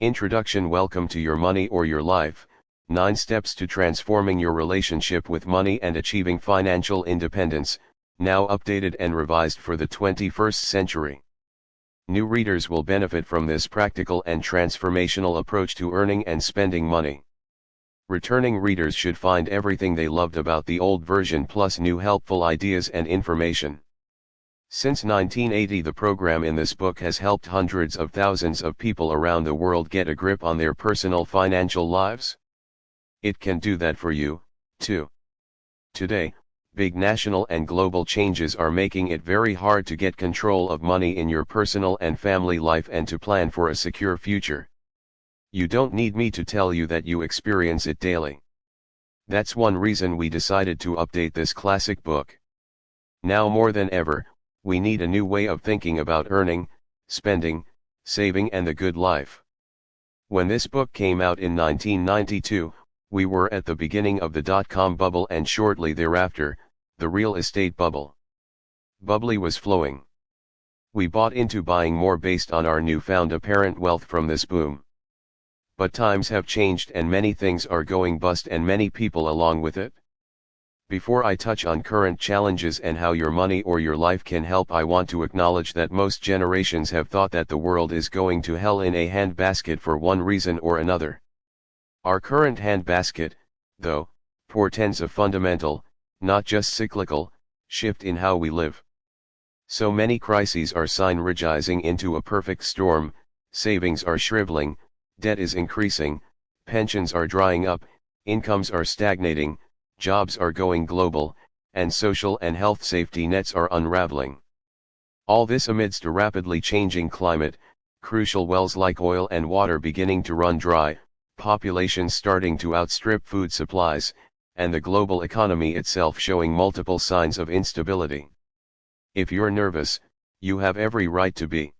Introduction. Welcome to Your Money or Your Life, 9 Steps to Transforming Your Relationship with Money and Achieving Financial Independence, now updated and revised for the 21st century. New readers will benefit from this practical and transformational approach to earning and spending money. Returning readers should find everything they loved about the old version plus new helpful ideas and information. Since 1980, the program in this book has helped hundreds of thousands of people around the world get a grip on their personal financial lives. It can do that for you, too. Today, big national and global changes are making it very hard to get control of money in your personal and family life and to plan for a secure future. You don't need me to tell you that you experience it daily. That's one reason we decided to update this classic book. Now more than ever, we need a new way of thinking about earning, spending, saving and the good life. When this book came out in 1992, we were at the beginning of the dot-com bubble and shortly thereafter, the real estate bubble. Bubbly was flowing. We bought into buying more based on our newfound apparent wealth from this boom. But times have changed and many things are going bust and many people along with it. Before I touch on current challenges and how your money or your life can help, I want to acknowledge that most generations have thought that the world is going to hell in a handbasket for one reason or another. Our current handbasket, though, portends a fundamental, not just cyclical, shift in how we live. So many crises are synergizing into a perfect storm, savings are shriveling, debt is increasing, pensions are drying up, incomes are stagnating, jobs are going global, and social and health safety nets are unraveling. All this amidst a rapidly changing climate, crucial wells like oil and water beginning to run dry, populations starting to outstrip food supplies, and the global economy itself showing multiple signs of instability. If you're nervous, you have every right to be.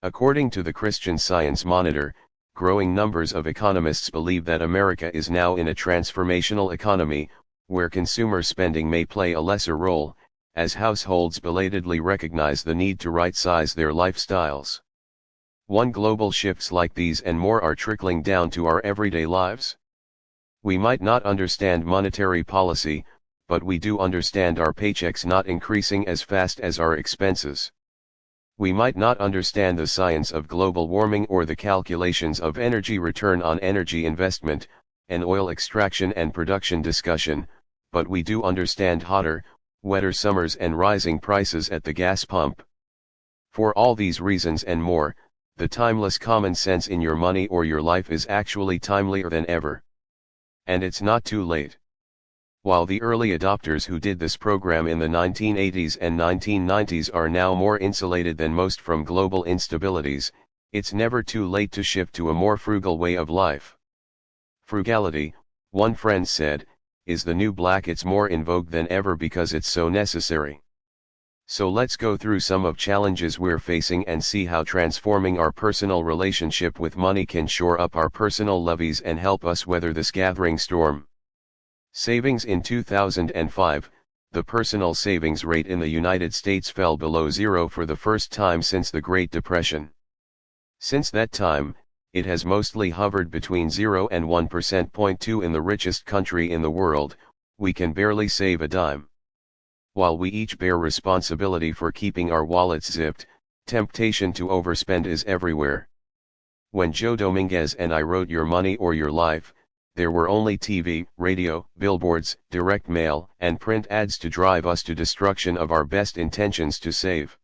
According to the Christian Science Monitor, growing numbers of economists believe that America is now in a transformational economy, where consumer spending may play a lesser role, as households belatedly recognize the need to right-size their lifestyles. Global shifts like these and more are trickling down to our everyday lives. We might not understand monetary policy, but we do understand our paychecks not increasing as fast as our expenses. We might not understand the science of global warming or the calculations of energy return on energy investment, and oil extraction and production discussion, but we do understand hotter, wetter summers and rising prices at the gas pump. For all these reasons and more, the timeless common sense in your money or your life is actually timelier than ever. And it's not too late. While the early adopters who did this program in the 1980s and 1990s are now more insulated than most from global instabilities, it's never too late to shift to a more frugal way of life. Frugality, one friend said, is the new black. It's more in vogue than ever because it's so necessary. So let's go through some of challenges we're facing and see how transforming our personal relationship with money can shore up our personal levees and help us weather this gathering storm. Savings. In 2005, the personal savings rate in the United States fell below zero for the first time since the Great Depression. Since that time, it has mostly hovered between 0 and 1%. In the richest country in the world, we can barely save a dime. While we each bear responsibility for keeping our wallets zipped, temptation to overspend is everywhere. When Joe Dominguez and I wrote Your Money or Your Life, there were only TV, radio, billboards, direct mail, and print ads to drive us to destruction of our best intentions to save.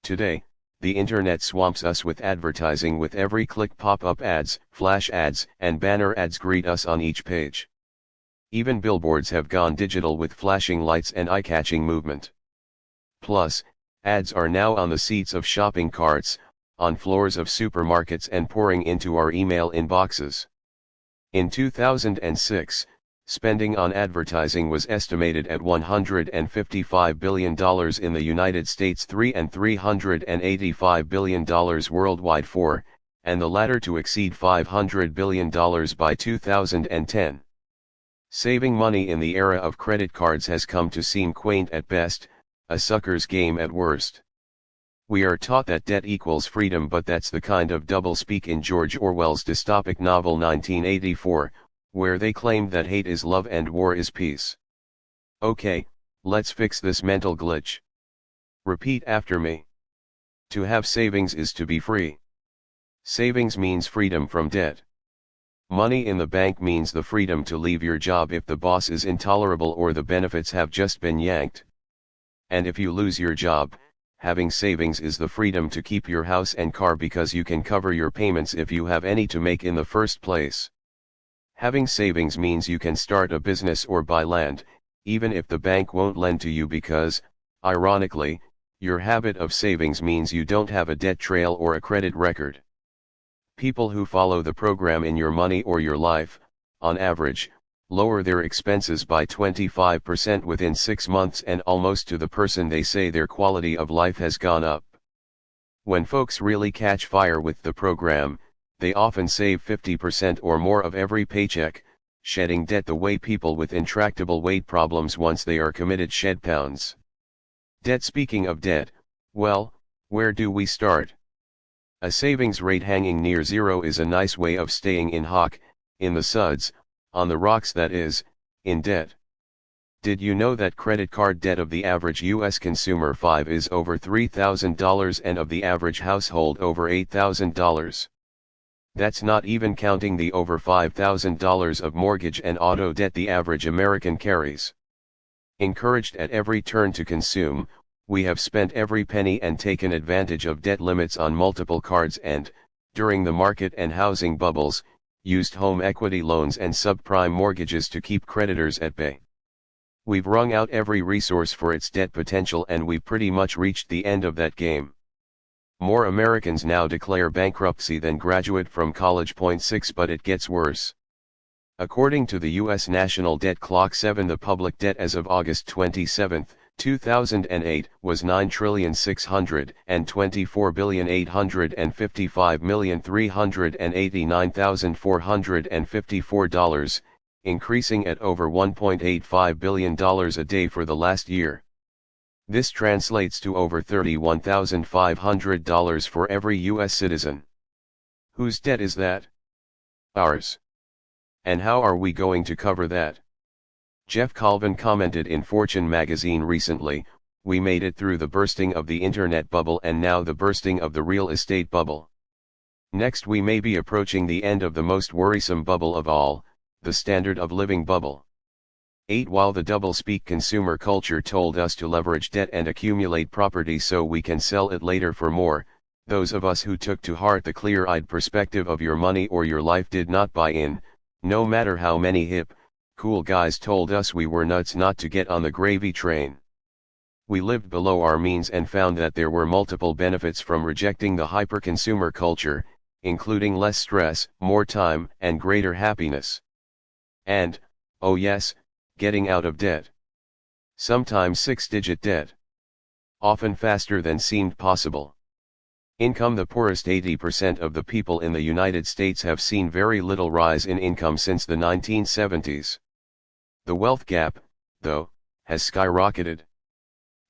Today, the internet swamps us with advertising. With every click, pop-up ads, flash ads, and banner ads greet us on each page. Even billboards have gone digital with flashing lights and eye-catching movement. Plus, ads are now on the seats of shopping carts, on floors of supermarkets and pouring into our email inboxes. In 2006, spending on advertising was estimated at $155 billion in the United States and $385 billion worldwide and the latter to exceed $500 billion by 2010. Saving money in the era of credit cards has come to seem quaint at best, a sucker's game at worst. We are taught that debt equals freedom, but that's the kind of doublespeak in George Orwell's dystopic novel 1984, where they claimed that hate is love and war is peace. Okay, let's fix this mental glitch. Repeat after me. To have savings is to be free. Savings means freedom from debt. Money in the bank means the freedom to leave your job if the boss is intolerable or the benefits have just been yanked. And if you lose your job, having savings is the freedom to keep your house and car because you can cover your payments if you have any to make in the first place. Having savings means you can start a business or buy land, even if the bank won't lend to you because, ironically, your habit of savings means you don't have a debt trail or a credit record. People who follow the program In Your Money or Your Life, on average, lower their expenses by 25% within 6 months, and almost to the person they say their quality of life has gone up. When folks really catch fire with the program, they often save 50% or more of every paycheck, shedding debt the way people with intractable weight problems once they are committed shed pounds. Debt. Speaking of debt, well, where do we start? A savings rate hanging near zero is a nice way of staying in hock, in the suds, on the rocks, that is, in debt. Did you know that credit card debt of the average US consumer is over $3,000 and of the average household over $8,000? That's not even counting the over $5,000 of mortgage and auto debt the average American carries. Encouraged at every turn to consume, we have spent every penny and taken advantage of debt limits on multiple cards and, during the market and housing bubbles, used home equity loans and subprime mortgages to keep creditors at bay. We've wrung out every resource for its debt potential and we've pretty much reached the end of that game. More Americans now declare bankruptcy than graduate from college. 6 But it gets worse. According to the U.S. National Debt Clock 7, the public debt as of August 27, 2008 was $9,624,855,389,454, increasing at over $1.85 billion a day for the last year. This translates to over $31,500 for every U.S. citizen. Whose debt is that? Ours. And how are we going to cover that? Jeff Colvin commented in Fortune magazine recently, "We made it through the bursting of the internet bubble and now the bursting of the real estate bubble. Next we may be approaching the end of the most worrisome bubble of all, the standard of living bubble." 8 While the doublespeak consumer culture told us to leverage debt and accumulate property so we can sell it later for more, those of us who took to heart the clear-eyed perspective of Your Money or Your Life did not buy in, no matter how many hip, cool guys told us we were nuts not to get on the gravy train. We lived below our means and found that there were multiple benefits from rejecting the hyper-consumer culture, including less stress, more time, and greater happiness. And, oh yes, getting out of debt. Sometimes 6-digit debt. Often faster than seemed possible. Income. The poorest 80% of the people in the United States have seen very little rise in income since the 1970s. The wealth gap, though, has skyrocketed.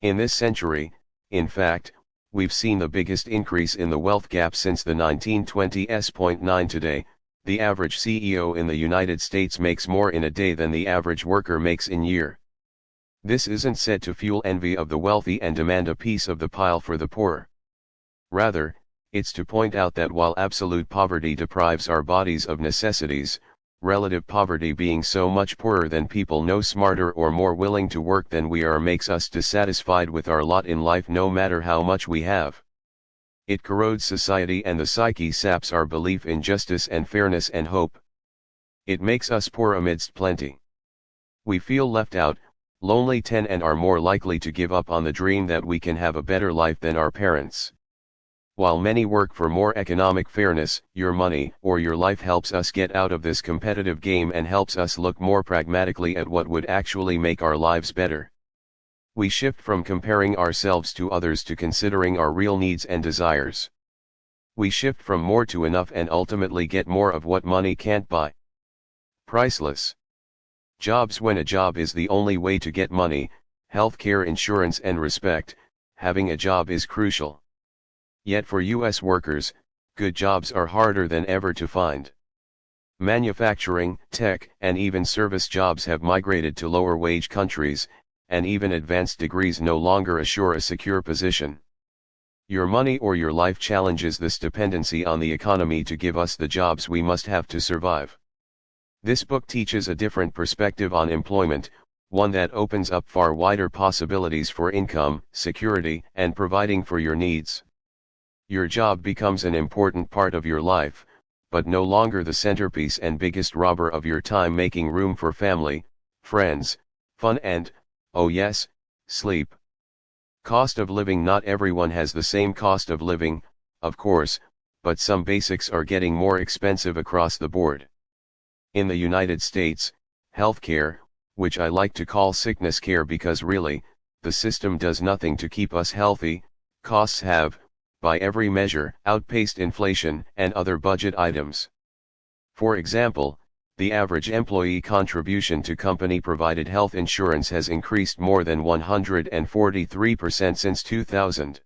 In this century, in fact, we've seen the biggest increase in the wealth gap since the 1920s. 9 Today, the average CEO in the United States makes more in a day than the average worker makes in a year. This isn't said to fuel envy of the wealthy and demand a piece of the pie for the poor. Rather, it's to point out that while absolute poverty deprives our bodies of necessities, relative poverty, being so much poorer than people no smarter or more willing to work than we are, makes us dissatisfied with our lot in life no matter how much we have. It corrodes society and the psyche, saps our belief in justice and fairness and hope. It makes us poor amidst plenty. We feel left out, lonely, and are more likely to give up on the dream that we can have a better life than our parents. While many work for more economic fairness, Your Money or Your Life helps us get out of this competitive game and helps us look more pragmatically at what would actually make our lives better. We shift from comparing ourselves to others to considering our real needs and desires. We shift from more to enough and ultimately get more of what money can't buy. Priceless. Jobs. When a job is the only way to get money, healthcare, insurance, and respect, having a job is crucial. Yet for US workers, good jobs are harder than ever to find. Manufacturing, tech, and even service jobs have migrated to lower wage countries, and even advanced degrees no longer assure a secure position. Your money or your life challenges this dependency on the economy to give us the jobs we must have to survive. This book teaches a different perspective on employment, one that opens up far wider possibilities for income, security, and providing for your needs. Your job becomes an important part of your life, but no longer the centerpiece and biggest robber of your time, making room for family, friends, fun and, oh yes, sleep. Cost of living. Not everyone has the same cost of living, of course, but some basics are getting more expensive across the board. In the United States, healthcare, which I like to call sickness care because really, the system does nothing to keep us healthy, costs have, by every measure, outpaced inflation and other budget items. For example, the average employee contribution to company-provided health insurance has increased more than 143% since 2000.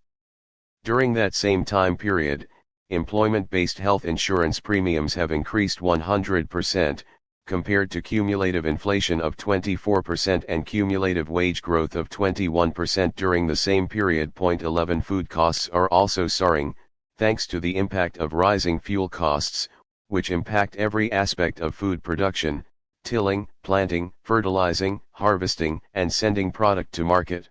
During that same time period, employment-based health insurance premiums have increased 100%, compared to cumulative inflation of 24% and cumulative wage growth of 21% during the same period. 11 Food costs are also soaring, thanks to the impact of rising fuel costs, which impact every aspect of food production: tilling, planting, fertilizing, harvesting, and sending product to market.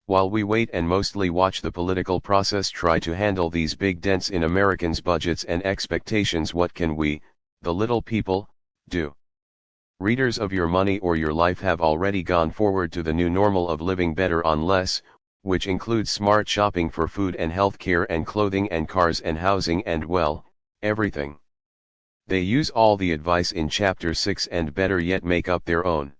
While we wait and mostly watch the political process try to handle these big dents in Americans' budgets and expectations, what can we, the little people, do? Readers of Your Money or Your Life have already gone forward to the new normal of living better on less, which includes smart shopping for food and health care and clothing and cars and housing and, well, everything. They use all the advice in Chapter 6 and better yet make up their own.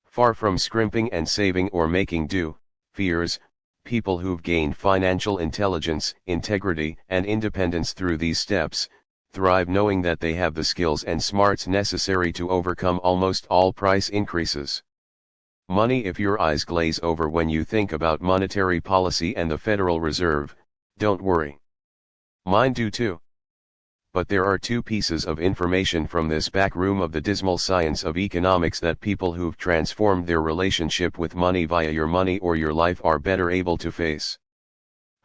Far from scrimping and saving or making do, fears, people who've gained financial intelligence, integrity, and independence through these steps, thrive knowing that they have the skills and smarts necessary to overcome almost all price increases. Money. If your eyes glaze over when you think about monetary policy and the Federal Reserve, don't worry. Mine do too. But there are two pieces of information from this back room of the dismal science of economics that people who've transformed their relationship with money via Your Money or Your Life are better able to face.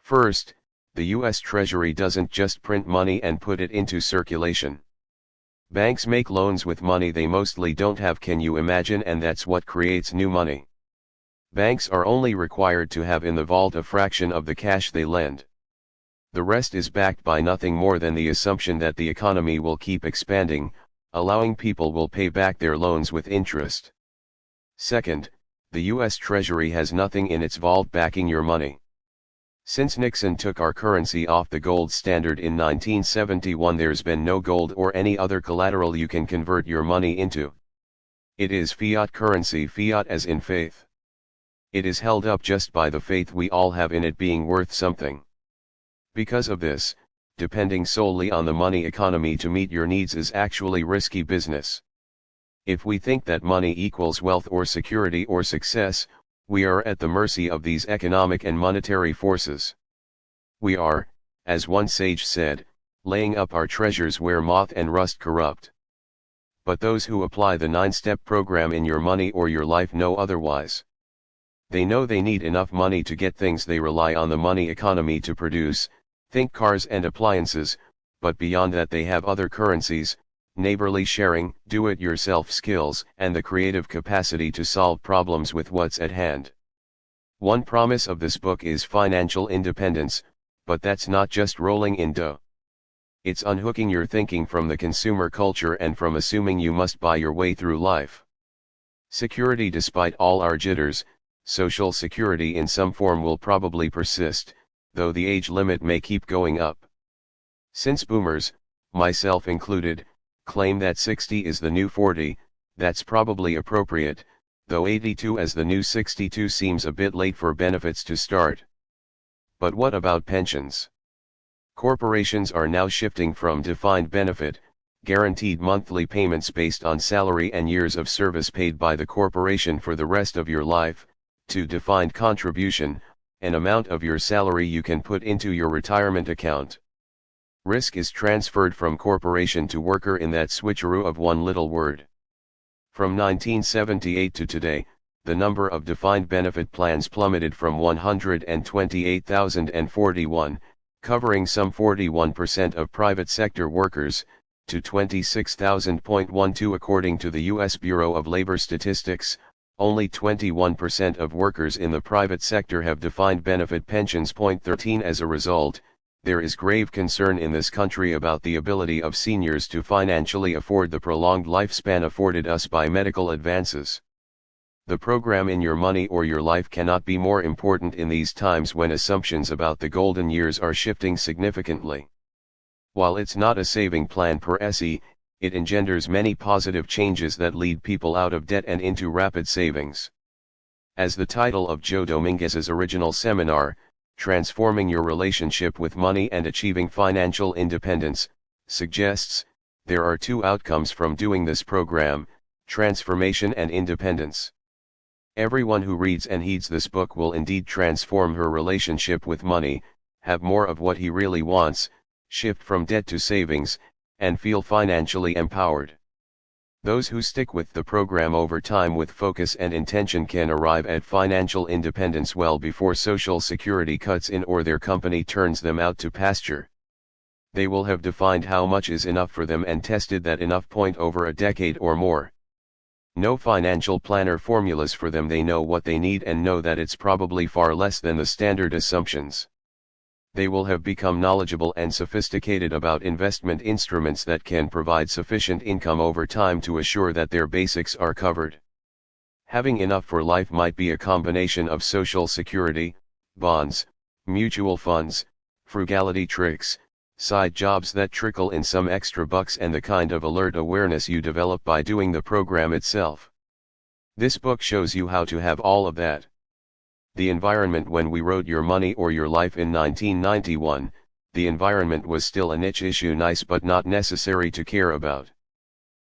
First, the US Treasury doesn't just print money and put it into circulation. Banks make loans with money they mostly don't have. Can you imagine? And that's what creates new money. Banks are only required to have in the vault a fraction of the cash they lend. The rest is backed by nothing more than the assumption that the economy will keep expanding, allowing people will pay back their loans with interest. Second, the US Treasury has nothing in its vault backing your money. Since Nixon took our currency off the gold standard in 1971, there's been no gold or any other collateral you can convert your money into. It is fiat currency, fiat as in faith. It is held up just by the faith we all have in it being worth something. Because of this, depending solely on the money economy to meet your needs is actually risky business. If we think that money equals wealth or security or success, we are at the mercy of these economic and monetary forces. We are, as one sage said, laying up our treasures where moth and rust corrupt. But those who apply the 9-step program in Your Money or Your Life know otherwise. They know they need enough money to get things they rely on the money economy to produce, think cars and appliances, but beyond that they have other currencies, neighborly sharing, do-it-yourself skills, and the creative capacity to solve problems with what's at hand. One promise of this book is financial independence, but that's not just rolling in dough. It's unhooking your thinking from the consumer culture and from assuming you must buy your way through life. Security. Despite all our jitters, Social Security in some form will probably persist, though the age limit may keep going up. Since boomers, myself included, claim that 60 is the new 40, that's probably appropriate, though 82 as the new 62 seems a bit late for benefits to start. But what about pensions? Corporations are now shifting from defined benefit, guaranteed monthly payments based on salary and years of service paid by the corporation for the rest of your life, to defined contribution, an amount of your salary you can put into your retirement account. Risk is transferred from corporation to worker in that switcheroo of one little word. From 1978 to today, the number of defined benefit plans plummeted from 128,041, covering some 41% of private sector workers, to 26,000.12 according to the U.S. Bureau of Labor Statistics. Only 21% of workers in the private sector have defined benefit pensions. 13 As a result, there is grave concern in this country about the ability of seniors to financially afford the prolonged lifespan afforded us by medical advances. The program In Your Money or Your Life cannot be more important in these times when assumptions about the golden years are shifting significantly. While it's not a saving plan per se, it engenders many positive changes that lead people out of debt and into rapid savings. As the title of Joe Dominguez's original seminar, Transforming Your Relationship with Money and Achieving Financial Independence, suggests, there are two outcomes from doing this program: transformation and independence. Everyone who reads and heeds this book will indeed transform her relationship with money, have more of what he really wants, shift from debt to savings, and feel financially empowered. Those who stick with the program over time with focus and intention can arrive at financial independence well before Social Security cuts in or their company turns them out to pasture. They will have defined how much is enough for them and tested that enough point over a decade or more. No financial planner formulas for them. They know what they need and know that it's probably far less than the standard assumptions. They will have become knowledgeable and sophisticated about investment instruments that can provide sufficient income over time to assure that their basics are covered. Having enough for life might be a combination of Social Security, bonds, mutual funds, frugality tricks, side jobs that trickle in some extra bucks, and the kind of alert awareness you develop by doing the program itself. This book shows you how to have all of that. The environment: when we wrote Your Money or Your Life in 1991, the environment was still a niche issue, nice but not necessary to care about.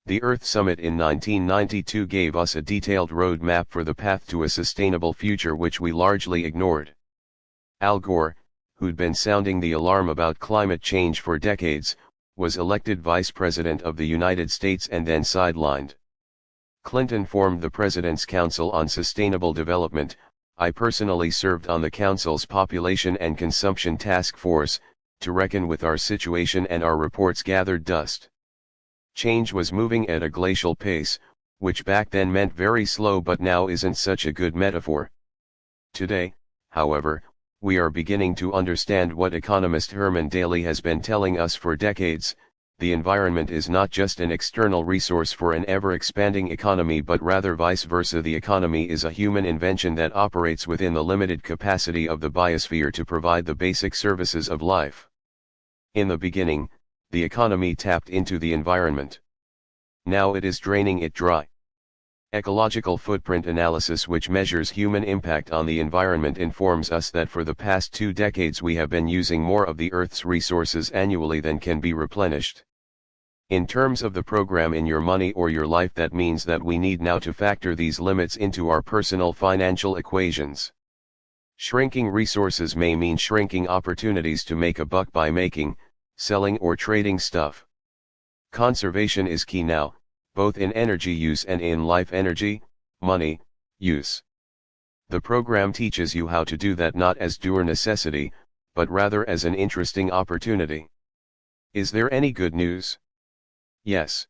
The Earth Summit in 1992 gave us a detailed road map for the path to a sustainable future, which we largely ignored. Al Gore, who'd been sounding the alarm about climate change for decades, was elected Vice President of the United States and then sidelined. Clinton formed the President's Council on Sustainable Development. I personally served on the Council's Population and Consumption Task Force, to reckon with our situation, and our reports gathered dust. Change was moving at a glacial pace, which back then meant very slow, but now isn't such a good metaphor. Today, however, we are beginning to understand what economist Herman Daly has been telling us for decades: the environment is not just an external resource for an ever-expanding economy, but rather vice versa. The economy is a human invention that operates within the limited capacity of the biosphere to provide the basic services of life. In the beginning, the economy tapped into the environment. Now it is draining it dry. Ecological footprint analysis, which measures human impact on the environment, informs us that for the past 2 decades we have been using more of the Earth's resources annually than can be replenished. In terms of the program In Your Money or Your Life, that means that we need now to factor these limits into our personal financial equations. Shrinking resources may mean shrinking opportunities to make a buck by making, selling, or trading stuff. Conservation is key now, both in energy use and in life energy, money, use. The program teaches you how to do that not as dure necessity, but rather as an interesting opportunity. Is there any good news? Yes.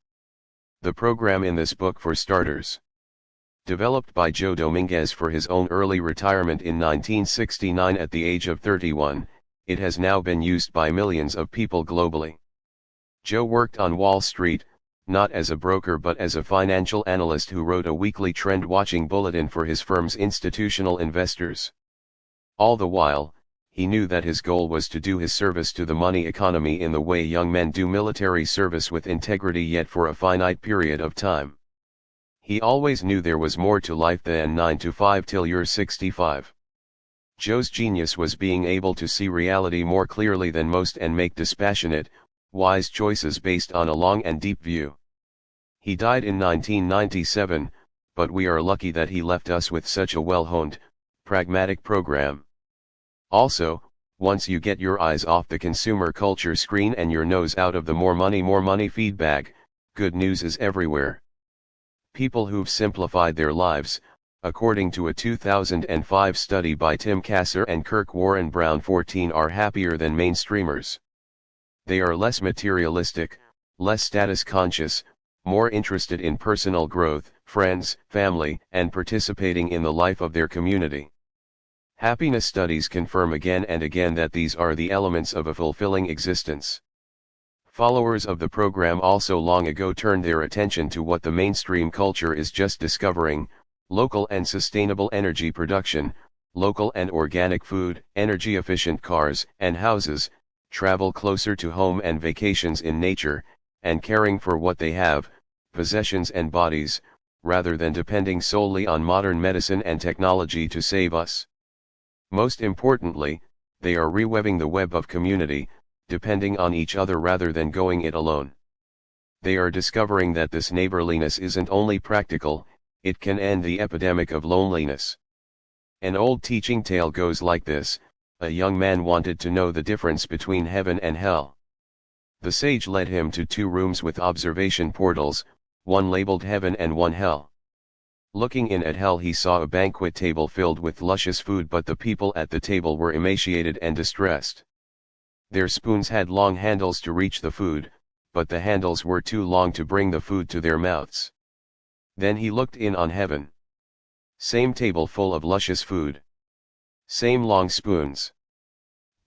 The program in this book, for starters, developed by Joe Dominguez for his own early retirement in 1969 at the age of 31, it has now been used by millions of people globally. Joe worked on Wall Street, not as a broker but as a financial analyst who wrote a weekly trend-watching bulletin for his firm's institutional investors. All the while, he knew that his goal was to do his service to the money economy in the way young men do military service, with integrity, yet for a finite period of time. He always knew there was more to life than 9 to 5 till you're 65. Joe's genius was being able to see reality more clearly than most and make dispassionate, wise choices based on a long and deep view. He died in 1997, but we are lucky that he left us with such a well-honed, pragmatic program. Also, once you get your eyes off the consumer culture screen and your nose out of the more money feedback, good news is everywhere. People who've simplified their lives, according to a 2005 study by Tim Kasser and Kirk Warren Brown 14, are happier than mainstreamers. They are less materialistic, less status conscious, more interested in personal growth, friends, family, and participating in the life of their community. Happiness studies confirm again and again that these are the elements of a fulfilling existence. Followers of the program also long ago turned their attention to what the mainstream culture is just discovering: local and sustainable energy production, local and organic food, energy-efficient cars and houses, travel closer to home and vacations in nature, and caring for what they have, possessions and bodies, rather than depending solely on modern medicine and technology to save us. Most importantly, they are reweaving the web of community, depending on each other rather than going it alone. They are discovering that this neighborliness isn't only practical, it can end the epidemic of loneliness. An old teaching tale goes like this: a young man wanted to know the difference between heaven and hell. The sage led him to two rooms with observation portals, one labeled heaven and one hell. Looking in at hell, he saw a banquet table filled with luscious food, but the people at the table were emaciated and distressed. Their spoons had long handles to reach the food, but the handles were too long to bring the food to their mouths. Then he looked in on heaven. Same table full of luscious food. Same long spoons.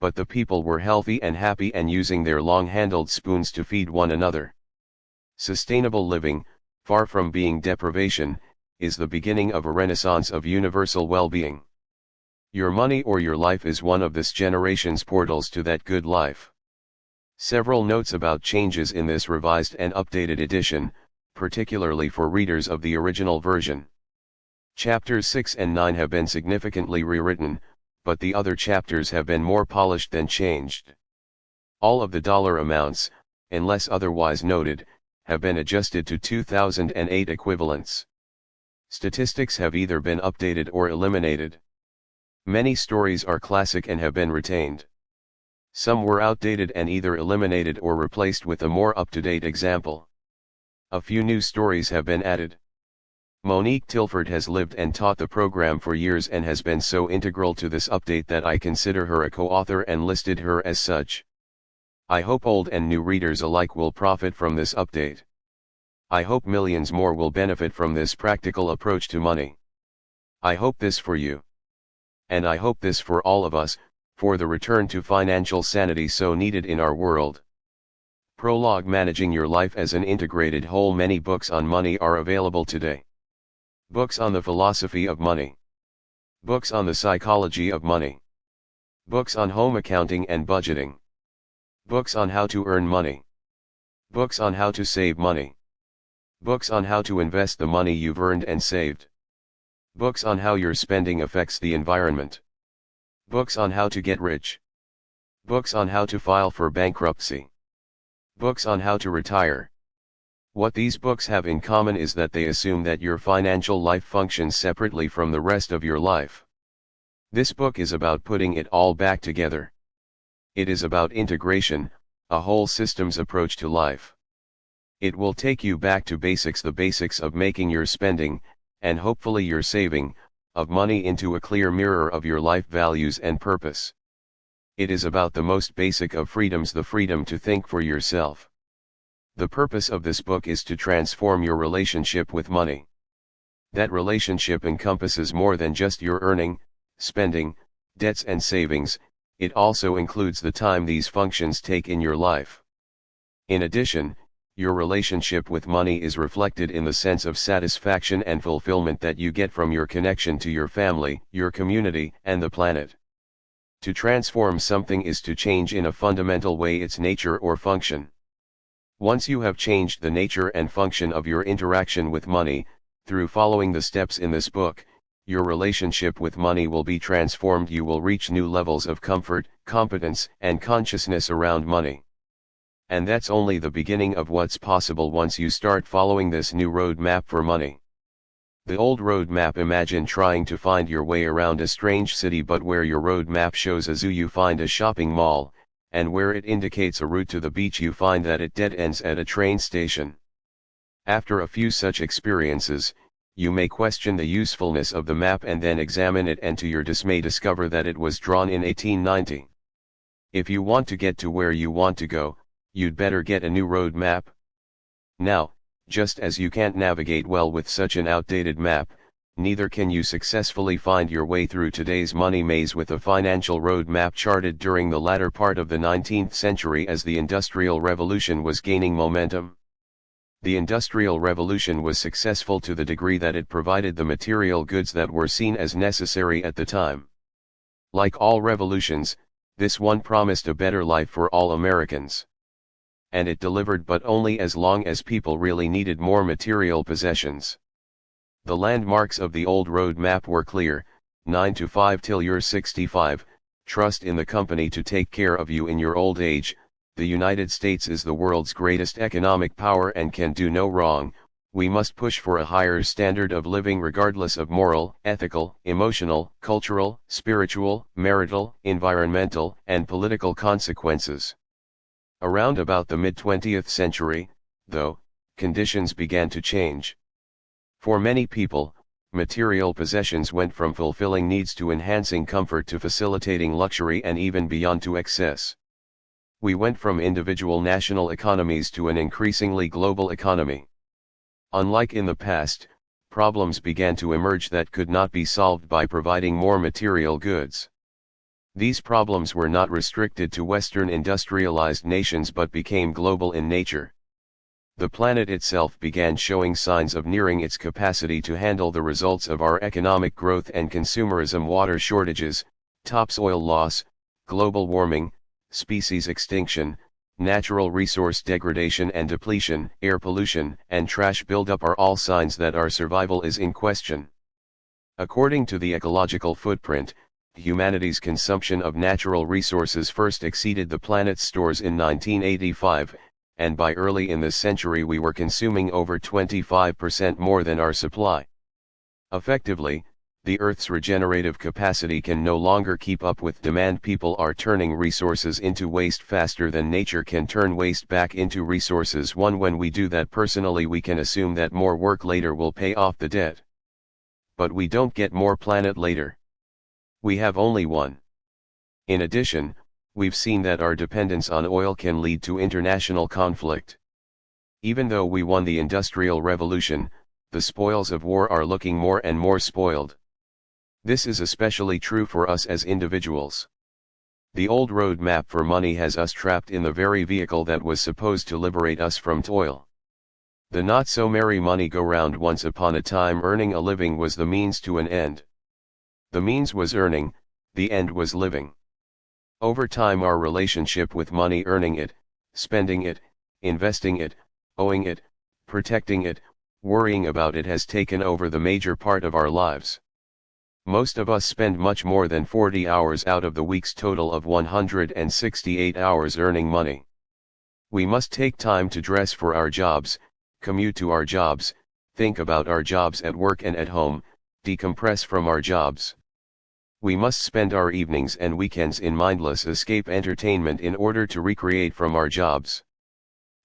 But the people were healthy and happy and using their long-handled spoons to feed one another. Sustainable living, far from being deprivation, is the beginning of a renaissance of universal well-being. Your money or your life is one of this generation's portals to that good life. Several notes about changes in this revised and updated edition, particularly for readers of the original version. Chapters 6 and 9 have been significantly rewritten, but the other chapters have been more polished than changed. All of the dollar amounts, unless otherwise noted, have been adjusted to 2008 equivalents. Statistics have either been updated or eliminated. Many stories are classic and have been retained. Some were outdated and either eliminated or replaced with a more up-to-date example. A few new stories have been added. Monique Tilford has lived and taught the program for years and has been so integral to this update that I consider her a co-author and listed her as such. I hope old and new readers alike will profit from this update. I hope millions more will benefit from this practical approach to money. I hope this for you. And I hope this for all of us, for the return to financial sanity so needed in our world. Prologue: Managing Your Life as an Integrated Whole. Many books on money are available today. Books on the philosophy of money. Books on the psychology of money. Books on home accounting and budgeting. Books on how to earn money. Books on how to save money. Books on how to invest the money you've earned and saved. Books on how your spending affects the environment. Books on how to get rich. Books on how to file for bankruptcy. Books on how to retire. What these books have in common is that they assume that your financial life functions separately from the rest of your life. This book is about putting it all back together. It is about integration, a whole systems approach to life. It will take you back to basics, the basics of making your spending, and hopefully your saving, of money into a clear mirror of your life values and purpose. It is about the most basic of freedoms, the freedom to think for yourself. The purpose of this book is to transform your relationship with money. That relationship encompasses more than just your earning, spending, debts and savings. It also includes the time these functions take in your life. In addition, your relationship with money is reflected in the sense of satisfaction and fulfillment that you get from your connection to your family, your community, and the planet. To transform something is to change in a fundamental way its nature or function. Once you have changed the nature and function of your interaction with money, through following the steps in this book, your relationship with money will be transformed. You will reach new levels of comfort, competence, and consciousness around money. And that's only the beginning of what's possible once you start following this new roadmap for money. The old road map. Imagine trying to find your way around a strange city, but where your road map shows a zoo you find a shopping mall, and where it indicates a route to the beach you find that it dead ends at a train station. After a few such experiences, you may question the usefulness of the map and then examine it and to your dismay discover that it was drawn in 1890. If you want to get to where you want to go, you'd better get a new road map. Now, just as you can't navigate well with such an outdated map, neither can you successfully find your way through today's money maze with a financial road map charted during the latter part of the 19th century as the Industrial Revolution was gaining momentum. The Industrial Revolution was successful to the degree that it provided the material goods that were seen as necessary at the time. Like all revolutions, this one promised a better life for all Americans. And it delivered, but only as long as people really needed more material possessions. The landmarks of the old road map were clear: 9 to 5 till you're 65, trust in the company to take care of you in your old age, the United States is the world's greatest economic power and can do no wrong, we must push for a higher standard of living regardless of moral, ethical, emotional, cultural, spiritual, marital, environmental, and political consequences. Around about the mid-20th century, though, conditions began to change. For many people, material possessions went from fulfilling needs to enhancing comfort to facilitating luxury and even beyond to excess. We went from individual national economies to an increasingly global economy. Unlike in the past, problems began to emerge that could not be solved by providing more material goods. These problems were not restricted to Western industrialized nations but became global in nature. The planet itself began showing signs of nearing its capacity to handle the results of our economic growth and consumerism: water shortages, topsoil loss, global warming, species extinction, natural resource degradation and depletion, air pollution, and trash buildup are all signs that our survival is in question. According to the ecological footprint, humanity's consumption of natural resources first exceeded the planet's stores in 1985, and by early in this century we were consuming over 25% more than our supply. Effectively, the Earth's regenerative capacity can no longer keep up with demand. People are turning resources into waste faster than nature can turn waste back into resources. When we do that personally, we can assume that more work later will pay off the debt. But we don't get more planet later. We have only one. In addition, we've seen that our dependence on oil can lead to international conflict. Even though we won the Industrial Revolution, the spoils of war are looking more and more spoiled. This is especially true for us as individuals. The old road map for money has us trapped in the very vehicle that was supposed to liberate us from toil. The not-so-merry money-go-round. Once upon a time, earning a living was the means to an end. The means was earning, the end was living. Over time, our relationship with money, earning it, spending it, investing it, owing it, protecting it, worrying about it, has taken over the major part of our lives. Most of us spend much more than 40 hours out of the week's total of 168 hours earning money. We must take time to dress for our jobs, commute to our jobs, think about our jobs at work and at home, decompress from our jobs. We must spend our evenings and weekends in mindless escape entertainment in order to recreate from our jobs.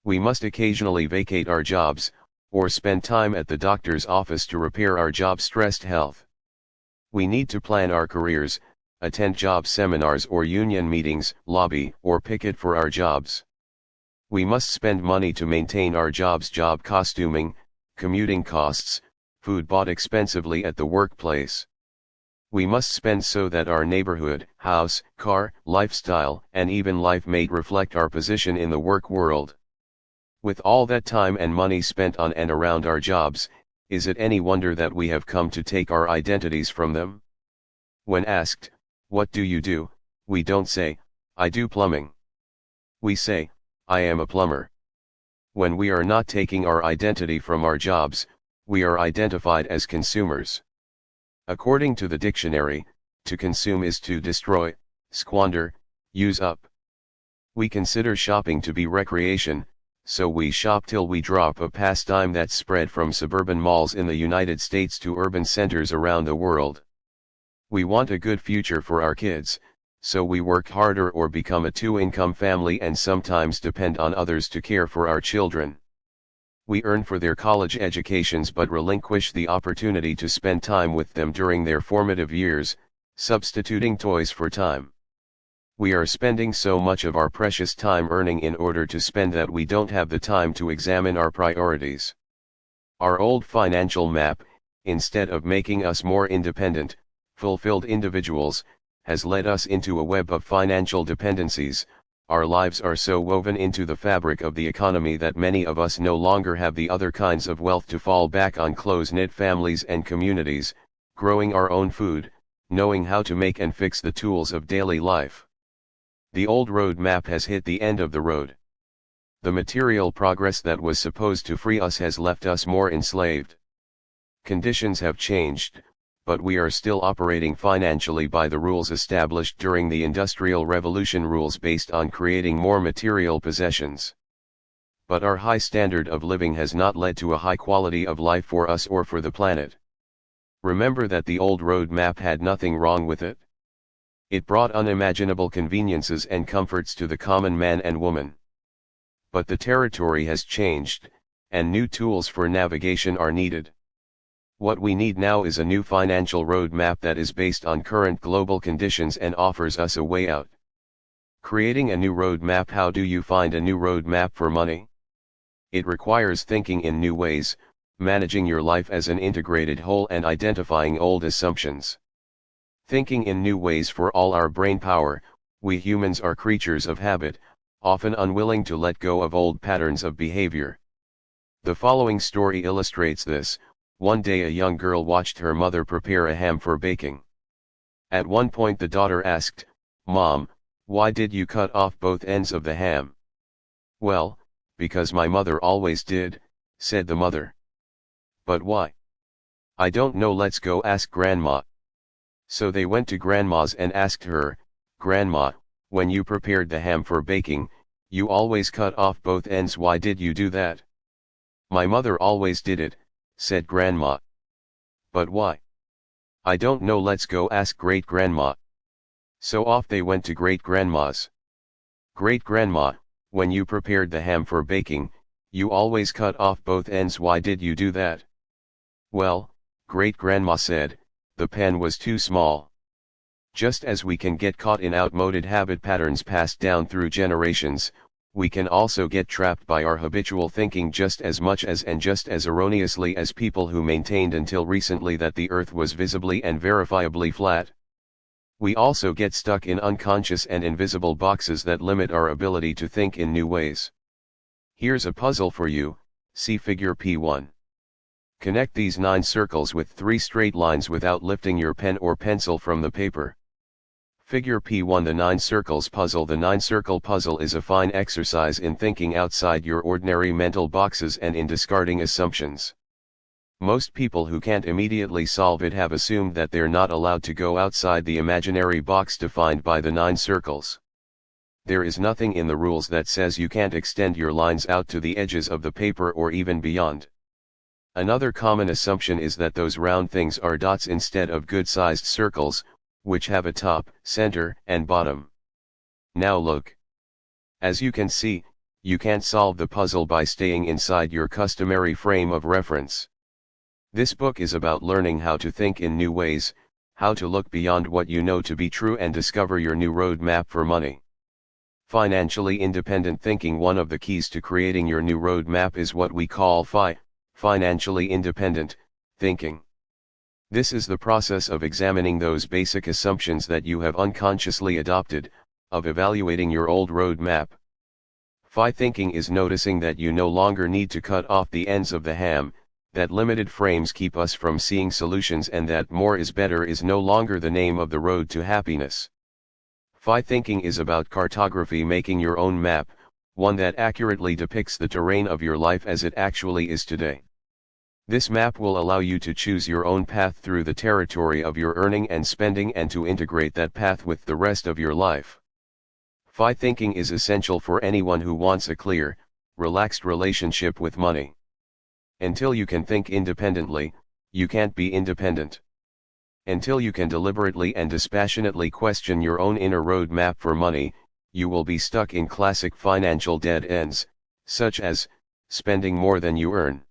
We must occasionally vacate our jobs, or spend time at the doctor's office to repair our job-stressed health. We need to plan our careers, attend job seminars or union meetings, lobby or picket for our jobs. We must spend money to maintain our jobs: job costuming, commuting costs, food bought expensively at the workplace. We must spend so that our neighborhood, house, car, lifestyle, and even life mate reflect our position in the work world. With all that time and money spent on and around our jobs, is it any wonder that we have come to take our identities from them? When asked, "What do you do?" we don't say, "I do plumbing." We say, "I am a plumber." When we are not taking our identity from our jobs, we are identified as consumers. According to the dictionary, to consume is to destroy, squander, use up. We consider shopping to be recreation, so we shop till we drop, a pastime that's spread from suburban malls in the United States to urban centers around the world. We want a good future for our kids, so we work harder or become a two-income family and sometimes depend on others to care for our children. We earn for their college educations but relinquish the opportunity to spend time with them during their formative years, substituting toys for time. We are spending so much of our precious time earning in order to spend that we don't have the time to examine our priorities. Our old financial map, instead of making us more independent, fulfilled individuals, has led us into a web of financial dependencies. Our lives are so woven into the fabric of the economy that many of us no longer have the other kinds of wealth to fall back on: close-knit families and communities, growing our own food, knowing how to make and fix the tools of daily life. The old road map has hit the end of the road. The material progress that was supposed to free us has left us more enslaved. Conditions have changed, but we are still operating financially by the rules established during the Industrial Revolution, rules based on creating more material possessions. But our high standard of living has not led to a high quality of life for us or for the planet. Remember that the old road map had nothing wrong with it. It brought unimaginable conveniences and comforts to the common man and woman. But the territory has changed, and new tools for navigation are needed. What we need now is a new financial roadmap that is based on current global conditions and offers us a way out. Creating a new roadmap. How do you find a new roadmap for money? It requires thinking in new ways, managing your life as an integrated whole, and identifying old assumptions. Thinking in new ways. For all our brain power, we humans are creatures of habit, often unwilling to let go of old patterns of behavior. The following story illustrates this. One day a young girl watched her mother prepare a ham for baking. At one point the daughter asked, "Mom, why did you cut off both ends of the ham?" "Well, because my mother always did," said the mother. "But why?" "I don't know, let's go ask Grandma." So they went to Grandma's and asked her, "Grandma, when you prepared the ham for baking, you always cut off both ends. Why did you do that?" "My mother always did it," said Grandma. "But why?" "I don't know, let's go ask Great-Grandma." So off they went to Great-Grandma's. "Great-Grandma, when you prepared the ham for baking, you always cut off both ends. Why did you do that?" "Well," Great-Grandma said, "the pan was too small." Just as we can get caught in outmoded habit patterns passed down through generations, we can also get trapped by our habitual thinking just as much as and just as erroneously as people who maintained until recently that the earth was visibly and verifiably flat. We also get stuck in unconscious and invisible boxes that limit our ability to think in new ways. Here's a puzzle for you. See figure P1. Connect these 9 circles with 3 straight lines without lifting your pen or pencil from the paper. Figure P1, the 9 circles puzzle. The 9-circle puzzle is a fine exercise in thinking outside your ordinary mental boxes and in discarding assumptions. Most people who can't immediately solve it have assumed that they're not allowed to go outside the imaginary box defined by the 9 circles. There is nothing in the rules that says you can't extend your lines out to the edges of the paper or even beyond. Another common assumption is that those round things are dots instead of good-sized circles, which have a top, center, and bottom. Now look. As you can see, you can't solve the puzzle by staying inside your customary frame of reference. This book is about learning how to think in new ways, how to look beyond what you know to be true and discover your new roadmap for money. Financially independent thinking. One of the keys to creating your new roadmap is what we call financially independent thinking. This is the process of examining those basic assumptions that you have unconsciously adopted, of evaluating your old roadmap. Thinking is noticing that you no longer need to cut off the ends of the ham, that limited frames keep us from seeing solutions, and that more is better is no longer the name of the road to happiness. Thinking is about cartography, making your own map, one that accurately depicts the terrain of your life as it actually is today. This map will allow you to choose your own path through the territory of your earning and spending and to integrate that path with the rest of your life. Thinking is essential for anyone who wants a clear, Relaxed relationship with money. Until you can think independently, you can't be independent. Until you can deliberately and dispassionately question your own inner roadmap for money, you will be stuck in classic financial dead ends, such as spending more than you earn,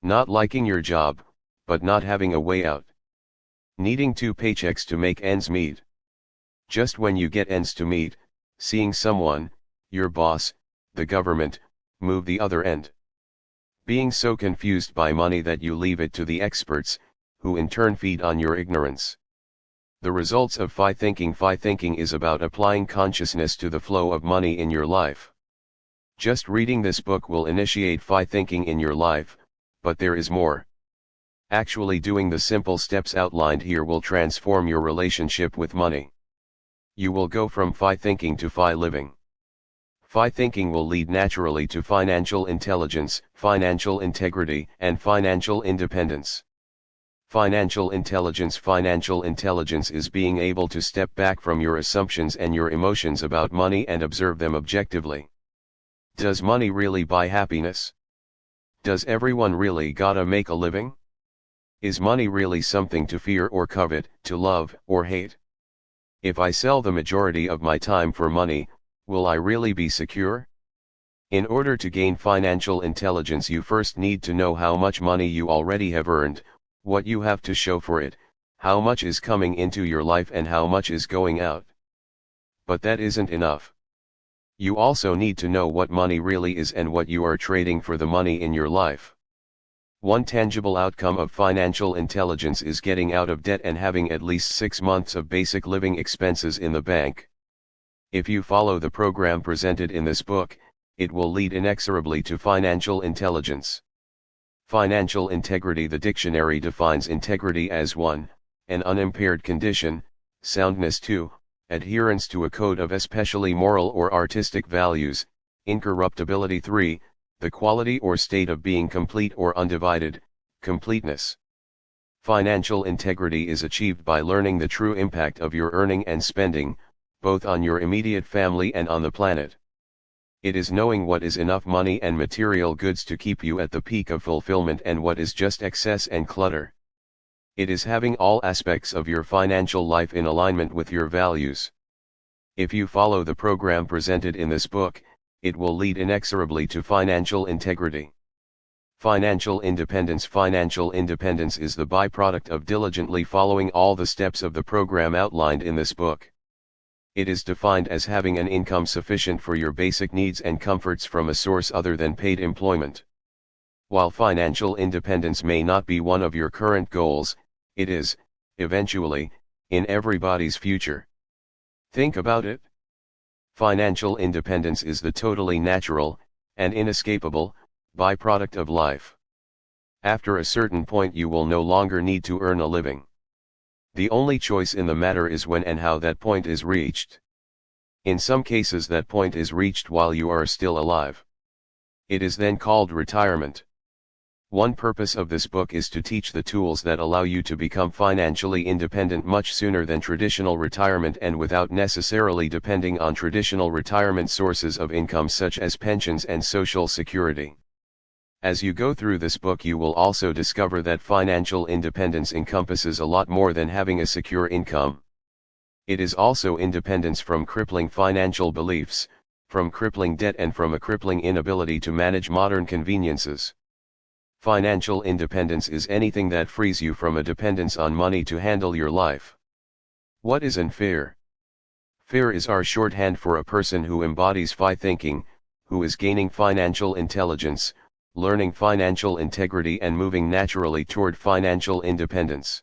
not liking your job, but not having a way out, needing 2 paychecks to make ends meet. Just when you get ends to meet, seeing someone, your boss, the government, move the other end. Being so confused by money that you leave it to the experts, who in turn feed on your ignorance. The results of FI thinking. FI thinking is about applying consciousness to the flow of money in your life. Just reading this book will initiate FI thinking in your life, but there is more. Actually doing the simple steps outlined here will transform your relationship with money. You will go from FI thinking to FI living. FI thinking will lead naturally to financial intelligence, financial integrity, and financial independence. Financial intelligence. Financial intelligence is being able to step back from your assumptions and your emotions about money and observe them objectively. Does money really buy happiness? Does everyone really gotta make a living? Is money really something to fear or covet, to love or hate? If I sell the majority of my time for money, will I really be secure? In order to gain financial intelligence, you first need to know how much money you already have earned, what you have to show for it, how much is coming into your life and how much is going out. But that isn't enough. You also need to know what money really is and what you are trading for the money in your life. One tangible outcome of financial intelligence is getting out of debt and having at least 6 months of basic living expenses in the bank. If you follow the program presented in this book, it will lead inexorably to financial intelligence. Financial integrity. The dictionary defines integrity as 1, an unimpaired condition, soundness 2, adherence to a code of especially moral or artistic values, incorruptibility 3, the quality or state of being complete or undivided, completeness. Financial integrity is achieved by learning the true impact of your earning and spending, both on your immediate family and on the planet. It is knowing what is enough money and material goods to keep you at the peak of fulfillment and what is just excess and clutter. It is having all aspects of your financial life in alignment with your values. If you follow the program presented in this book, it will lead inexorably to financial integrity. Financial independence. Financial independence is the byproduct of diligently following all the steps of the program outlined in this book. It is defined as having an income sufficient for your basic needs and comforts from a source other than paid employment. While financial independence may not be one of your current goals, it is, eventually, in everybody's future. Think about it. Financial independence is the totally natural, and inescapable, byproduct of life. After a certain point you will no longer need to earn a living. The only choice in the matter is when and how that point is reached. In some cases that point is reached while you are still alive. It is then called retirement. One purpose of this book is to teach the tools that allow you to become financially independent much sooner than traditional retirement and without necessarily depending on traditional retirement sources of income such as pensions and Social Security. As you go through this book you will also discover that financial independence encompasses a lot more than having a secure income. It is also independence from crippling financial beliefs, from crippling debt and from a crippling inability to manage modern conveniences. Financial independence is anything that frees you from a dependence on money to handle your life. What is unfair? Fair is our shorthand for a person who embodies FI thinking, who is gaining financial intelligence, learning financial integrity and moving naturally toward financial independence.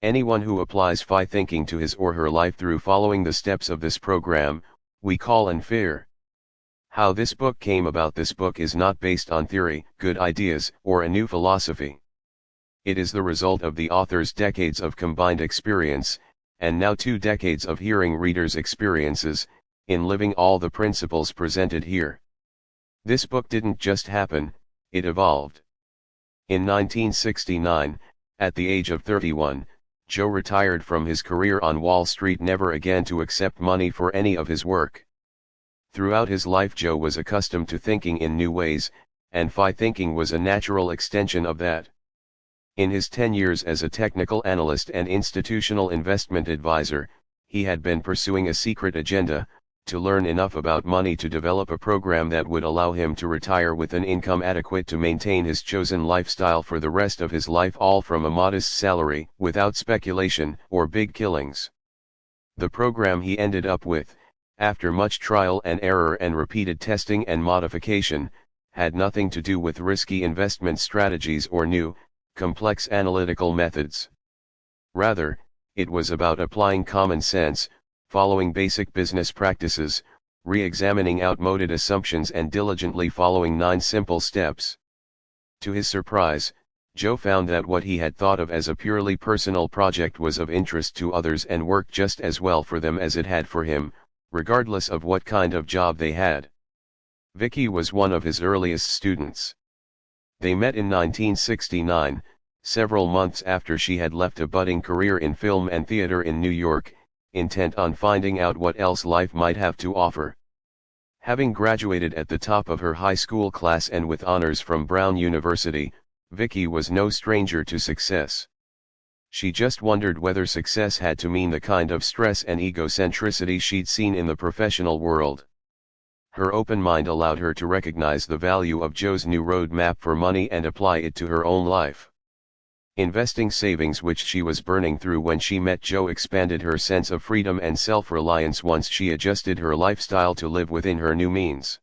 Anyone who applies FI thinking to his or her life through following the steps of this program, we call unfair. How this book came about. This book is not based on theory, good ideas, or a new philosophy. It is the result of the author's decades of combined experience, and now 2 decades of hearing readers' experiences, in living all the principles presented here. This book didn't just happen, it evolved. In 1969, at the age of 31, Joe retired from his career on Wall Street, never again to accept money for any of his work. Throughout his life Joe was accustomed to thinking in new ways, and FI thinking was a natural extension of that. In his 10 years as a technical analyst and institutional investment advisor, he had been pursuing a secret agenda, to learn enough about money to develop a program that would allow him to retire with an income adequate to maintain his chosen lifestyle for the rest of his life, all from a modest salary, without speculation or big killings. The program he ended up with, after much trial and error and repeated testing and modification, had nothing to do with risky investment strategies or new, complex analytical methods. Rather, it was about applying common sense, following basic business practices, re-examining outmoded assumptions and diligently following 9 simple steps. To his surprise, Joe found that what he had thought of as a purely personal project was of interest to others and worked just as well for them as it had for him, regardless of what kind of job they had. Vicki was one of his earliest students. They met in 1969, several months after she had left a budding career in film and theater in New York, intent on finding out what else life might have to offer. Having graduated at the top of her high school class and with honors from Brown University, Vicki was no stranger to success. She just wondered whether success had to mean the kind of stress and egocentricity she'd seen in the professional world. Her open mind allowed her to recognize the value of Joe's new roadmap for money and apply it to her own life. Investing savings which she was burning through when she met Joe expanded her sense of freedom and self-reliance once she adjusted her lifestyle to live within her new means.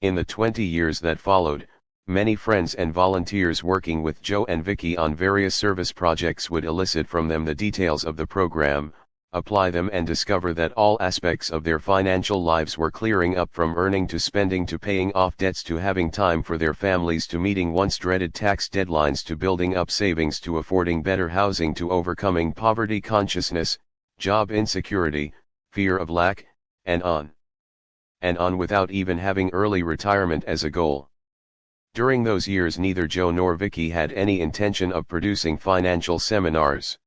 In the 20 years that followed, many friends and volunteers working with Joe and Vicki on various service projects would elicit from them the details of the program, apply them and discover that all aspects of their financial lives were clearing up, from earning to spending to paying off debts to having time for their families to meeting once dreaded tax deadlines to building up savings to affording better housing to overcoming poverty consciousness, job insecurity, fear of lack, and on without even having early retirement as a goal. During those years neither Joe nor Vicki had any intention of producing financial seminars.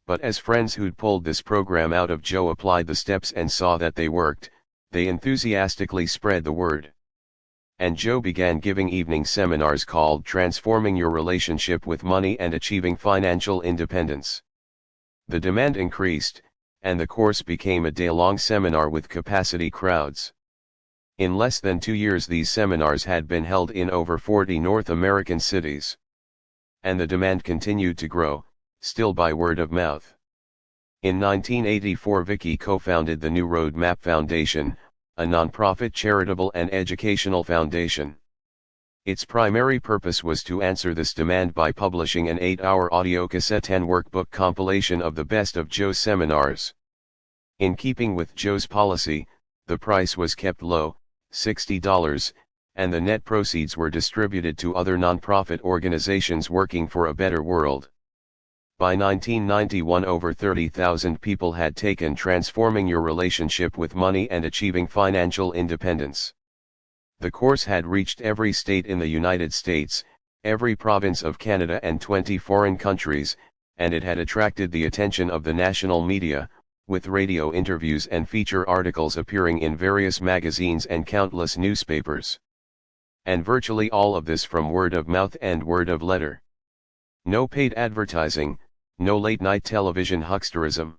But as friends who'd pulled this program out of Joe applied the steps and saw that they worked, they enthusiastically spread the word. And Joe began giving evening seminars called Transforming Your Relationship with Money and Achieving Financial Independence. The demand increased, and the course became a day-long seminar with capacity crowds. In less than 2 years these seminars had been held in over 40 North American cities. And the demand continued to grow, still by word of mouth. In 1984 Vicki co-founded the New Roadmap Foundation, a non-profit charitable and educational foundation. Its primary purpose was to answer this demand by publishing an 8-hour audio cassette and workbook compilation of the best of Joe's seminars. In keeping with Joe's policy, the price was kept low, $60, and the net proceeds were distributed to other nonprofit organizations working for a better world. By 1991 over 30,000 people had taken Transforming Your Relationship with Money and Achieving Financial Independence. The course had reached every state in the United States, every province of Canada and 20 foreign countries, and it had attracted the attention of the national media, with radio interviews and feature articles appearing in various magazines and countless newspapers. And virtually all of this from word of mouth and word of letter. No paid advertising, no late-night television hucksterism.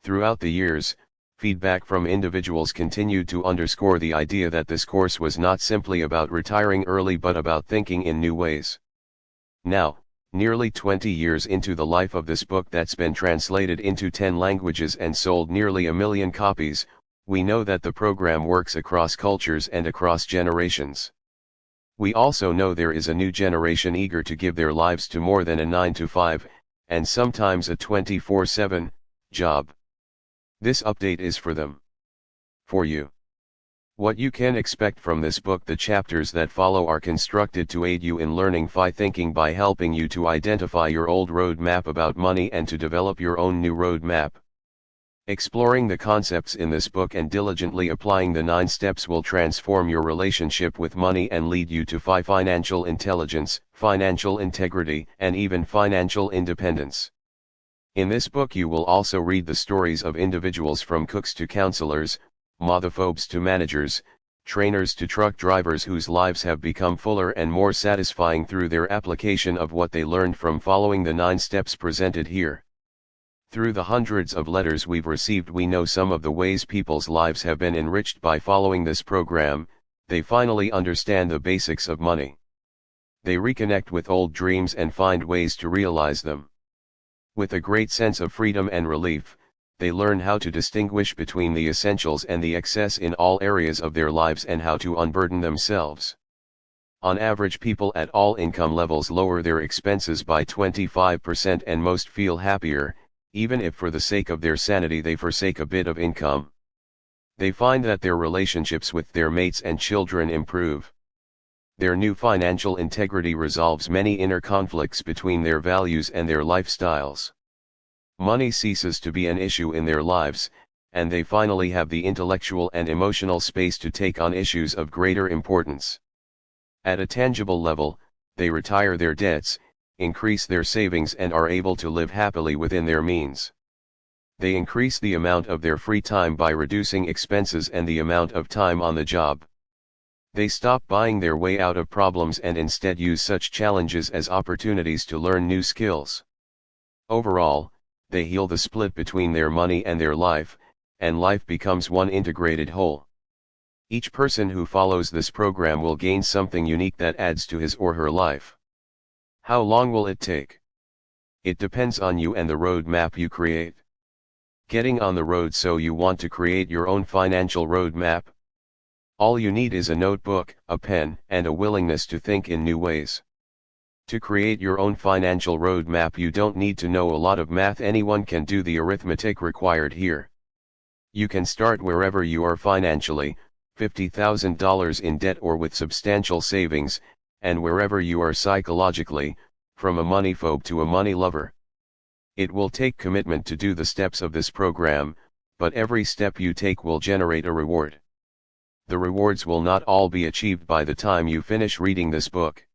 Throughout the years, feedback from individuals continued to underscore the idea that this course was not simply about retiring early but about thinking in new ways. Now, nearly 20 years into the life of this book that's been translated into 10 languages and sold nearly 1 million copies, we know that the program works across cultures and across generations. We also know there is a new generation eager to give their lives to more than a 9-to-5, and sometimes a 24/7, job. This update is for them. For you. What you can expect from this book: the chapters that follow are constructed to aid you in learning FI thinking by helping you to identify your old roadmap about money and to develop your own new roadmap. Exploring the concepts in this book and diligently applying the 9 steps will transform your relationship with money and lead you to FI financial intelligence, financial integrity, and even financial independence. In this book you will also read the stories of individuals from cooks to counselors, mothophobes to managers, trainers to truck drivers whose lives have become fuller and more satisfying through their application of what they learned from following the 9 steps presented here. Through the hundreds of letters we've received, we know some of the ways people's lives have been enriched by following this program. They finally understand the basics of money. They reconnect with old dreams and find ways to realize them. With a great sense of freedom and relief, they learn how to distinguish between the essentials and the excess in all areas of their lives and how to unburden themselves. On average, people at all income levels lower their expenses by 25% and most feel happier, even if for the sake of their sanity they forsake a bit of income. They find that their relationships with their mates and children improve. Their new financial integrity resolves many inner conflicts between their values and their lifestyles. Money ceases to be an issue in their lives, and they finally have the intellectual and emotional space to take on issues of greater importance. At a tangible level, they retire their debts, increase their savings, and are able to live happily within their means. They increase the amount of their free time by reducing expenses and the amount of time on the job. They stop buying their way out of problems and instead use such challenges as opportunities to learn new skills. Overall, they heal the split between their money and their life, and life becomes one integrated whole. Each person who follows this program will gain something unique that adds to his or her life. How long will it take? It depends on you and the roadmap you create. Getting on the road. So you want to create your own financial roadmap? All you need is a notebook, a pen, and a willingness to think in new ways. To create your own financial roadmap, you don't need to know a lot of math. Anyone can do the arithmetic required here. You can start wherever you are financially, $50,000 in debt or with substantial savings, and wherever you are psychologically, from a money phobe to a money lover. It will take commitment to do the steps of this program, but every step you take will generate a reward. The rewards will not all be achieved by the time you finish reading this book.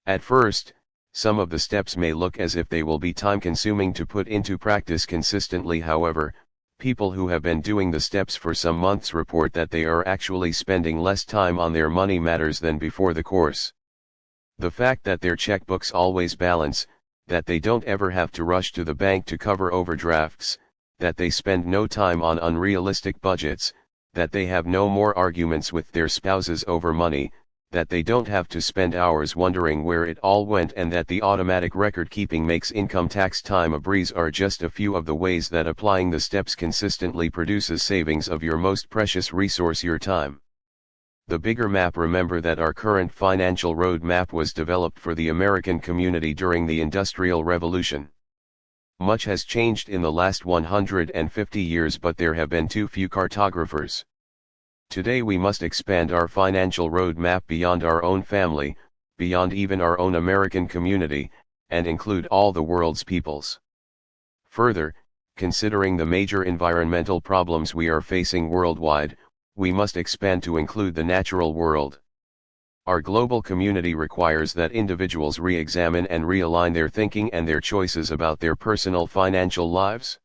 At first, some of the steps may look as if they will be time-consuming to put into practice consistently. However, people who have been doing the steps for some months report that they are actually spending less time on their money matters than before the course. The fact that their checkbooks always balance, that they don't ever have to rush to the bank to cover overdrafts, that they spend no time on unrealistic budgets, that they have no more arguments with their spouses over money, that they don't have to spend hours wondering where it all went, and that the automatic record keeping makes income tax time a breeze are just a few of the ways that applying the steps consistently produces savings of your most precious resource, your time. The bigger map. Remember that our current financial roadmap was developed for the American community during the Industrial Revolution. Much has changed in the last 150 years, but there have been too few cartographers. Today we must expand our financial roadmap beyond our own family, beyond even our own American community, and include all the world's peoples. Further, considering the major environmental problems we are facing worldwide, we must expand to include the natural world. Our global community requires that individuals re-examine and realign their thinking and their choices about their personal financial lives.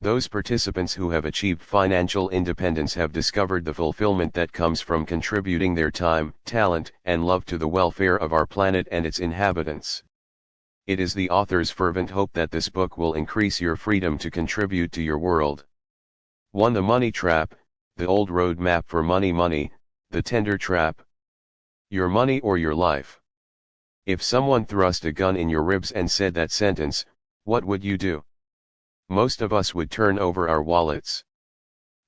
Those participants who have achieved financial independence have discovered the fulfillment that comes from contributing their time, talent, and love to the welfare of our planet and its inhabitants. It is the author's fervent hope that this book will increase your freedom to contribute to your world. 1. The Money Trap, the old roadmap for money, the tender trap. Your money or your life. If someone thrust a gun in your ribs and said that sentence, what would you do? Most of us would turn over our wallets.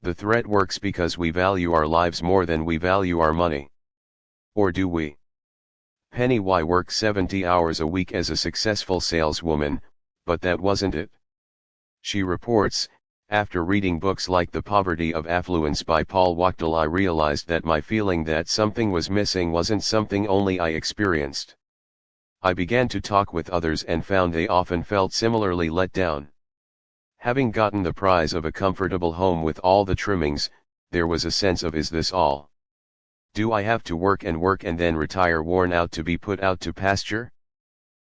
The threat works because we value our lives more than we value our money. Or do we? Penny Y worked 70 hours a week as a successful saleswoman, but that wasn't it. She reports, after reading books like The Poverty of Affluence by Paul Wachtel, I realized that my feeling that something was missing wasn't something only I experienced. I began to talk with others and found they often felt similarly let down. Having gotten the prize of a comfortable home with all the trimmings, there was a sense of, is this all? Do I have to work and then retire worn out to be put out to pasture?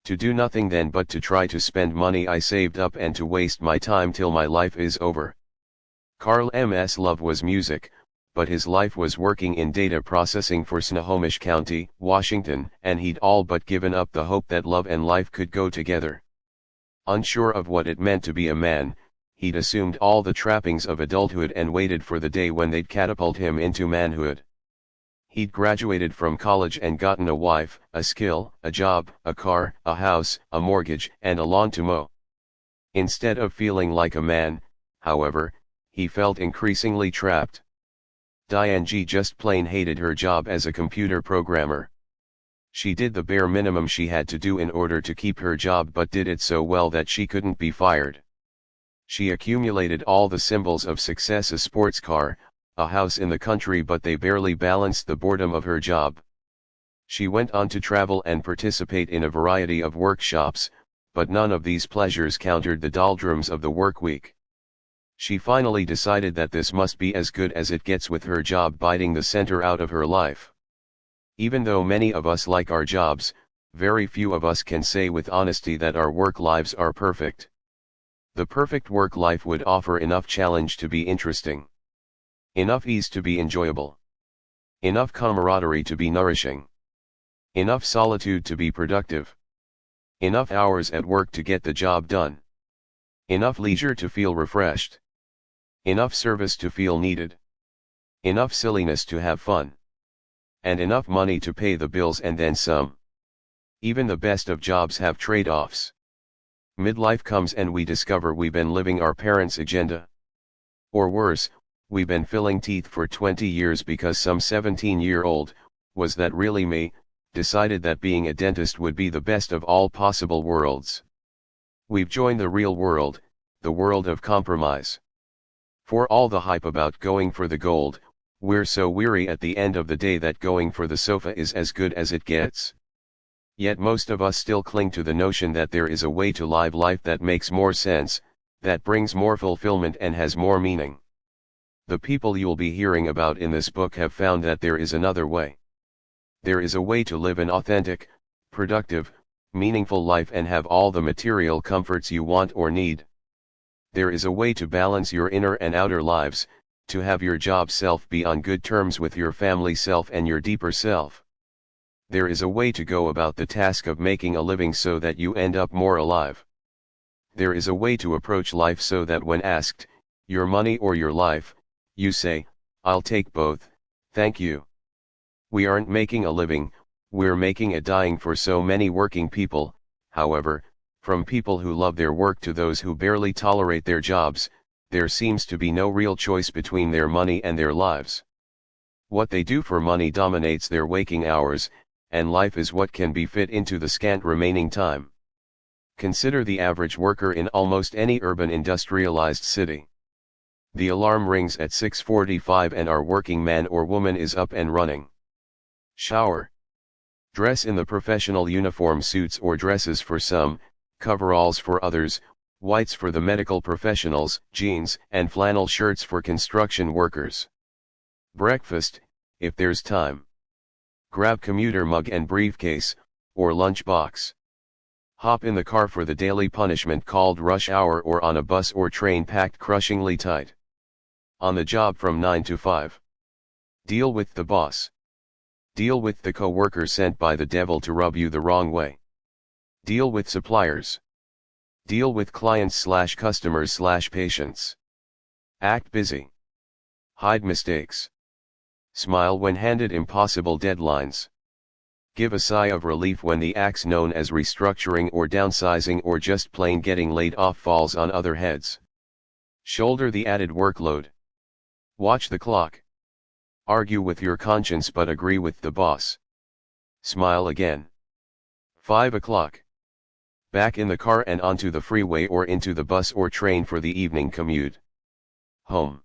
To do nothing then but to try to spend money I saved up and to waste my time till my life is over. Carl M.'s love was music, but his life was working in data processing for Snohomish County, Washington, and he'd all but given up the hope that love and life could go together. Unsure of what it meant to be a man, he'd assumed all the trappings of adulthood and waited for the day when they'd catapult him into manhood. He'd graduated from college and gotten a wife, a skill, a job, a car, a house, a mortgage, and a lawn to mow. Instead of feeling like a man, however, he felt increasingly trapped. Diane G just plain hated her job as a computer programmer. She did the bare minimum she had to do in order to keep her job, but did it so well that she couldn't be fired. She accumulated all the symbols of success: a sports car, a house in the country, but they barely balanced the boredom of her job. She went on to travel and participate in a variety of workshops, but none of these pleasures countered the doldrums of the work week. She finally decided that this must be as good as it gets, with her job biting the center out of her life. Even though many of us like our jobs, very few of us can say with honesty that our work lives are perfect. The perfect work life would offer enough challenge to be interesting, enough ease to be enjoyable, enough camaraderie to be nourishing, enough solitude to be productive, enough hours at work to get the job done, enough leisure to feel refreshed, enough service to feel needed, enough silliness to have fun, and enough money to pay the bills and then some. Even the best of jobs have trade-offs. Midlife comes and we discover we've been living our parents' agenda. Or worse, we've been filling teeth for 20 years because some 17-year-old, was that really me, decided that being a dentist would be the best of all possible worlds. We've joined the real world, the world of compromise. For all the hype about going for the gold, we're so weary at the end of the day that going for the sofa is as good as it gets. Yet most of us still cling to the notion that there is a way to live life that makes more sense, that brings more fulfillment and has more meaning. The people you'll be hearing about in this book have found that there is another way. There is a way to live an authentic, productive, meaningful life and have all the material comforts you want or need. There is a way to balance your inner and outer lives, to have your job self be on good terms with your family self and your deeper self. There is a way to go about the task of making a living so that you end up more alive. There is a way to approach life so that when asked, your money or your life, you say, I'll take both, thank you. We aren't making a living, we're making a dying for so many working people, however. From people who love their work to those who barely tolerate their jobs, there seems to be no real choice between their money and their lives. What they do for money dominates their waking hours, and life is what can be fit into the scant remaining time. Consider the average worker in almost any urban industrialized city. The alarm rings at 6:45 and our working man or woman is up and running. Shower. Dress in the professional uniform, suits or dresses for some, coveralls for others, whites for the medical professionals, jeans and flannel shirts for construction workers. Breakfast, if there's time. Grab commuter mug and briefcase, or lunchbox. Hop in the car for the daily punishment called rush hour, or on a bus or train packed crushingly tight. On the job from 9 to 5. Deal with the boss. Deal with the co-worker sent by the devil to rub you the wrong way. Deal with suppliers. Deal with clients/customers/patients. Act busy. Hide mistakes. Smile when handed impossible deadlines. Give a sigh of relief when the axe known as restructuring or downsizing or just plain getting laid off falls on other heads. Shoulder the added workload. Watch the clock. Argue with your conscience but agree with the boss. Smile again. 5 o'clock. Back in the car and onto the freeway or into the bus or train for the evening commute. Home.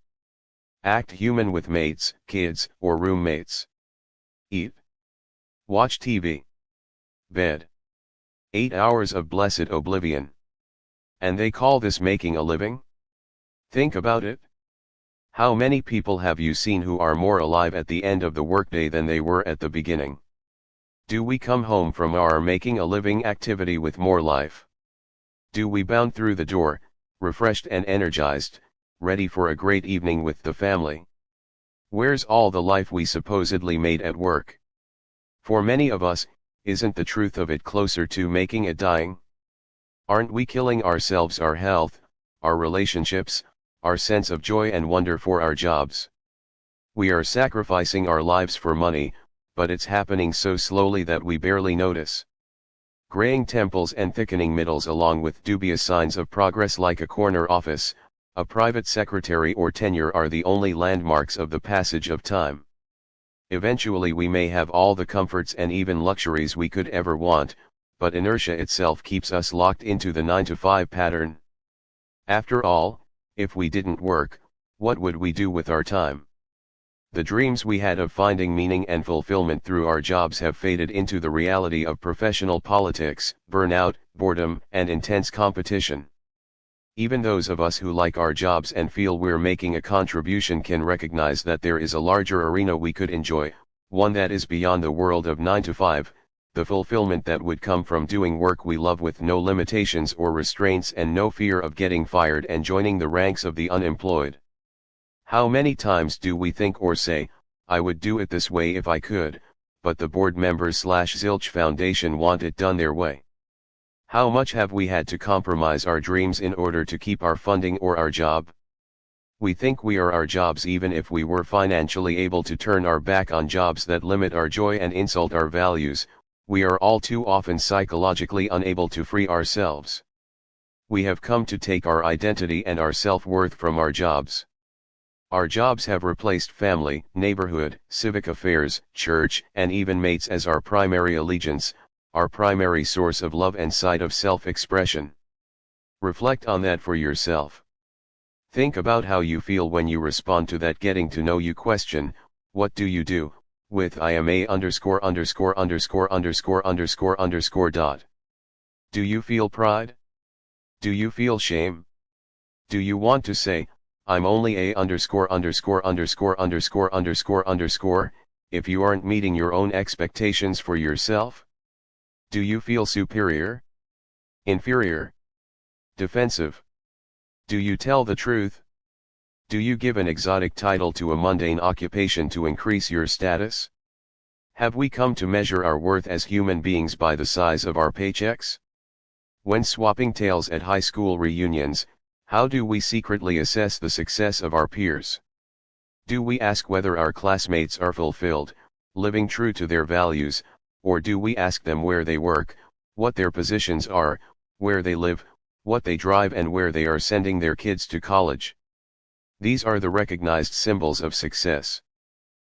Act human with mates, kids, or roommates. Eat. Watch TV. Bed. 8 hours of blessed oblivion. And they call this making a living? Think about it. How many people have you seen who are more alive at the end of the workday than they were at the beginning? Do we come home from our making a living activity with more life? Do we bound through the door, refreshed and energized, ready for a great evening with the family. Where's all the life we supposedly made at work? For many of us, isn't the truth of it closer to making a dying? Aren't we killing ourselves, our health, our relationships, our sense of joy and wonder for our jobs? We are sacrificing our lives for money, but it's happening so slowly that we barely notice. Graying temples and thickening middles along with dubious signs of progress like a corner office, a private secretary or tenure are the only landmarks of the passage of time. Eventually we may have all the comforts and even luxuries we could ever want, but inertia itself keeps us locked into the 9-to-5 pattern. After all, if we didn't work, what would we do with our time? The dreams we had of finding meaning and fulfillment through our jobs have faded into the reality of professional politics, burnout, boredom, and intense competition. Even those of us who like our jobs and feel we're making a contribution can recognize that there is a larger arena we could enjoy, one that is beyond the world of 9 to 5, the fulfillment that would come from doing work we love with no limitations or restraints and no fear of getting fired and joining the ranks of the unemployed. How many times do we think or say, I would do it this way if I could, but the board members/Zilch Foundation want it done their way? How much have we had to compromise our dreams in order to keep our funding or our job? We think we are our jobs even if we were financially able to turn our back on jobs that limit our joy and insult our values. We are all too often psychologically unable to free ourselves. We have come to take our identity and our self-worth from our jobs. Our jobs have replaced family, neighborhood, civic affairs, church, and even mates as our primary allegiance, our primary source of love and site of self-expression. Reflect on that for yourself. Think about how you feel when you respond to that getting to know you question, what do you do, with ___________. Do you feel pride? Do you feel shame? Do you want to say, I'm only __________, if you aren't meeting your own expectations for yourself? Do you feel superior? Inferior? Defensive? Do you tell the truth? Do you give an exotic title to a mundane occupation to increase your status? Have we come to measure our worth as human beings by the size of our paychecks? When swapping tales at high school reunions, how do we secretly assess the success of our peers? Do we ask whether our classmates are fulfilled, living true to their values, or do we ask them where they work, what their positions are, where they live, what they drive and where they are sending their kids to college? These are the recognized symbols of success.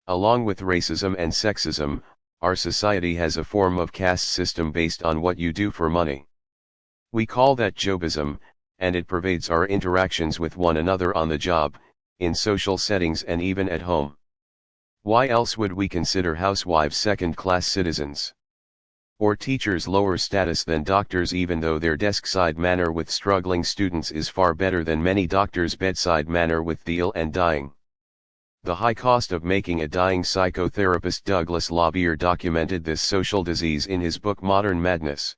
Along with racism and sexism, our society has a form of caste system based on what you do for money. We call that jobism, and it pervades our interactions with one another on the job, in social settings and even at home. Why else would we consider housewives second-class citizens? Or teachers lower status than doctors even though their desk-side manner with struggling students is far better than many doctors' bedside manner with the ill and dying? The high cost of making a dying. Psychotherapist Douglas Labier documented this social disease in his book Modern Madness.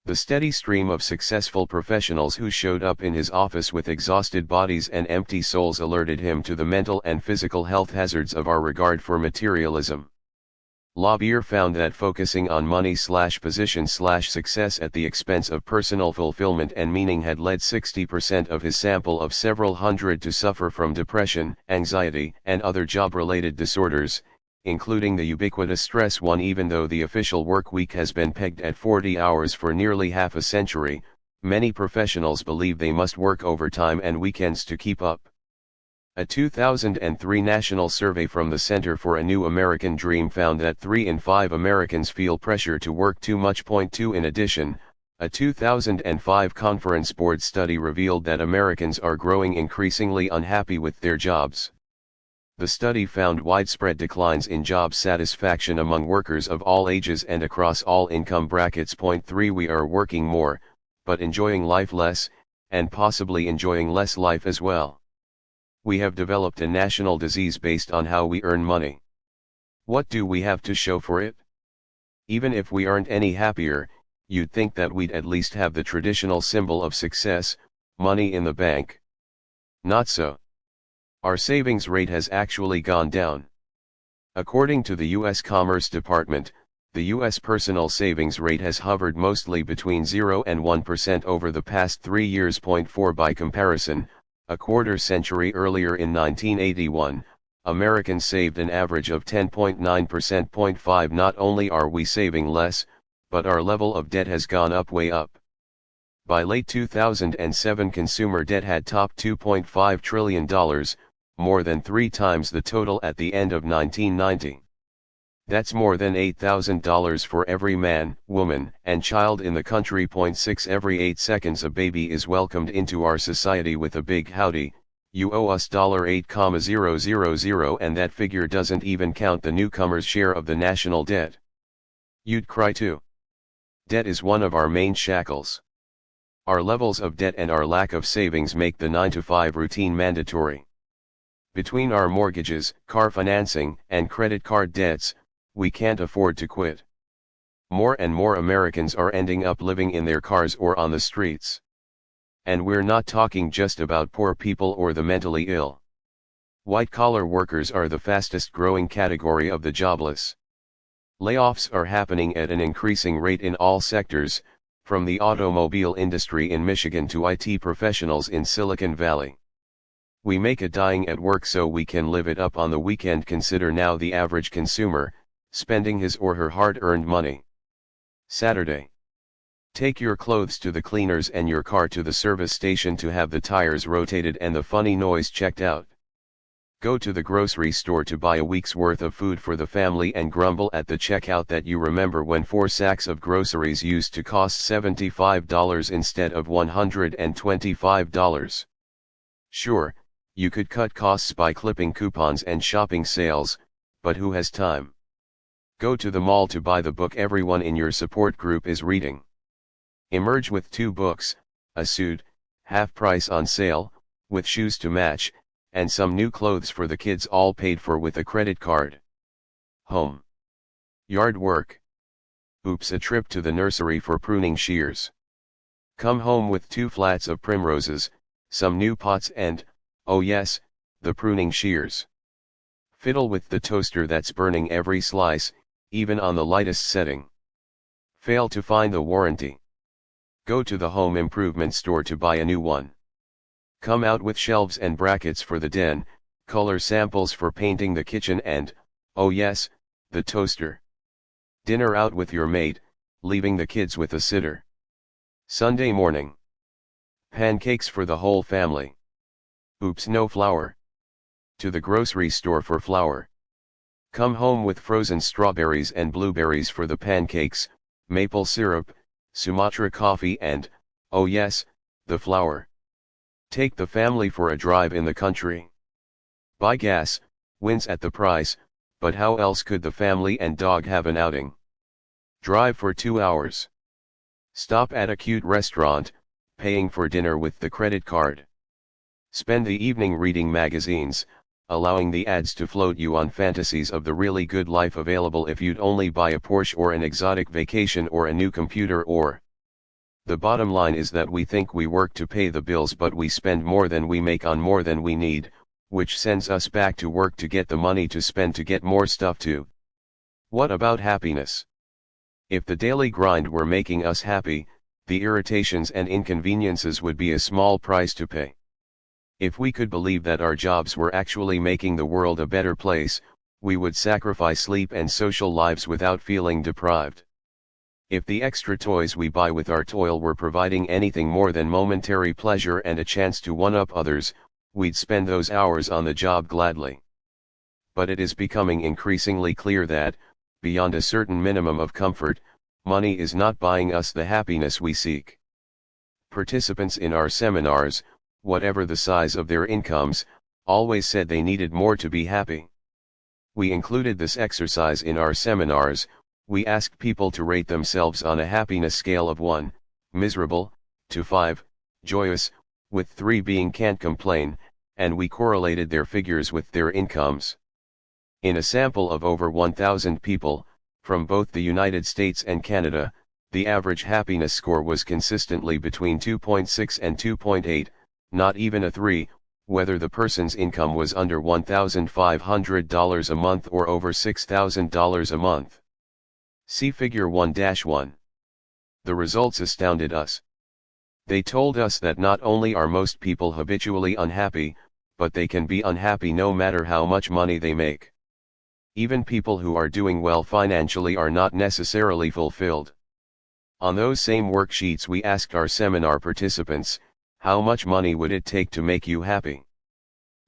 The steady stream of successful professionals who showed up in his office with exhausted bodies and empty souls alerted him to the mental and physical health hazards of our regard for materialism. Labier found that focusing on money/position/success at the expense of personal fulfillment and meaning had led 60% of his sample of several hundred to suffer from depression, anxiety, and other job-related disorders, including the ubiquitous stress one. Even though the official work week has been pegged at 40 hours for nearly half a century, many professionals believe they must work overtime and weekends to keep up. A 2003 national survey from the Center for a New American Dream found that 3 in 5 Americans feel pressure to work too much. 2 In addition, a 2005 Conference Board study revealed that Americans are growing increasingly unhappy with their jobs. The study found widespread declines in job satisfaction among workers of all ages and across all income brackets. 3 We are working more, but enjoying life less, and possibly enjoying less life as well. We have developed a national disease based on how we earn money. What do we have to show for it? Even if we aren't any happier, you'd think that we'd at least have the traditional symbol of success, money in the bank. Not so. Our savings rate has actually gone down. According to the U.S. Commerce Department, the U.S. personal savings rate has hovered mostly between 0 and 1% over the past 3 years. 4 By comparison, a quarter century earlier in 1981, Americans saved an average of 10.9%. 5 Not only are we saving less, but our level of debt has gone up way up. By late 2007 consumer debt had topped $2.5 trillion, more than 3 times the total at the end of 1990. That's more than $8,000 for every man, woman, and child in the country. 6 Every 8 seconds a baby is welcomed into our society with a big howdy, you owe us $8,000, and that figure doesn't even count the newcomer's share of the national debt. You'd cry too. Debt is one of our main shackles. Our levels of debt and our lack of savings make the 9-to-5 routine mandatory. Between our mortgages, car financing, and credit card debts, we can't afford to quit. More and more Americans are ending up living in their cars or on the streets. And we're not talking just about poor people or the mentally ill. White-collar workers are the fastest growing category of the jobless. Layoffs are happening at an increasing rate in all sectors, from the automobile industry in Michigan to IT professionals in Silicon Valley. We make a dying at work so we can live it up on the weekend. Consider now the average consumer, spending his or her hard-earned money. Saturday. Take your clothes to the cleaners and your car to the service station to have the tires rotated and the funny noise checked out. Go to the grocery store to buy a week's worth of food for the family and grumble at the checkout that you remember when 4 sacks of groceries used to cost $75 instead of $125. Sure, you could cut costs by clipping coupons and shopping sales, but who has time? Go to the mall to buy the book everyone in your support group is reading. Emerge with 2 books, a suit, half price on sale, with shoes to match, and some new clothes for the kids, all paid for with a credit card. Home. Yard work. Oops, a trip to the nursery for pruning shears. Come home with 2 flats of primroses, some new pots and, oh yes, the pruning shears. Fiddle with the toaster that's burning every slice, even on the lightest setting. Fail to find the warranty. Go to the home improvement store to buy a new one. Come out with shelves and brackets for the den, color samples for painting the kitchen and, oh yes, the toaster. Dinner out with your mate, leaving the kids with a sitter. Sunday morning. Pancakes for the whole family. Oops, no flour. To the grocery store for flour. Come home with frozen strawberries and blueberries for the pancakes, maple syrup, Sumatra coffee and, oh yes, the flour. Take the family for a drive in the country. Buy gas, wins at the price, but how else could the family and dog have an outing? Drive for 2 hours. Stop at a cute restaurant, paying for dinner with the credit card. Spend the evening reading magazines, allowing the ads to float you on fantasies of the really good life available if you'd only buy a Porsche or an exotic vacation or a new computer or... The bottom line is that we think we work to pay the bills but we spend more than we make on more than we need, which sends us back to work to get the money to spend to get more stuff too. What about happiness? If the daily grind were making us happy, the irritations and inconveniences would be a small price to pay. If we could believe that our jobs were actually making the world a better place, we would sacrifice sleep and social lives without feeling deprived. If the extra toys we buy with our toil were providing anything more than momentary pleasure and a chance to one-up others, we'd spend those hours on the job gladly. But it is becoming increasingly clear that, beyond a certain minimum of comfort, money is not buying us the happiness we seek. Participants in our seminars, whatever the size of their incomes, always said they needed more to be happy. We included this exercise in our seminars. We asked people to rate themselves on a happiness scale of 1, miserable, to 5, joyous, with 3 being can't complain, and we correlated their figures with their incomes. In a sample of over 1,000 people, from both the United States and Canada, the average happiness score was consistently between 2.6 and 2.8, not even a 3, whether the person's income was under $1,500 a month or over $6,000 a month. See Figure 1-1. The results astounded us. They told us that not only are most people habitually unhappy, but they can be unhappy no matter how much money they make. Even people who are doing well financially are not necessarily fulfilled. On those same worksheets we asked our seminar participants, how much money would it take to make you happy?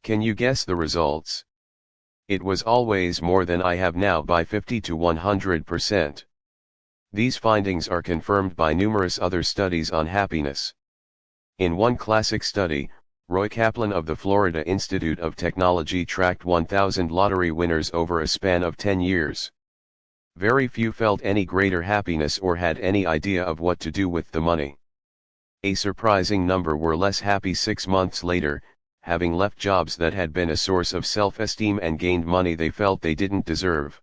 Can you guess the results? It was always more than I have now by 50 to 100%. These findings are confirmed by numerous other studies on happiness. In one classic study, Roy Kaplan of the Florida Institute of Technology tracked 1,000 lottery winners over a span of 10 years. Very few felt any greater happiness or had any idea of what to do with the money. A surprising number were less happy 6 months later, having left jobs that had been a source of self-esteem and gained money they felt they didn't deserve.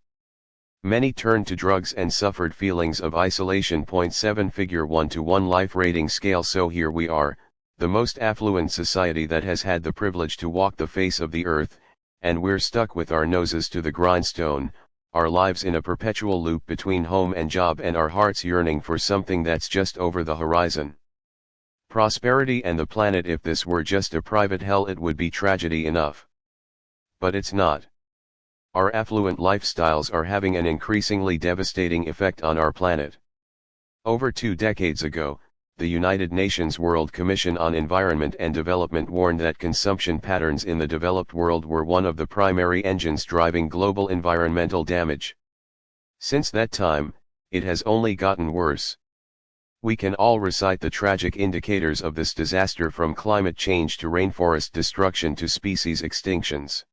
Many turned to drugs and suffered feelings of isolation. 7 Figure 1-to-1 life rating scale. So here we are, the most affluent society that has had the privilege to walk the face of the earth, and we're stuck with our noses to the grindstone, our lives in a perpetual loop between home and job and our hearts yearning for something that's just over the horizon. Prosperity and the planet. If this were just a private hell, it would be tragedy enough. But it's not. Our affluent lifestyles are having an increasingly devastating effect on our planet. Over 2 decades ago, the United Nations World Commission on Environment and Development warned that consumption patterns in the developed world were one of the primary engines driving global environmental damage. Since that time, it has only gotten worse. We can all recite the tragic indicators of this disaster, from climate change to rainforest destruction to species extinctions.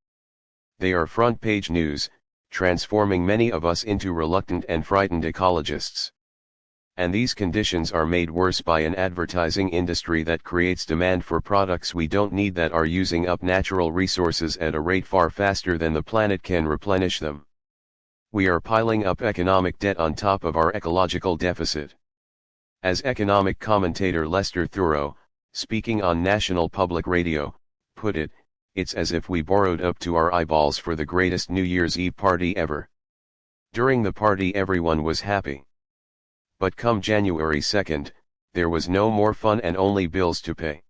They are front-page news, transforming many of us into reluctant and frightened ecologists. And these conditions are made worse by an advertising industry that creates demand for products we don't need, that are using up natural resources at a rate far faster than the planet can replenish them. We are piling up economic debt on top of our ecological deficit. As economic commentator Lester Thurow, speaking on National Public Radio, put it, it's as if we borrowed up to our eyeballs for the greatest New Year's Eve party ever. During the party everyone was happy. But come January 2nd, there was no more fun and only bills to pay.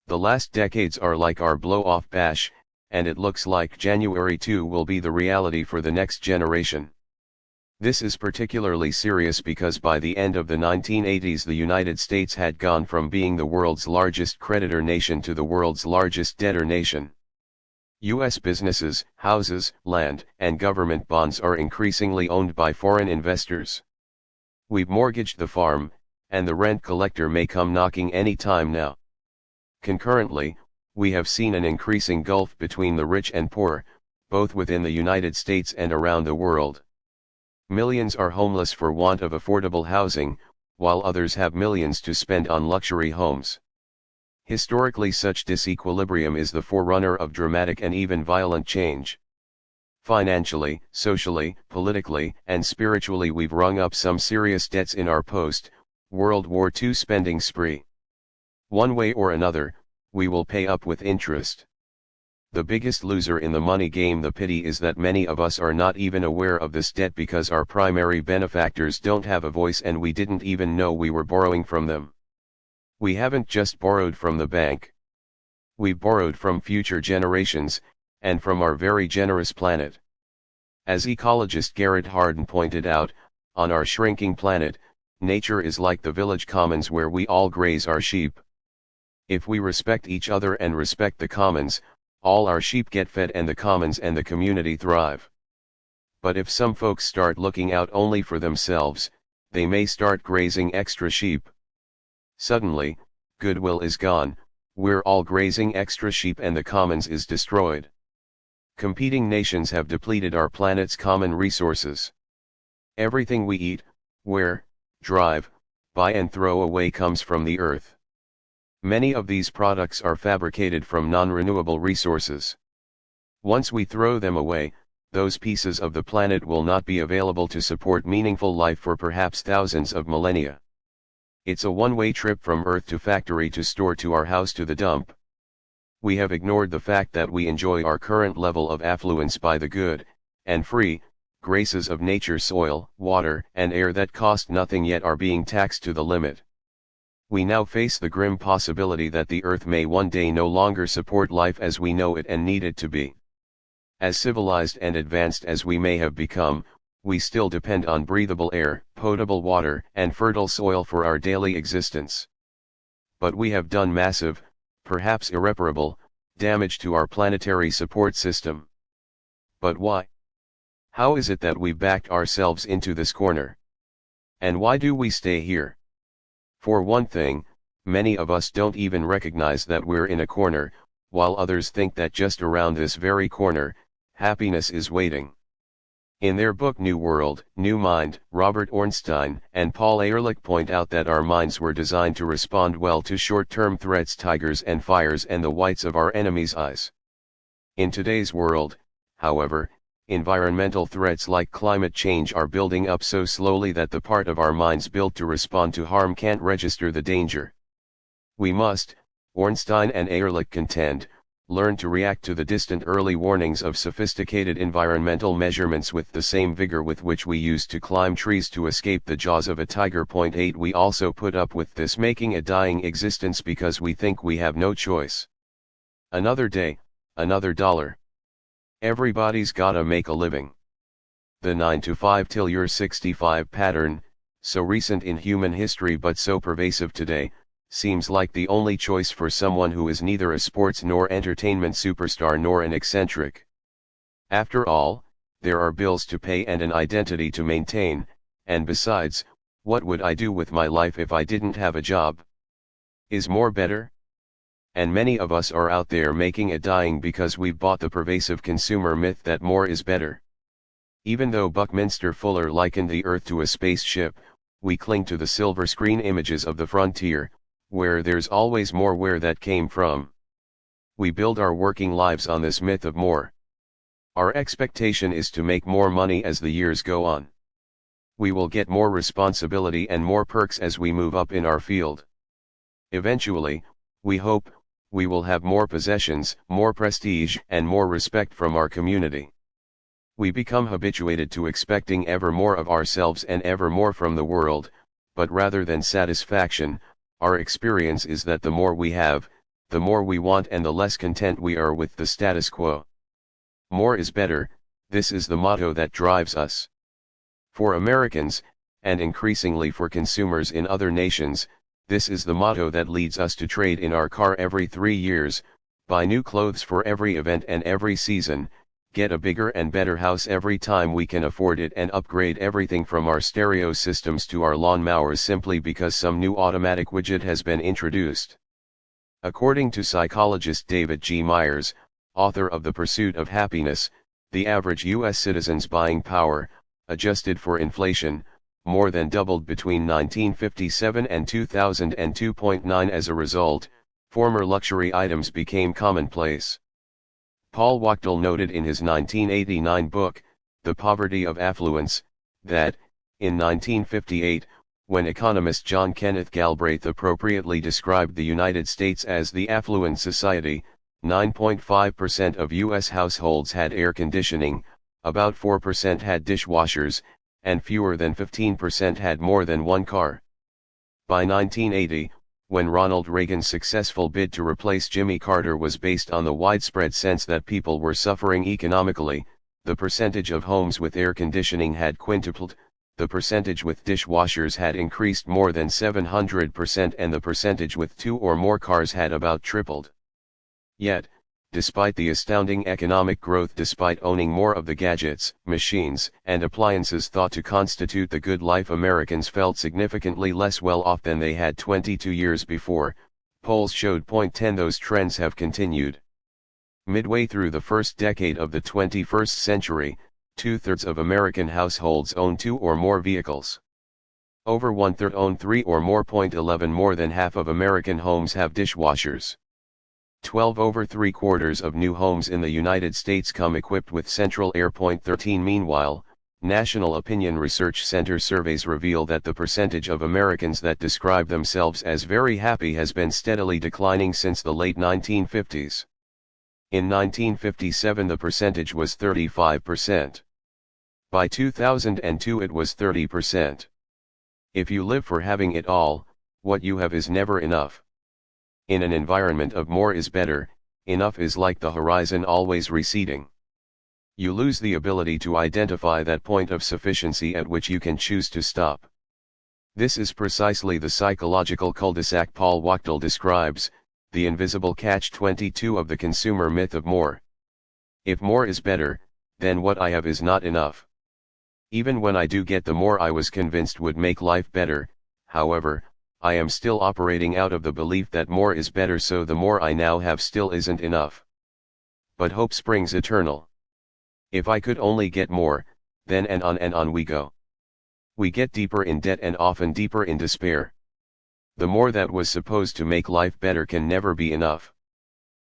The last decades are like our blow-off bash, and it looks like January 2 will be the reality for the next generation. This is particularly serious because by the end of the 1980s the United States had gone from being the world's largest creditor nation to the world's largest debtor nation. U.S. businesses, houses, land, and government bonds are increasingly owned by foreign investors. We've mortgaged the farm, and the rent collector may come knocking any time now. Concurrently, we have seen an increasing gulf between the rich and poor, both within the United States and around the world. Millions are homeless for want of affordable housing, while others have millions to spend on luxury homes. Historically, such disequilibrium is the forerunner of dramatic and even violent change. Financially, socially, politically, and spiritually we've rung up some serious debts in our post-World War II spending spree. One way or another, we will pay up with interest. The biggest loser in the money game, the pity, is that many of us are not even aware of this debt because our primary benefactors don't have a voice and we didn't even know we were borrowing from them. We haven't just borrowed from the bank. We've borrowed from future generations, and from our very generous planet. As ecologist Garrett Hardin pointed out, on our shrinking planet, nature is like the village commons where we all graze our sheep. If we respect each other and respect the commons, all our sheep get fed and the commons and the community thrive. But if some folks start looking out only for themselves, they may start grazing extra sheep. Suddenly, goodwill is gone, we're all grazing extra sheep and the commons is destroyed. Competing nations have depleted our planet's common resources. Everything we eat, wear, drive, buy and throw away comes from the earth. Many of these products are fabricated from non-renewable resources. Once we throw them away, those pieces of the planet will not be available to support meaningful life for perhaps thousands of millennia. It's a one-way trip from Earth to factory to store to our house to the dump. We have ignored the fact that we enjoy our current level of affluence by the good, and free, graces of nature, soil, water, and air that cost nothing yet are being taxed to the limit. We now face the grim possibility that the earth may one day no longer support life as we know it and need it to be. As civilized and advanced as we may have become, we still depend on breathable air, potable water, and fertile soil for our daily existence. But we have done massive, perhaps irreparable, damage to our planetary support system. But why? How is it that we backed ourselves into this corner? And why do we stay here? For one thing, many of us don't even recognize that we're in a corner, while others think that just around this very corner, happiness is waiting. In their book New World, New Mind, Robert Ornstein and Paul Ehrlich point out that our minds were designed to respond well to short-term threats, tigers and fires, and the whites of our enemies' eyes. In today's world, however, environmental threats like climate change are building up so slowly that the part of our minds built to respond to harm can't register the danger. We must, Ornstein and Ehrlich contend, learn to react to the distant early warnings of sophisticated environmental measurements with the same vigor with which we used to climb trees to escape the jaws of a tiger. 8 We also put up with this making a dying existence because we think we have no choice. Another day, another dollar. Everybody's gotta make a living. The 9 to 5 till you're 65 pattern, so recent in human history but so pervasive today, seems like the only choice for someone who is neither a sports nor entertainment superstar nor an eccentric. After all, there are bills to pay and an identity to maintain, and besides, what would I do with my life if I didn't have a job? Is more better? And many of us are out there making a dying because we've bought the pervasive consumer myth that more is better. Even though Buckminster Fuller likened the earth to a spaceship, we cling to the silver screen images of the frontier, where there's always more. Where that came from. We build our working lives on this myth of more. Our expectation is to make more money as the years go on. We will get more responsibility and more perks as we move up in our field. Eventually, we hope, we will have more possessions, more prestige, and more respect from our community. We become habituated to expecting ever more of ourselves and ever more from the world, but rather than satisfaction, our experience is that the more we have, the more we want and the less content we are with the status quo. More is better, this is the motto that drives us. For Americans, and increasingly for consumers in other nations, this is the motto that leads us to trade in our car every 3 years, buy new clothes for every event and every season, get a bigger and better house every time we can afford it, and upgrade everything from our stereo systems to our lawn mowers simply because some new automatic widget has been introduced. According to psychologist David G. Myers, author of The Pursuit of Happiness, the average U.S. citizen's buying power, adjusted for inflation, more than doubled between 1957 and 2002.9. As a result, former luxury items became commonplace. Paul Wachtel noted in his 1989 book, The Poverty of Affluence, that, in 1958, when economist John Kenneth Galbraith appropriately described the United States as the affluent society, 9.5% of U.S. households had air conditioning, about 4% had dishwashers, and fewer than 15% had more than one car. By 1980, when Ronald Reagan's successful bid to replace Jimmy Carter was based on the widespread sense that people were suffering economically, the percentage of homes with air conditioning had quintupled, the percentage with dishwashers had increased more than 700%, and the percentage with 2 or more cars had about tripled. Yet, despite the astounding economic growth, despite owning more of the gadgets, machines, and appliances thought to constitute the good life, Americans felt significantly less well off than they had 22 years before. Polls showed. 10 Those trends have continued. Midway through the first decade of the 21st century, 2/3 of American households own 2 or more vehicles. Over 1/3 own 3 or more. 11 More than half of American homes have dishwashers. 12 Over 3/4 of new homes in the United States come equipped with central air. 13 Meanwhile, National Opinion Research Center surveys reveal that the percentage of Americans that describe themselves as very happy has been steadily declining since the late 1950s. In 1957 the percentage was 35%. By 2002 it was 30%. If you live for having it all, what you have is never enough. In an environment of more is better, enough is like the horizon always receding. You lose the ability to identify that point of sufficiency at which you can choose to stop. This is precisely the psychological cul-de-sac Paul Wachtel describes, the invisible catch-22 of the consumer myth of more. If more is better, then what I have is not enough. Even when I do get the more I was convinced would make life better, however, I am still operating out of the belief that more is better, so the more I now have still isn't enough. But hope springs eternal. If I could only get more, then and on we go. We get deeper in debt and often deeper in despair. The more that was supposed to make life better can never be enough.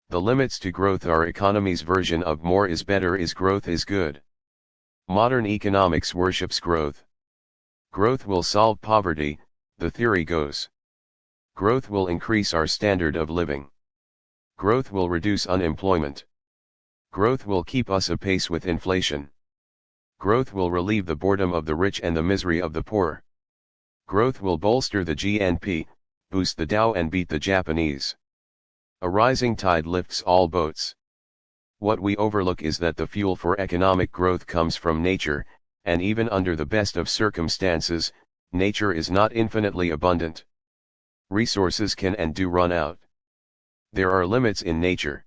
The limits to growth. Our economy's version of more is better is growth is good. Modern economics worships growth. Growth will solve poverty, the theory goes. Growth will increase our standard of living. Growth will reduce unemployment. Growth will keep us apace with inflation. Growth will relieve the boredom of the rich and the misery of the poor. Growth will bolster the GNP, boost the Dow and beat the Japanese. A rising tide lifts all boats. What we overlook is that the fuel for economic growth comes from nature, and even under the best of circumstances, nature is not infinitely abundant. Resources can and do run out. There are limits in nature.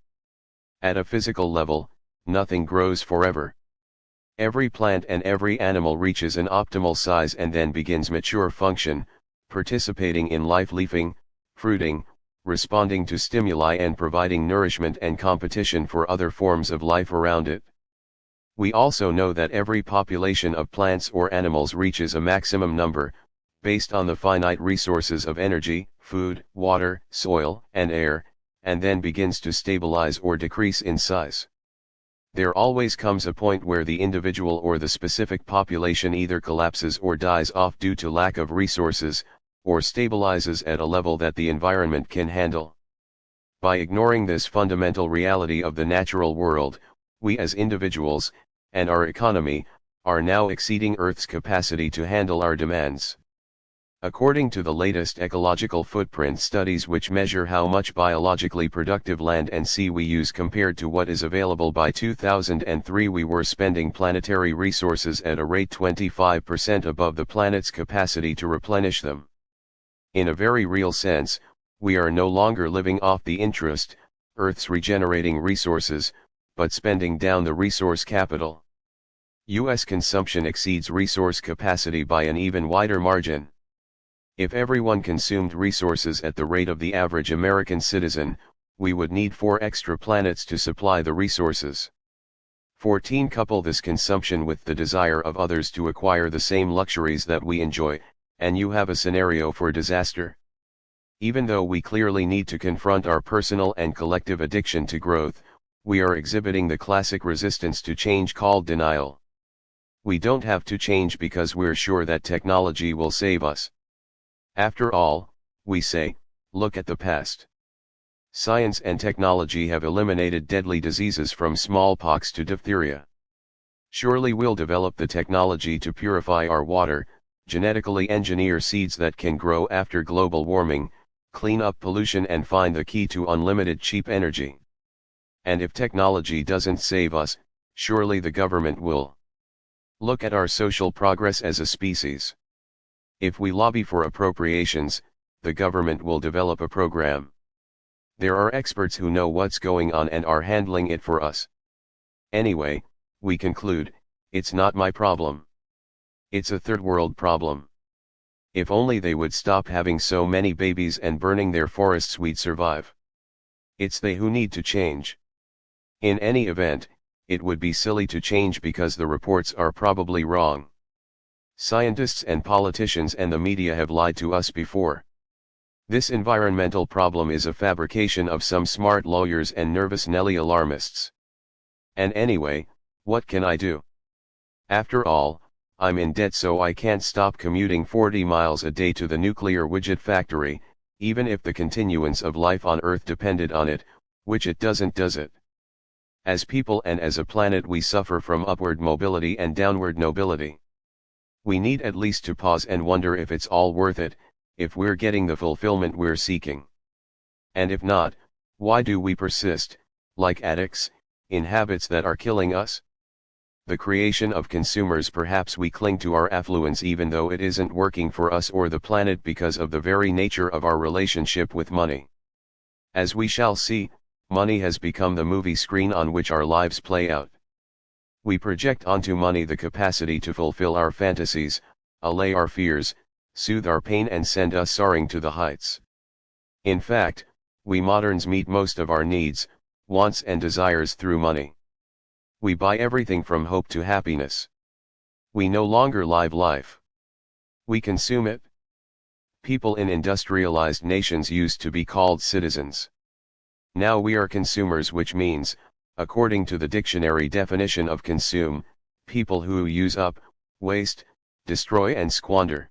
At a physical level, nothing grows forever. Every plant and every animal reaches an optimal size and then begins mature function, participating in life, leafing, fruiting, responding to stimuli and providing nourishment and competition for other forms of life around it. We also know that every population of plants or animals reaches a maximum number, based on the finite resources of energy, food, water, soil, and air, and then begins to stabilize or decrease in size. There always comes a point where the individual or the specific population either collapses or dies off due to lack of resources, or stabilizes at a level that the environment can handle. By ignoring this fundamental reality of the natural world, we as individuals, and our economy, are now exceeding Earth's capacity to handle our demands. According to the latest ecological footprint studies, which measure how much biologically productive land and sea we use compared to what is available, by 2003 we were spending planetary resources at a rate 25% above the planet's capacity to replenish them. In a very real sense, we are no longer living off the interest, Earth's regenerating resources, but spending down the resource capital. U.S. consumption exceeds resource capacity by an even wider margin. If everyone consumed resources at the rate of the average American citizen, we would need 4 extra planets to supply the resources. 14. Couple this consumption with the desire of others to acquire the same luxuries that we enjoy, and you have a scenario for disaster. Even though we clearly need to confront our personal and collective addiction to growth, we are exhibiting the classic resistance to change called denial. We don't have to change because we're sure that technology will save us. After all, we say, look at the past. Science and technology have eliminated deadly diseases from smallpox to diphtheria. Surely we'll develop the technology to purify our water, genetically engineer seeds that can grow after global warming, clean up pollution and find the key to unlimited cheap energy. And if technology doesn't save us, surely the government will. Look at our social progress as a species. If we lobby for appropriations, the government will develop a program. There are experts who know what's going on and are handling it for us. Anyway, we conclude, it's not my problem. It's a third world problem. If only they would stop having so many babies and burning their forests, we'd survive. It's they who need to change. In any event, it would be silly to change because the reports are probably wrong. Scientists and politicians and the media have lied to us before. This environmental problem is a fabrication of some smart lawyers and nervous Nelly alarmists. And anyway, what can I do? After all, I'm in debt, so I can't stop commuting 40 miles a day to the nuclear widget factory, even if the continuance of life on Earth depended on it, which it doesn't, does it? As people and as a planet we suffer from upward mobility and downward nobility. We need at least to pause and wonder if it's all worth it, if we're getting the fulfillment we're seeking. And if not, why do we persist, like addicts, in habits that are killing us? The creation of consumers. Perhaps we cling to our affluence even though it isn't working for us or the planet because of the very nature of our relationship with money. As we shall see, money has become the movie screen on which our lives play out. We project onto money the capacity to fulfill our fantasies, allay our fears, soothe our pain and send us soaring to the heights. In fact, we moderns meet most of our needs, wants and desires through money. We buy everything from hope to happiness. We no longer live life. We consume it. People in industrialized nations used to be called citizens. Now we are consumers, which means, according to the dictionary definition of consume, people who use up, waste, destroy and squander.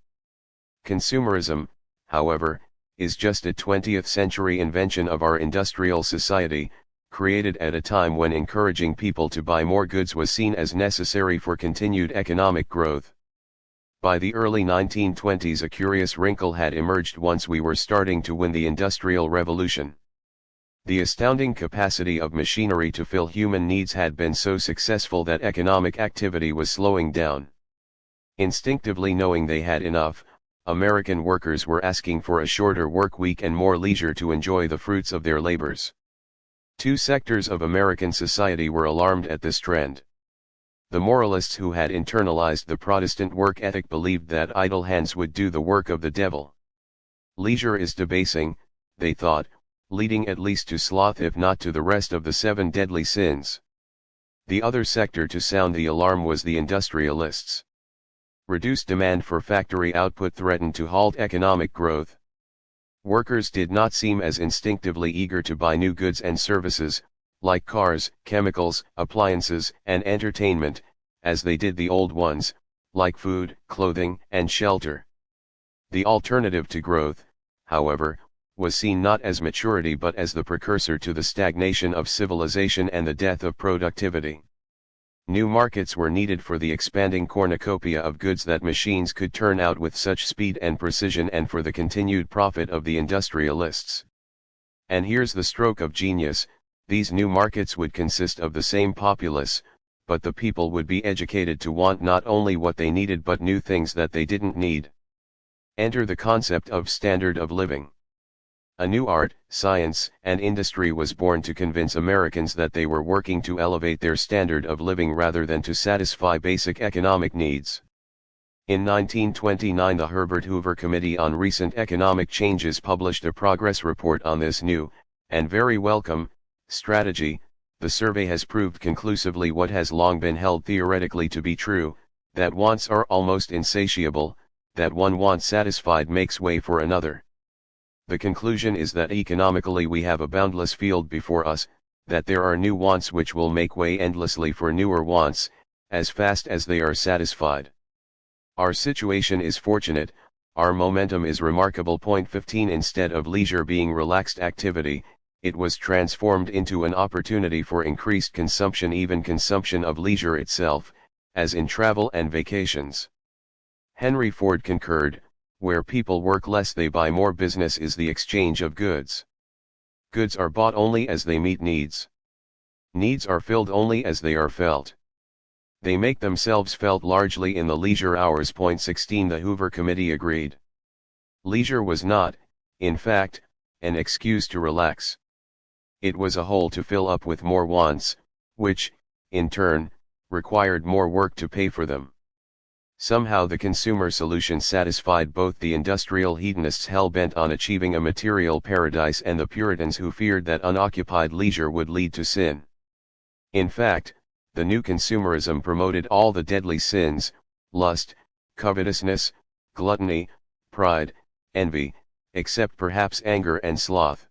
Consumerism, however, is just a 20th century invention of our industrial society, created at a time when encouraging people to buy more goods was seen as necessary for continued economic growth. By the early 1920s a curious wrinkle had emerged once we were starting to win the Industrial Revolution. The astounding capacity of machinery to fill human needs had been so successful that economic activity was slowing down. Instinctively knowing they had enough, American workers were asking for a shorter work week and more leisure to enjoy the fruits of their labors. Two sectors of American society were alarmed at this trend. The moralists who had internalized the Protestant work ethic believed that idle hands would do the work of the devil. Leisure is debasing, they thought, leading at least to sloth if not to the rest of the 7 deadly sins. The other sector to sound the alarm was the industrialists. Reduced demand for factory output threatened to halt economic growth. Workers did not seem as instinctively eager to buy new goods and services, like cars, chemicals, appliances, and entertainment, as they did the old ones, like food, clothing, and shelter. The alternative to growth, however, was seen not as maturity but as the precursor to the stagnation of civilization and the death of productivity. New markets were needed for the expanding cornucopia of goods that machines could turn out with such speed and precision and for the continued profit of the industrialists. And here's the stroke of genius, these new markets would consist of the same populace, but the people would be educated to want not only what they needed but new things that they didn't need. Enter the concept of standard of living. A new art, science, and industry was born to convince Americans that they were working to elevate their standard of living rather than to satisfy basic economic needs. In 1929 the Herbert Hoover Committee on Recent Economic Changes published a progress report on this new, and very welcome, strategy. The survey has proved conclusively what has long been held theoretically to be true, that wants are almost insatiable, that one want satisfied makes way for another. The conclusion is that economically we have a boundless field before us, that there are new wants which will make way endlessly for newer wants, as fast as they are satisfied. Our situation is fortunate, our momentum is remarkable. Point 15 Instead of leisure being relaxed activity, it was transformed into an opportunity for increased consumption, even consumption of leisure itself, as in travel and vacations. Henry Ford concurred, where people work less they buy more. Business is the exchange of goods. Goods are bought only as they meet needs. Needs are filled only as they are felt. They make themselves felt largely in the leisure hours. Point 16 The Hoover Committee agreed. Leisure was not, in fact, an excuse to relax. It was a hole to fill up with more wants, which, in turn, required more work to pay for them. Somehow the consumer solution satisfied both the industrial hedonists hell-bent on achieving a material paradise and the Puritans who feared that unoccupied leisure would lead to sin. In fact, the new consumerism promoted all the deadly sins, lust, covetousness, gluttony, pride, envy, except perhaps anger and sloth.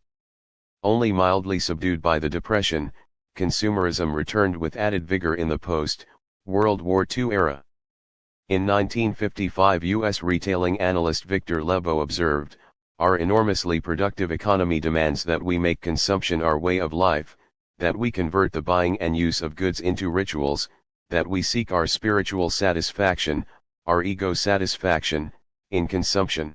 Only mildly subdued by the Depression, consumerism returned with added vigor in the post-World War II era. In 1955 U.S. retailing analyst Victor Lebo observed, "Our enormously productive economy demands that we make consumption our way of life, that we convert the buying and use of goods into rituals, that we seek our spiritual satisfaction, our ego satisfaction, in consumption.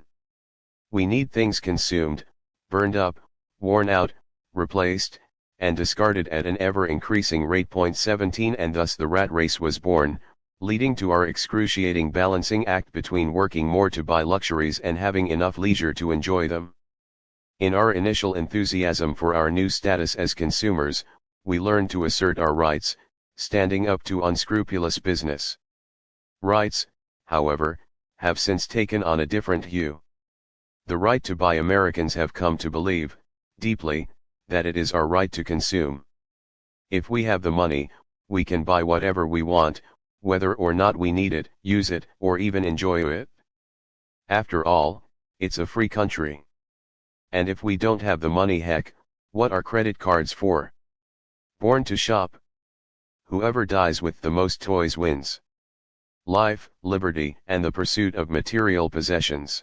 We need things consumed, burned up, worn out, replaced, and discarded at an ever-increasing rate. 17 And thus the rat race was born, leading to our excruciating balancing act between working more to buy luxuries and having enough leisure to enjoy them. In our initial enthusiasm for our new status as consumers, we learned to assert our rights, standing up to unscrupulous business. Rights, however, have since taken on a different hue. The right to buy. Americans have come to believe, deeply, that it is our right to consume. If we have the money, we can buy whatever we want, whether or not we need it, use it, or even enjoy it. After all, it's a free country. And if we don't have the money, heck, what are credit cards for? Born to shop. Whoever dies with the most toys wins. Life, liberty, and the pursuit of material possessions.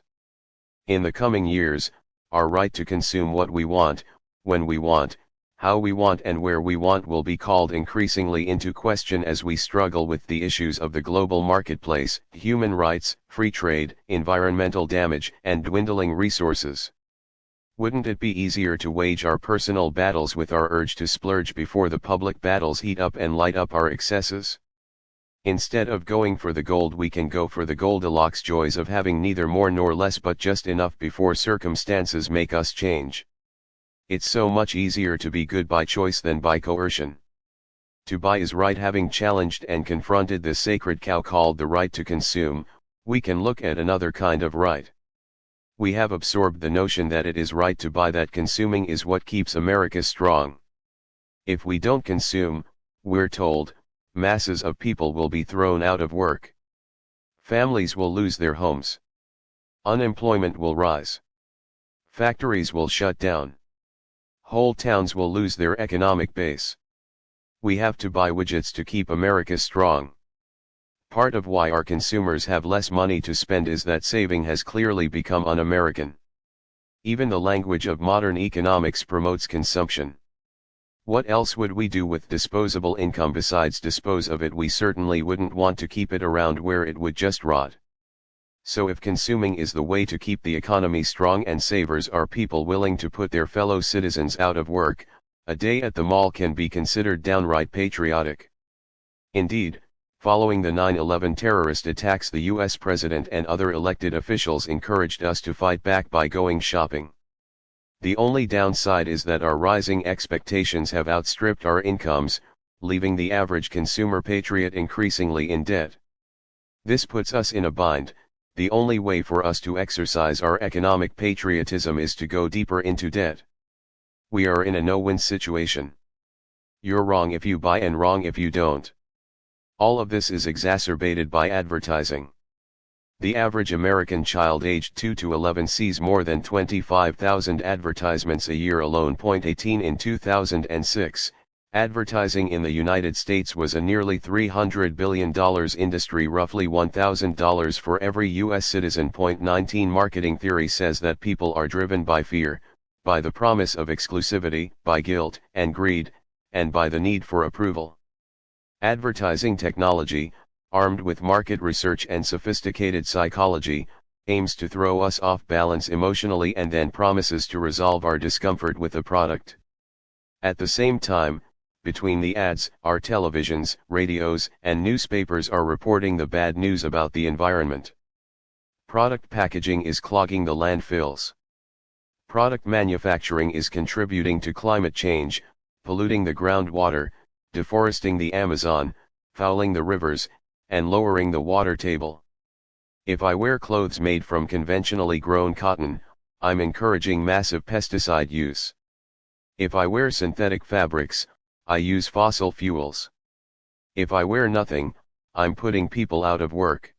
In the coming years, our right to consume what we want, when we want, how we want, and where we want will be called increasingly into question as we struggle with the issues of the global marketplace, human rights, free trade, environmental damage, and dwindling resources. Wouldn't it be easier to wage our personal battles with our urge to splurge before the public battles heat up and light up our excesses? Instead of going for the gold, we can go for the Goldilocks joys of having neither more nor less but just enough before circumstances make us change. It's so much easier to be good by choice than by coercion. To buy is right. Having challenged and confronted this sacred cow called the right to consume, we can look at another kind of right. We have absorbed the notion that it is right to buy, that consuming is what keeps America strong. If we don't consume, we're told, masses of people will be thrown out of work. Families will lose their homes. Unemployment will rise. Factories will shut down. Whole towns will lose their economic base. We have to buy widgets to keep America strong. Part of why our consumers have less money to spend is that saving has clearly become un-American. Even the language of modern economics promotes consumption. What else would we do with disposable income besides dispose of it? We certainly wouldn't want to keep it around where it would just rot. So if consuming is the way to keep the economy strong and savers are people willing to put their fellow citizens out of work, a day at the mall can be considered downright patriotic. Indeed, following the 9/11 terrorist attacks, the US president and other elected officials encouraged us to fight back by going shopping. The only downside is that our rising expectations have outstripped our incomes, leaving the average consumer patriot increasingly in debt. This puts us in a bind. The only way for us to exercise our economic patriotism is to go deeper into debt. We are in a no-win situation. You're wrong if you buy and wrong if you don't. All of this is exacerbated by advertising. The average American child aged 2 to 11 sees more than 25,000 advertisements a year alone. 18 In 2006, advertising in the United States was a nearly $300 billion industry, roughly $1,000 for every U.S. citizen. 19 Marketing theory says that people are driven by fear, by the promise of exclusivity, by guilt and greed, and by the need for approval. Advertising technology, armed with market research and sophisticated psychology, aims to throw us off balance emotionally and then promises to resolve our discomfort with a product. At the same time, between the ads, our televisions, radios, and newspapers are reporting the bad news about the environment. Product packaging is clogging the landfills. Product manufacturing is contributing to climate change, polluting the groundwater, deforesting the Amazon, fouling the rivers, and lowering the water table. If I wear clothes made from conventionally grown cotton, I'm encouraging massive pesticide use. If I wear synthetic fabrics, I use fossil fuels. If I wear nothing, I'm putting people out of work.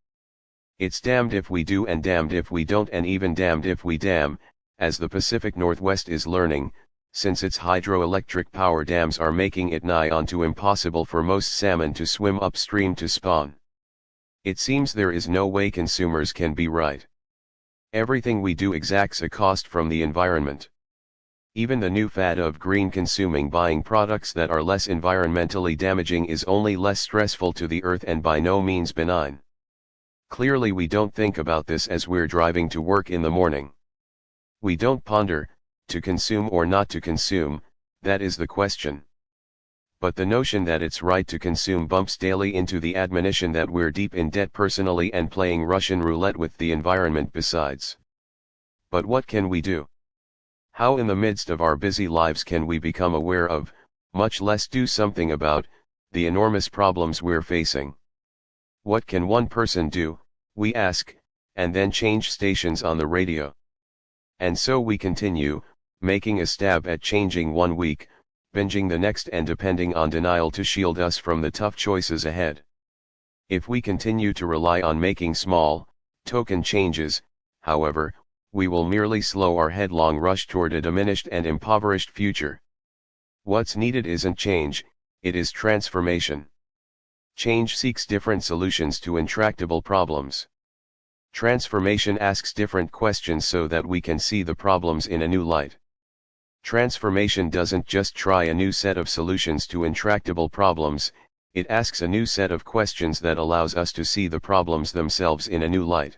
It's damned if we do and damned if we don't, and even damned if we dam, as the Pacific Northwest is learning, since its hydroelectric power dams are making it nigh onto impossible for most salmon to swim upstream to spawn. It seems there is no way consumers can be right. Everything we do exacts a cost from the environment. Even the new fad of green consuming, buying products that are less environmentally damaging, is only less stressful to the earth and by no means benign. Clearly we don't think about this as we're driving to work in the morning. We don't ponder, to consume or not to consume, that is the question. But the notion that it's right to consume bumps daily into the admonition that we're deep in debt personally and playing Russian roulette with the environment besides. But what can we do? How in the midst of our busy lives can we become aware of, much less do something about, the enormous problems we're facing? What can one person do, we ask, and then change stations on the radio? And so we continue, making a stab at changing one week, binging the next, and depending on denial to shield us from the tough choices ahead. If we continue to rely on making small, token changes, however, we will merely slow our headlong rush toward a diminished and impoverished future. What's needed isn't change, it is transformation. Change seeks different solutions to intractable problems. Transformation asks different questions so that we can see the problems in a new light. Transformation doesn't just try a new set of solutions to intractable problems, it asks a new set of questions that allows us to see the problems themselves in a new light.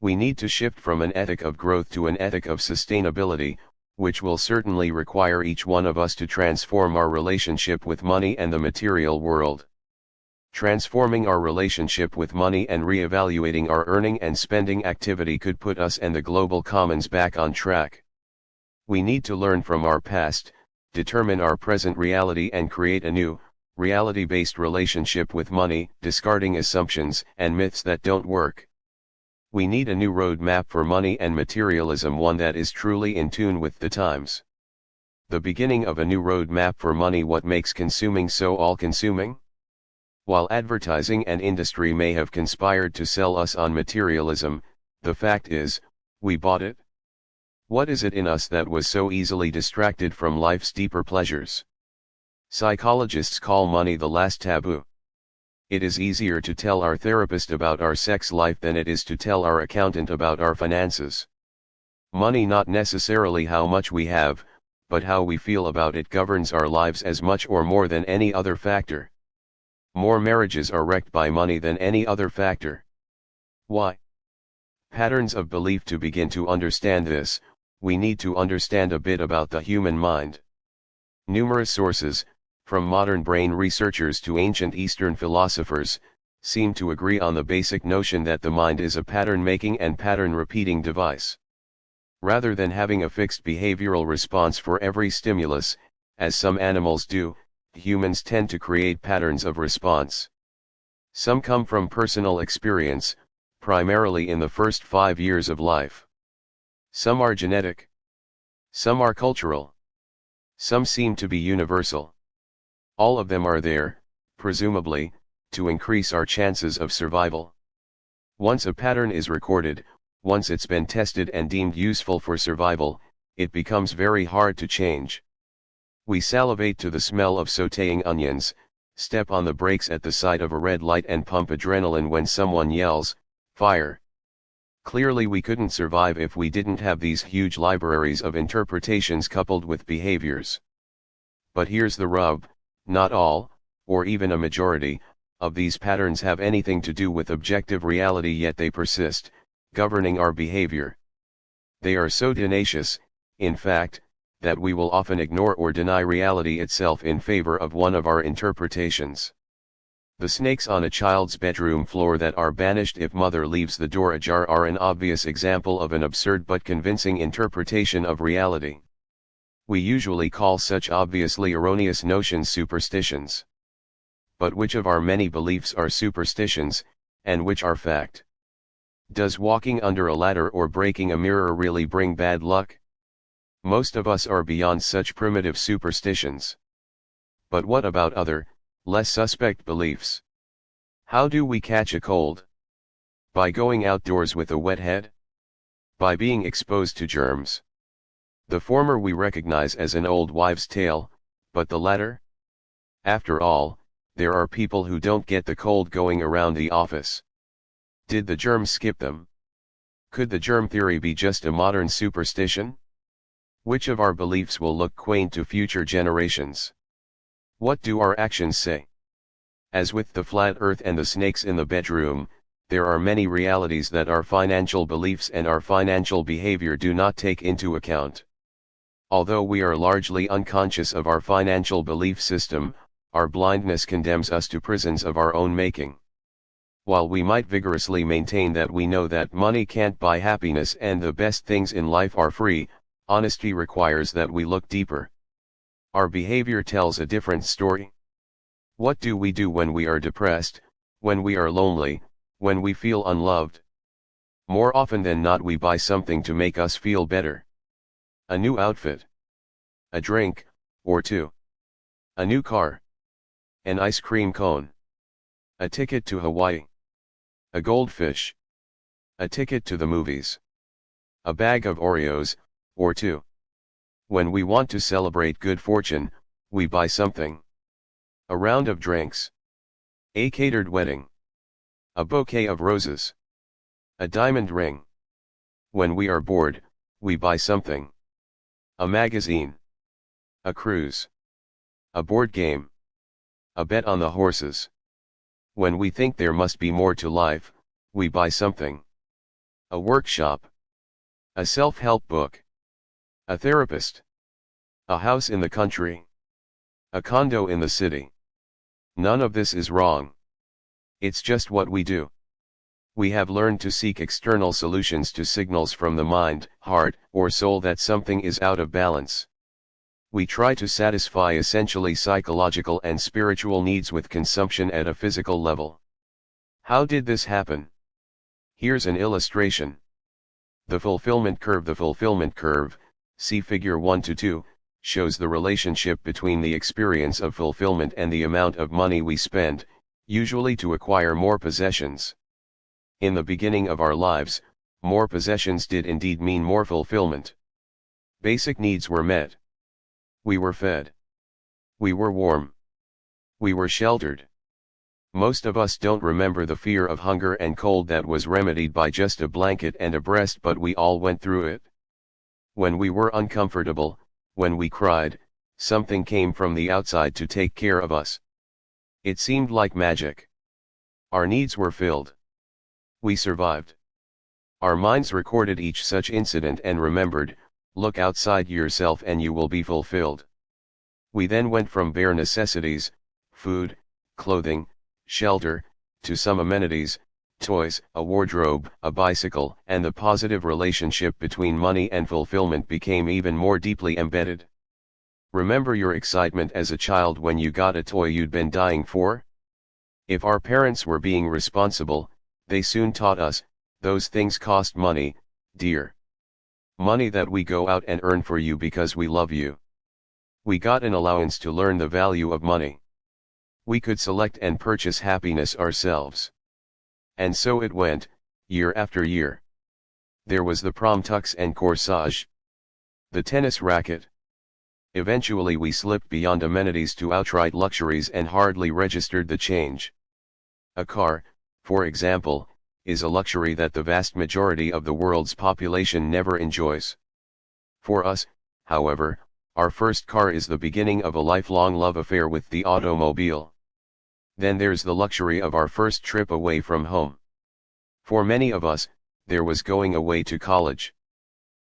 We need to shift from an ethic of growth to an ethic of sustainability, which will certainly require each one of us to transform our relationship with money and the material world. Transforming our relationship with money and reevaluating our earning and spending activity could put us and the global commons back on track. We need to learn from our past, determine our present reality, and create a new, reality-based relationship with money, discarding assumptions and myths that don't work. We need a new roadmap for money and materialism, one that is truly in tune with the times. The beginning of a new roadmap for money. What makes consuming so all-consuming? While advertising and industry may have conspired to sell us on materialism, the fact is, we bought it. What is it in us that was so easily distracted from life's deeper pleasures? Psychologists call money the last taboo. It is easier to tell our therapist about our sex life than it is to tell our accountant about our finances. Money, not necessarily how much we have, but how we feel about it, governs our lives as much or more than any other factor. More marriages are wrecked by money than any other factor. Why? Patterns of belief. To begin to understand this, we need to understand a bit about the human mind. Numerous sources, from modern brain researchers to ancient Eastern philosophers, seem to agree on the basic notion that the mind is a pattern-making and pattern-repeating device. Rather than having a fixed behavioral response for every stimulus, as some animals do, humans tend to create patterns of response. Some come from personal experience, primarily in the first 5 years of life. Some are genetic. Some are cultural. Some seem to be universal. All of them are there, presumably, to increase our chances of survival. Once a pattern is recorded, once it's been tested and deemed useful for survival, it becomes very hard to change. We salivate to the smell of sautéing onions, step on the brakes at the sight of a red light, and pump adrenaline when someone yells, "Fire!" Clearly we couldn't survive if we didn't have these huge libraries of interpretations coupled with behaviors. But here's the rub, not all, or even a majority, of these patterns have anything to do with objective reality, yet they persist, governing our behavior. They are so tenacious, in fact, that we will often ignore or deny reality itself in favor of one of our interpretations. The snakes on a child's bedroom floor that are banished if mother leaves the door ajar are an obvious example of an absurd but convincing interpretation of reality. We usually call such obviously erroneous notions superstitions. But which of our many beliefs are superstitions, and which are fact? Does walking under a ladder or breaking a mirror really bring bad luck? Most of us are beyond such primitive superstitions. But what about other, less suspect beliefs? How do we catch a cold? By going outdoors with a wet head? By being exposed to germs? The former we recognize as an old wives' tale, but the latter? After all, there are people who don't get the cold going around the office. Did the germs skip them? Could the germ theory be just a modern superstition? Which of our beliefs will look quaint to future generations? What do our actions say? As with the flat earth and the snakes in the bedroom, there are many realities that our financial beliefs and our financial behavior do not take into account. Although we are largely unconscious of our financial belief system, our blindness condemns us to prisons of our own making. While we might vigorously maintain that we know that money can't buy happiness and the best things in life are free, honesty requires that we look deeper. Our behavior tells a different story. What do we do when we are depressed, when we are lonely, when we feel unloved? More often than not, we buy something to make us feel better. A new outfit, a drink, or two, a new car, an ice cream cone, a ticket to Hawaii, a goldfish, a ticket to the movies, a bag of Oreos, or two. When we want to celebrate good fortune, we buy something. A round of drinks, a catered wedding, a bouquet of roses, a diamond ring. When we are bored, we buy something. A magazine, a cruise, a board game, a bet on the horses. When we think there must be more to life, we buy something. A workshop, a self-help book, a therapist, a house in the country, a condo in the city. None of this is wrong. It's just what we do. We have learned to seek external solutions to signals from the mind, heart, or soul that something is out of balance. We try to satisfy essentially psychological and spiritual needs with consumption at a physical level. How did this happen? Here's an illustration. The fulfillment curve. The fulfillment curve, see figure 1 to 2, shows the relationship between the experience of fulfillment and the amount of money we spend, usually to acquire more possessions. In the beginning of our lives, more possessions did indeed mean more fulfillment. Basic needs were met. We were fed. We were warm. We were sheltered. Most of us don't remember the fear of hunger and cold that was remedied by just a blanket and a breast, but we all went through it. When we were uncomfortable, when we cried, something came from the outside to take care of us. It seemed like magic. Our needs were filled. We survived. Our minds recorded each such incident and remembered, look outside yourself and you will be fulfilled. We then went from bare necessities, food, clothing, shelter, to some amenities, toys, a wardrobe, a bicycle, and the positive relationship between money and fulfillment became even more deeply embedded. Remember your excitement as a child when you got a toy you'd been dying for? If our parents were being responsible, they soon taught us, those things cost money, dear. Money that we go out and earn for you because we love you. We got an allowance to learn the value of money. We could select and purchase happiness ourselves. And so it went, year after year. There was the prom tux and corsage. The tennis racket. Eventually we slipped beyond amenities to outright luxuries and hardly registered the change. A car, for example, is a luxury that the vast majority of the world's population never enjoys. For us, however, our first car is the beginning of a lifelong love affair with the automobile. Then there's the luxury of our first trip away from home. For many of us, there was going away to college.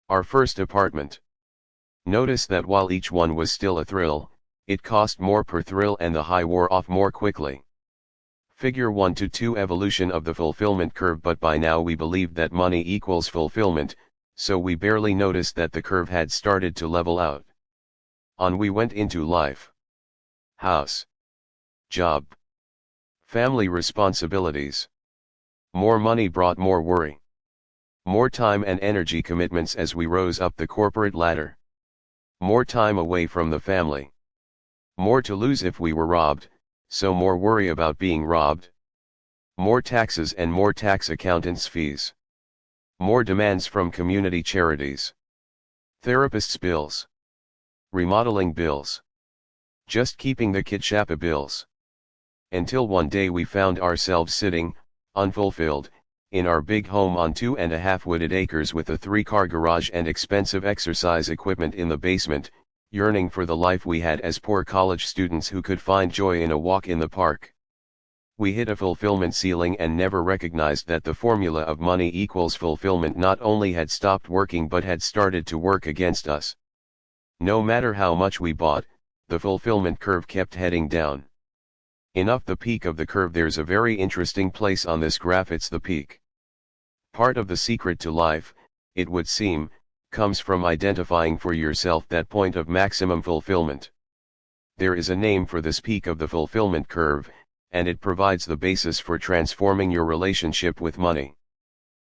Our first apartment. Notice that while each one was still a thrill, it cost more per thrill and the high wore off more quickly. Figure 1 to 2 evolution of the fulfillment curve. But by now we believed that money equals fulfillment, so we barely noticed that the curve had started to level out. On we went into life. House. Job. Family responsibilities. More money brought more worry. More time and energy commitments as we rose up the corporate ladder. More time away from the family. More to lose if we were robbed, so more worry about being robbed. More taxes and more tax accountants' fees. More demands from community charities. Therapists' bills. Remodeling bills. Just keeping the kid shapa bills. Until one day we found ourselves sitting, unfulfilled, in our big home on 2.5 wooded acres with a 3-car garage and expensive exercise equipment in the basement, yearning for the life we had as poor college students who could find joy in a walk in the park. We hit a fulfillment ceiling and never recognized that the formula of money equals fulfillment not only had stopped working but had started to work against us. No matter how much we bought, the fulfillment curve kept heading down. Enough the peak of the curve. There's a very interesting place on this graph. It's the peak. Part of the secret to life, it would seem, comes from identifying for yourself that point of maximum fulfillment. There is a name for this peak of the fulfillment curve, and it provides the basis for transforming your relationship with money.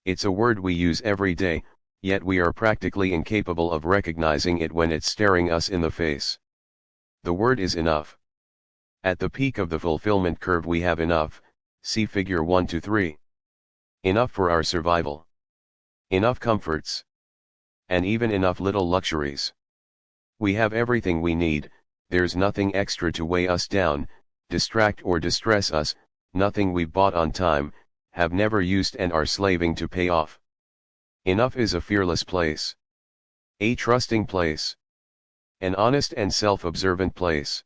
It's a word we use every day, yet we are practically incapable of recognizing it when it's staring us in the face. The word is enough. At the peak of the fulfillment curve we have enough, see figure 1 to 3. Enough for our survival. Enough comforts. And even enough little luxuries. We have everything we need, there's nothing extra to weigh us down, distract or distress us, nothing we bought on time, have never used and are slaving to pay off. Enough is a fearless place. A trusting place. An honest and self-observant place.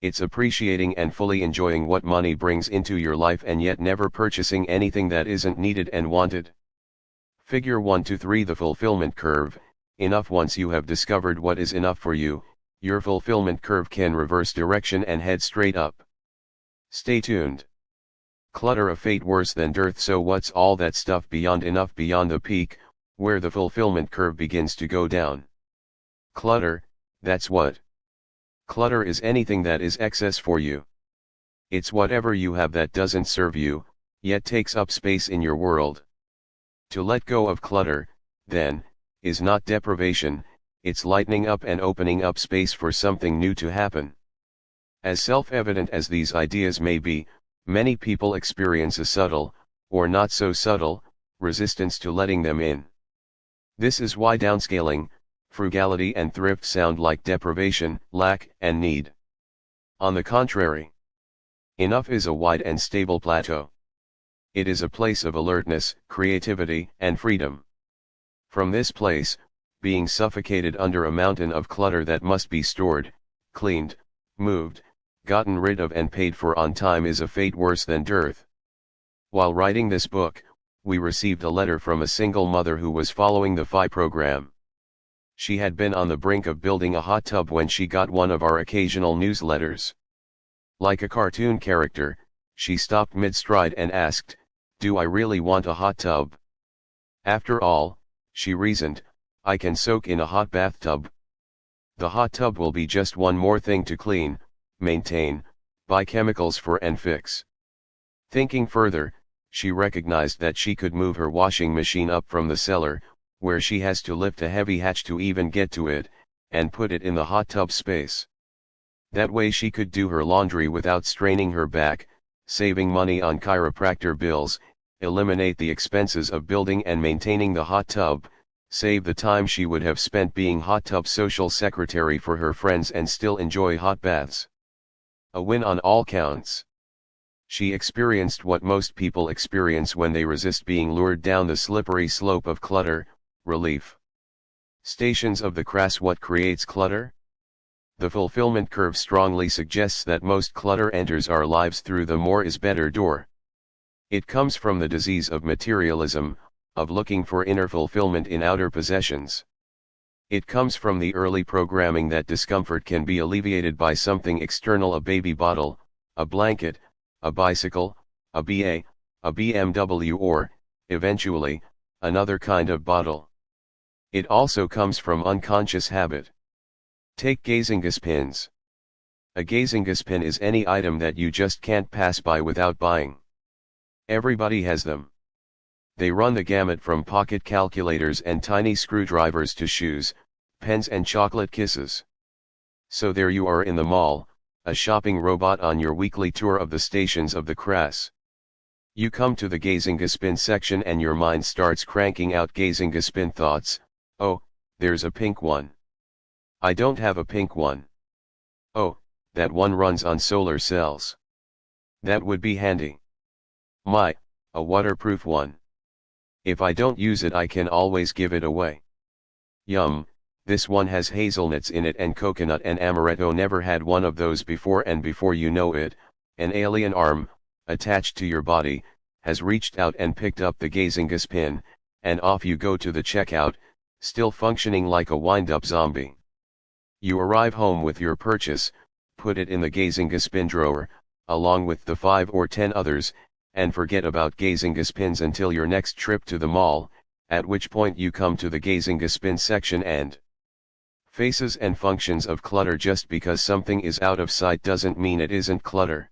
It's appreciating and fully enjoying what money brings into your life and yet never purchasing anything that isn't needed and wanted. Figure 1 to 3. The fulfillment curve. Enough. Once you have discovered what is enough for you, your fulfillment curve can reverse direction and head straight up. Stay tuned. Clutter, a fate worse than dearth. So what's all that stuff beyond enough, beyond the peak, where the fulfillment curve begins to go down? Clutter, that's what. Clutter is anything that is excess for you. It's whatever you have that doesn't serve you, yet takes up space in your world. To let go of clutter, then, is not deprivation, it's lightening up and opening up space for something new to happen. As self-evident as these ideas may be, many people experience a subtle, or not so subtle, resistance to letting them in. This is why downscaling, frugality and thrift sound like deprivation, lack, and need. On the contrary, enough is a wide and stable plateau. It is a place of alertness, creativity, and freedom. From this place, being suffocated under a mountain of clutter that must be stored, cleaned, moved, gotten rid of and paid for on time is a fate worse than dearth. While writing this book, we received a letter from a single mother who was following the FI program. She had been on the brink of building a hot tub when she got one of our occasional newsletters. Like a cartoon character, she stopped mid-stride and asked, "Do I really want a hot tub?" After all, she reasoned, I can soak in a hot bathtub. The hot tub will be just one more thing to clean, maintain, buy chemicals for and fix. Thinking further, she recognized that she could move her washing machine up from the cellar, where she has to lift a heavy hatch to even get to it, and put it in the hot tub space. That way she could do her laundry without straining her back, saving money on chiropractor bills, eliminate the expenses of building and maintaining the hot tub, save the time she would have spent being hot tub social secretary for her friends and still enjoy hot baths. A win on all counts. She experienced what most people experience when they resist being lured down the slippery slope of clutter: relief. Stations of the crass. What creates clutter? The fulfillment curve strongly suggests that most clutter enters our lives through the more is better door. It comes from the disease of materialism, of looking for inner fulfillment in outer possessions. It comes from the early programming that discomfort can be alleviated by something external: a baby bottle, a blanket, a bicycle, a BA, a BMW, or, eventually, another kind of bottle. It also comes from unconscious habit. Take Gazingas pins. A Gazingas pin is any item that you just can't pass by without buying. Everybody has them. They run the gamut from pocket calculators and tiny screwdrivers to shoes, pens and chocolate kisses. So there you are in the mall, a shopping robot on your weekly tour of the stations of the crass. You come to the Gazingas pin section and your mind starts cranking out Gazingas pin thoughts. Oh, there's a pink one. I don't have a pink one. Oh, that one runs on solar cells. That would be handy. My, a waterproof one. If I don't use it I can always give it away. Yum, this one has hazelnuts in it and coconut and amaretto. Never had one of those before, and before you know it, an alien arm, attached to your body, has reached out and picked up the Gazingas pin, and off you go to the checkout, still functioning like a wind-up zombie. You arrive home with your purchase, put it in the Gazingas pin drawer, along with the 5 or 10 others, and forget about Gazingas pins until your next trip to the mall, at which point you come to the Gazingas pin section and faces and functions of clutter. Just because something is out of sight doesn't mean it isn't clutter.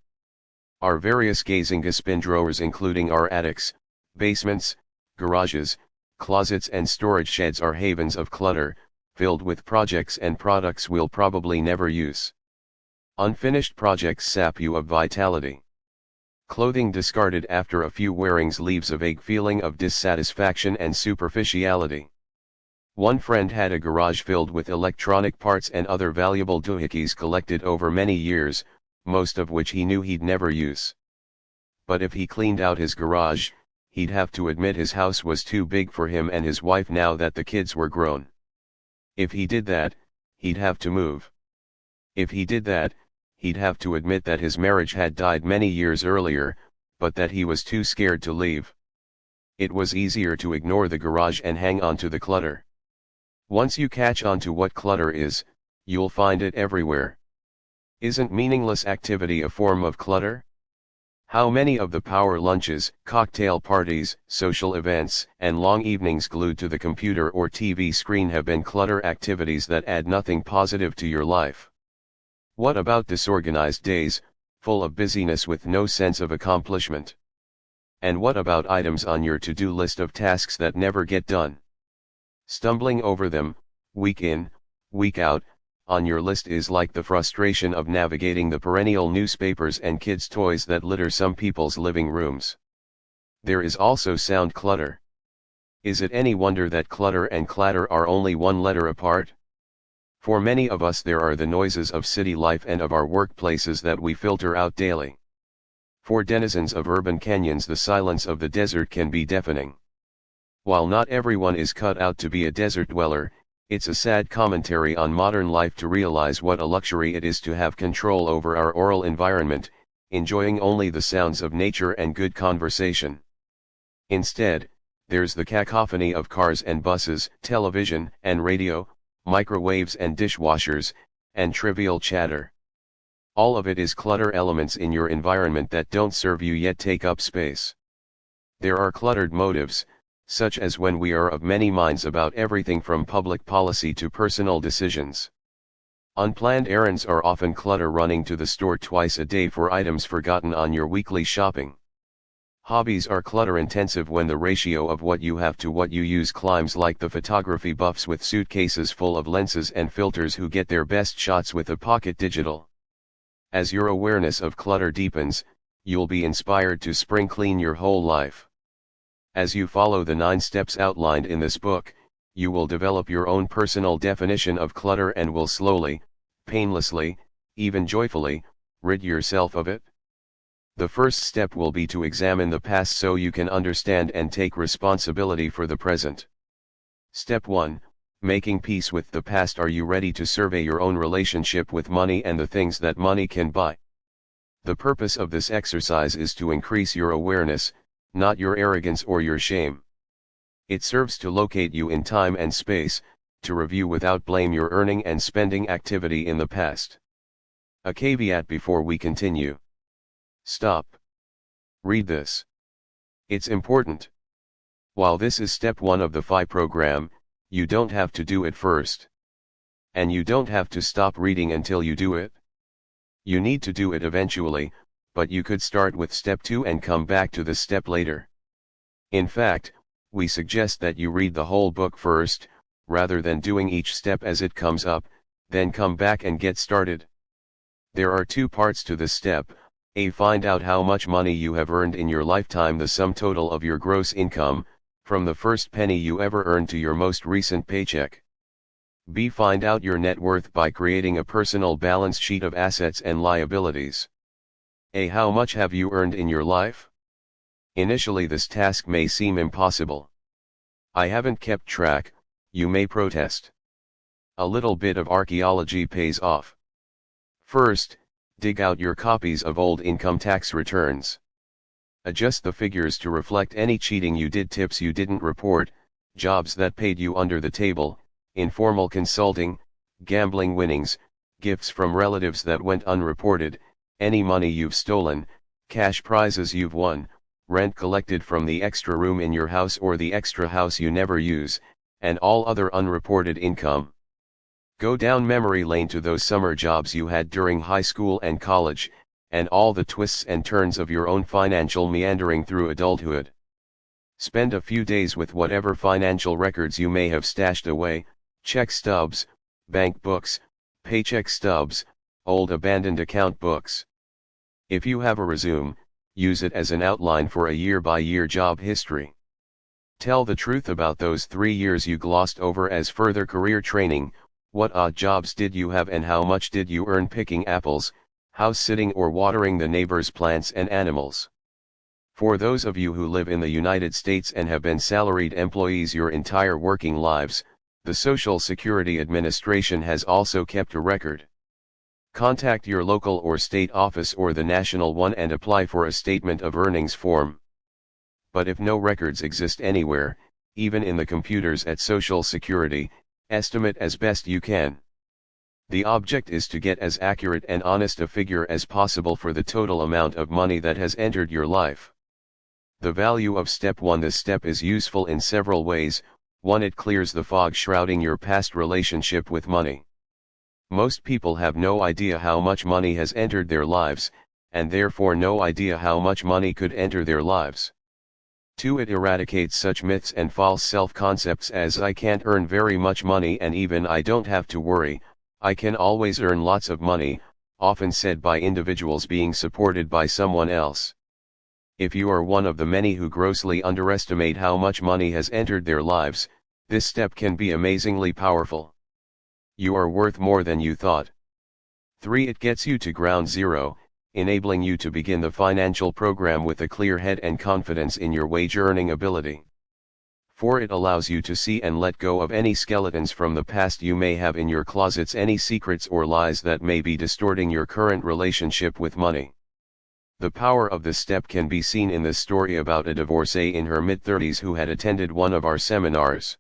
Our various Gazingas pin drawers, including our attics, basements, garages, closets and storage sheds, are havens of clutter, filled with projects and products we'll probably never use. Unfinished projects sap you of vitality. Clothing discarded after a few wearings leaves a vague feeling of dissatisfaction and superficiality. One friend had a garage filled with electronic parts and other valuable doohickeys collected over many years, most of which he knew he'd never use. But if he cleaned out his garage, he'd have to admit his house was too big for him and his wife now that the kids were grown. If he did that, he'd have to move. If he did that, he'd have to admit that his marriage had died many years earlier, but that he was too scared to leave. It was easier to ignore the garage and hang on to the clutter. Once you catch on to what clutter is, you'll find it everywhere. Isn't meaningless activity a form of clutter? How many of the power lunches, cocktail parties, social events, and long evenings glued to the computer or TV screen have been clutter activities that add nothing positive to your life? What about disorganized days, full of busyness with no sense of accomplishment? And what about items on your to-do list of tasks that never get done? Stumbling over them, week in, week out, on your list is like the frustration of navigating the perennial newspapers and kids' toys that litter some people's living rooms. There is also sound clutter. Is it any wonder that clutter and clatter are only one letter apart? For many of us there are the noises of city life and of our workplaces that we filter out daily. For denizens of urban canyons the silence of the desert can be deafening. While not everyone is cut out to be a desert dweller, it's a sad commentary on modern life to realize what a luxury it is to have control over our oral environment, enjoying only the sounds of nature and good conversation. Instead, there's the cacophony of cars and buses, television and radio, microwaves and dishwashers, and trivial chatter. All of it is clutter elements in your environment that don't serve you yet take up space. There are cluttered motives, such as when we are of many minds about everything from public policy to personal decisions. Unplanned errands are often clutter, running to the store twice a day for items forgotten on your weekly shopping. Hobbies are clutter-intensive when the ratio of what you have to what you use climbs, like the photography buffs with suitcases full of lenses and filters who get their best shots with a pocket digital. As your awareness of clutter deepens, you'll be inspired to spring clean your whole life. As you follow the 9 steps outlined in this book, you will develop your own personal definition of clutter and will slowly, painlessly, even joyfully, rid yourself of it. The first step will be to examine the past so you can understand and take responsibility for the present. Step 1. Making peace with the past. Are you ready to survey your own relationship with money and the things that money can buy? The purpose of this exercise is to increase your awareness, not your arrogance or your shame. It serves to locate you in time and space, to review without blame your earning and spending activity in the past. A caveat before we continue. Stop. Read this. It's important. While this is step 1 of the FI program, you don't have to do it first. And you don't have to stop reading until you do it. You need to do it eventually, but you could start with step 2 and come back to this step later. In fact, we suggest that you read the whole book first, rather than doing each step as it comes up, then come back and get started. There are 2 parts to this step. A. Find out how much money you have earned in your lifetime, the sum total of your gross income, from the first penny you ever earned to your most recent paycheck. B. Find out your net worth by creating a personal balance sheet of assets and liabilities. A. How much have you earned in your life? Initially this task may seem impossible. I haven't kept track, you may protest. A little bit of archaeology pays off. First, dig out your copies of old income tax returns. Adjust the figures to reflect any cheating you did, tips you didn't report, jobs that paid you under the table, informal consulting, gambling winnings, gifts from relatives that went unreported, any money you've stolen, cash prizes you've won, rent collected from the extra room in your house or the extra house you never use, and all other unreported income. Go down memory lane to those summer jobs you had during high school and college, and all the twists and turns of your own financial meandering through adulthood. Spend a few days with whatever financial records you may have stashed away, check stubs, bank books, paycheck stubs, old abandoned account books. If you have a resume, use it as an outline for a year-by-year job history. Tell the truth about those 3 years you glossed over as further career training. What odd jobs did you have and how much did you earn picking apples, house sitting or watering the neighbor's plants and animals? For those of you who live in the United States and have been salaried employees your entire working lives, the Social Security Administration has also kept a record. Contact your local or state office or the national one and apply for a statement of earnings form. But if no records exist anywhere, even in the computers at Social Security, estimate as best you can. The object is to get as accurate and honest a figure as possible for the total amount of money that has entered your life. The value of Step 1. This step is useful in several ways. 1. It clears the fog shrouding your past relationship with money. Most people have no idea how much money has entered their lives, and therefore no idea how much money could enter their lives. 2. It eradicates such myths and false self-concepts as I can't earn very much money and even I don't have to worry, I can always earn lots of money, often said by individuals being supported by someone else. If you are one of the many who grossly underestimate how much money has entered their lives, this step can be amazingly powerful. You are worth more than you thought. 3. It gets you to ground zero, enabling you to begin the financial program with a clear head and confidence in your wage-earning ability. 4. It allows you to see and let go of any skeletons from the past you may have in your closets, any secrets or lies that may be distorting your current relationship with money. The power of this step can be seen in this story about a divorcee in her mid-30s who had attended one of our seminars.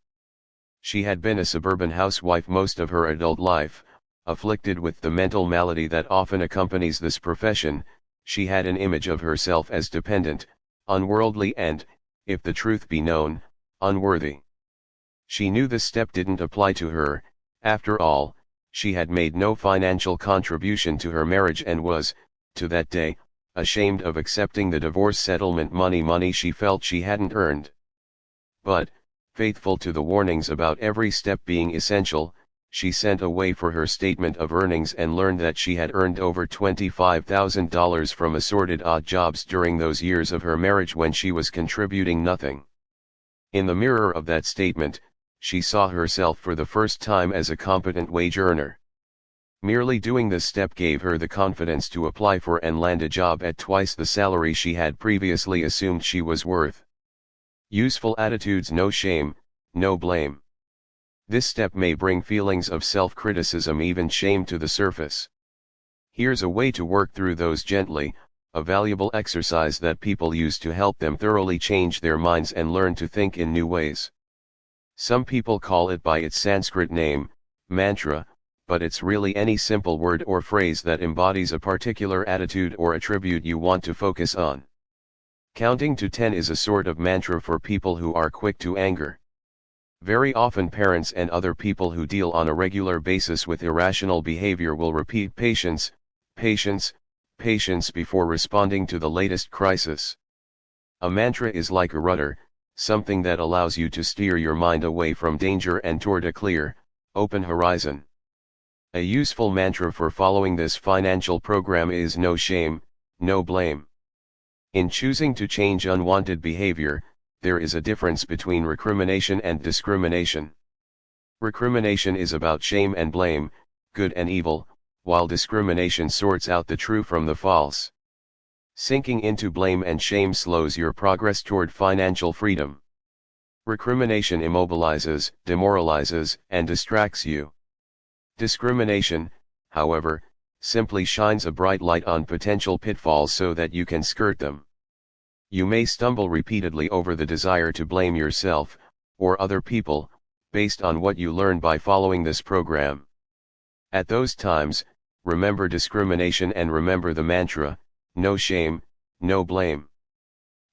She had been a suburban housewife most of her adult life, afflicted with the mental malady that often accompanies this profession. She had an image of herself as dependent, unworldly and, if the truth be known, unworthy. She knew this step didn't apply to her. After all, she had made no financial contribution to her marriage and was, to that day, ashamed of accepting the divorce settlement money she felt she hadn't earned. But, faithful to the warnings about every step being essential, she sent away for her statement of earnings and learned that she had earned over $25,000 from assorted odd jobs during those years of her marriage when she was contributing nothing. In the mirror of that statement, she saw herself for the first time as a competent wage earner. Merely doing this step gave her the confidence to apply for and land a job at twice the salary she had previously assumed she was worth. Useful attitudes: no shame, no blame. This step may bring feelings of self-criticism, even shame, to the surface. Here's a way to work through those gently, a valuable exercise that people use to help them thoroughly change their minds and learn to think in new ways. Some people call it by its Sanskrit name, mantra, but it's really any simple word or phrase that embodies a particular attitude or attribute you want to focus on. Counting to 10 is a sort of mantra for people who are quick to anger. Very often parents and other people who deal on a regular basis with irrational behavior will repeat patience, patience, patience before responding to the latest crisis. A mantra is like a rudder, something that allows you to steer your mind away from danger and toward a clear, open horizon. A useful mantra for following this financial program is no shame, no blame. In choosing to change unwanted behavior, there is a difference between recrimination and discrimination. Recrimination is about shame and blame, good and evil, while discrimination sorts out the true from the false. Sinking into blame and shame slows your progress toward financial freedom. Recrimination immobilizes, demoralizes, and distracts you. Discrimination, however, simply shines a bright light on potential pitfalls so that you can skirt them. You may stumble repeatedly over the desire to blame yourself, or other people, based on what you learn by following this program. At those times, remember discrimination and remember the mantra, no shame, no blame.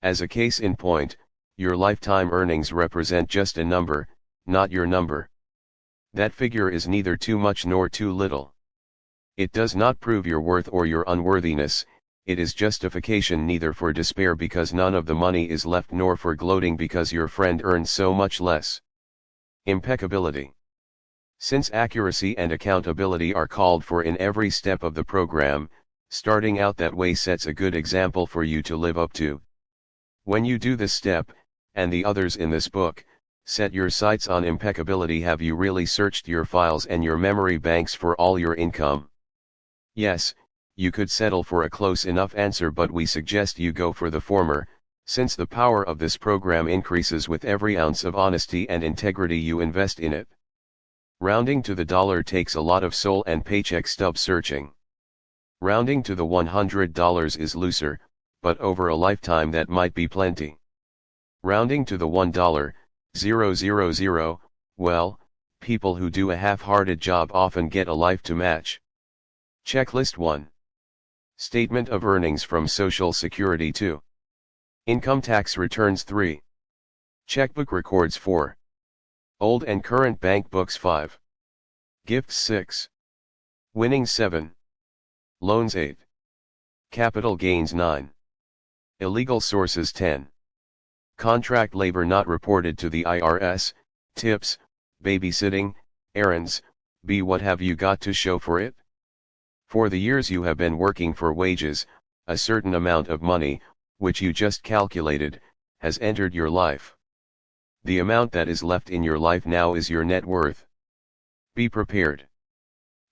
As a case in point, your lifetime earnings represent just a number, not your number. That figure is neither too much nor too little. It does not prove your worth or your unworthiness, it is justification neither for despair because none of the money is left nor for gloating because your friend earns so much less. Impeccability. Since accuracy and accountability are called for in every step of the program, starting out that way sets a good example for you to live up to. When you do this step, and the others in this book, set your sights on impeccability. Have you really searched your files and your memory banks for all your income? Yes, you could settle for a close enough answer, but we suggest you go for the former, since the power of this program increases with every ounce of honesty and integrity you invest in it. Rounding to the dollar takes a lot of soul and paycheck stub searching. Rounding to the $100 is looser, but over a lifetime that might be plenty. Rounding to the $1,000, well, people who do a half-hearted job often get a life to match. Checklist 1. Statement of earnings from Social Security 2. Income tax returns 3. Checkbook records 4. Old and current bank books 5. Gifts 6. Winnings 7. Loans 8. Capital gains 9. Illegal sources 10. Contract labor not reported to the IRS, tips, babysitting, errands, B. What have you got to show for it? For the years you have been working for wages, a certain amount of money, which you just calculated, has entered your life. The amount that is left in your life now is your net worth. Be prepared.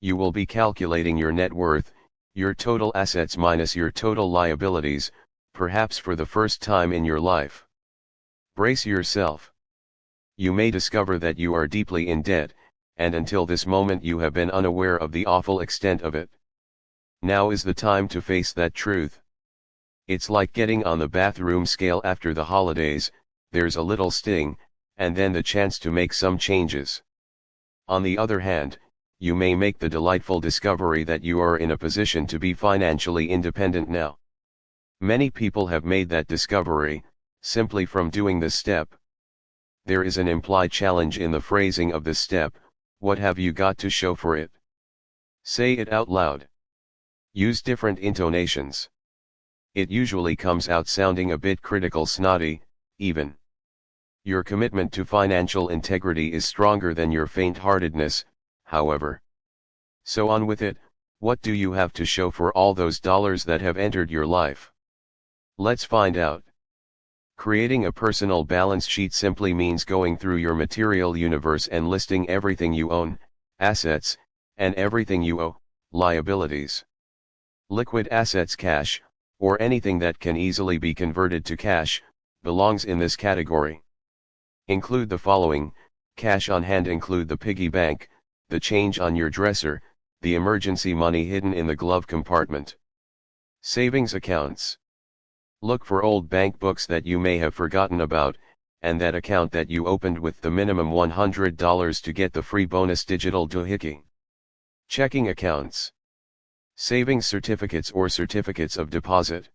You will be calculating your net worth, your total assets minus your total liabilities, perhaps for the first time in your life. Brace yourself. You may discover that you are deeply in debt, and until this moment you have been unaware of the awful extent of it. Now is the time to face that truth. It's like getting on the bathroom scale after the holidays, there's a little sting, and then the chance to make some changes. On the other hand, you may make the delightful discovery that you are in a position to be financially independent now. Many people have made that discovery, simply from doing this step. There is an implied challenge in the phrasing of this step, what have you got to show for it? Say it out loud. Use different intonations. It usually comes out sounding a bit critical, snotty, even. Your commitment to financial integrity is stronger than your faint-heartedness, however. So on with it, what do you have to show for all those dollars that have entered your life? Let's find out. Creating a personal balance sheet simply means going through your material universe and listing everything you own, assets, and everything you owe, liabilities. Liquid assets, cash, or anything that can easily be converted to cash, belongs in this category. Include the following: cash on hand, include the piggy bank, the change on your dresser, the emergency money hidden in the glove compartment. Savings accounts. Look for old bank books that you may have forgotten about, and that account that you opened with the minimum $100 to get the free bonus digital doohickey. Checking accounts. Savings certificates or certificates of deposit.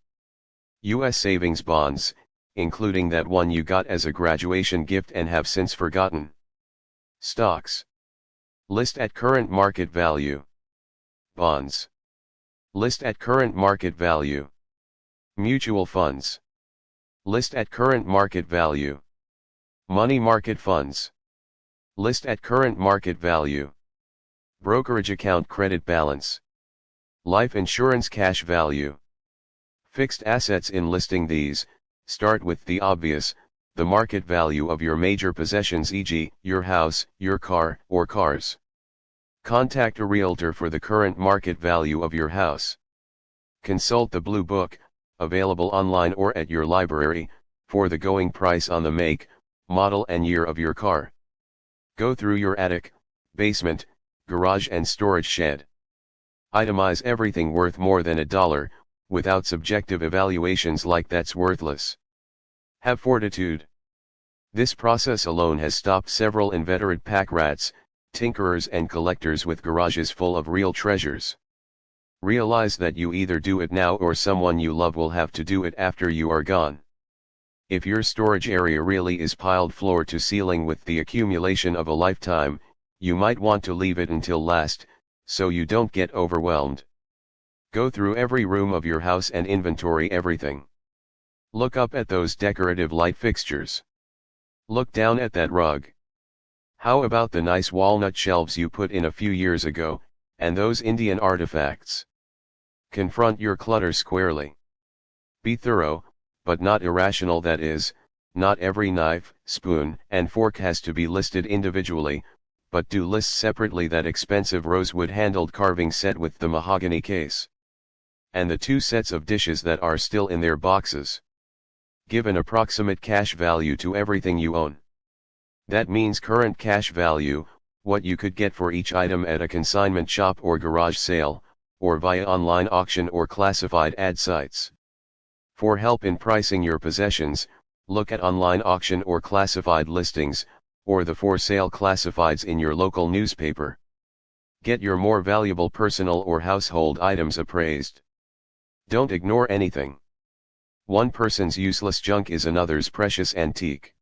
U.S. savings bonds, including that one you got as a graduation gift and have since forgotten. Stocks. List at current market value. Bonds. List at current market value. Mutual funds. List at current market value. Money market funds. List at current market value. Brokerage account credit balance. Life insurance cash value. Fixed assets. In listing these, start with the obvious, the market value of your major possessions, e.g., your house, your car, or cars. Contact a realtor for the current market value of your house. Consult the Blue Book, available online or at your library, for the going price on the make, model and year of your car. Go through your attic, basement, garage and storage shed. Itemize everything worth more than $1, without subjective evaluations like that's worthless. Have fortitude. This process alone has stopped several inveterate pack rats, tinkerers and collectors with garages full of real treasures. Realize that you either do it now or someone you love will have to do it after you are gone. If your storage area really is piled floor to ceiling with the accumulation of a lifetime, you might want to leave it until last, so you don't get overwhelmed. Go through every room of your house and inventory everything. Look up at those decorative light fixtures. Look down at that rug. How about the nice walnut shelves you put in a few years ago, and those Indian artifacts? Confront your clutter squarely. Be thorough, but not irrational. That is, not every knife, spoon, and fork has to be listed individually, but do list separately that expensive rosewood-handled carving set with the mahogany case. And the 2 sets of dishes that are still in their boxes. Give an approximate cash value to everything you own. That means current cash value, what you could get for each item at a consignment shop or garage sale, or via online auction or classified ad sites. For help in pricing your possessions, look at online auction or classified listings, or the for sale classifieds in your local newspaper. Get your more valuable personal or household items appraised. Don't ignore anything. One person's useless junk is another's precious antique.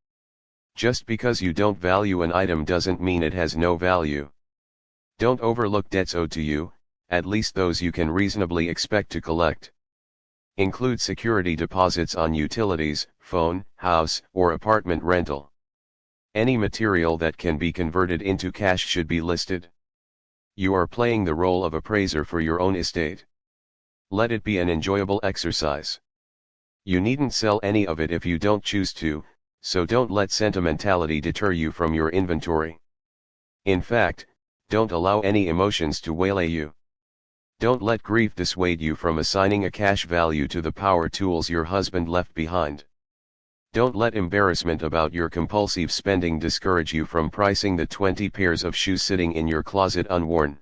Just because you don't value an item doesn't mean it has no value. Don't overlook debts owed to you, at least those you can reasonably expect to collect. Include security deposits on utilities, phone, house, or apartment rental. Any material that can be converted into cash should be listed. You are playing the role of appraiser for your own estate. Let it be an enjoyable exercise. You needn't sell any of it if you don't choose to, so don't let sentimentality deter you from your inventory. In fact, don't allow any emotions to waylay you. Don't let grief dissuade you from assigning a cash value to the power tools your husband left behind. Don't let embarrassment about your compulsive spending discourage you from pricing the 20 pairs of shoes sitting in your closet unworn.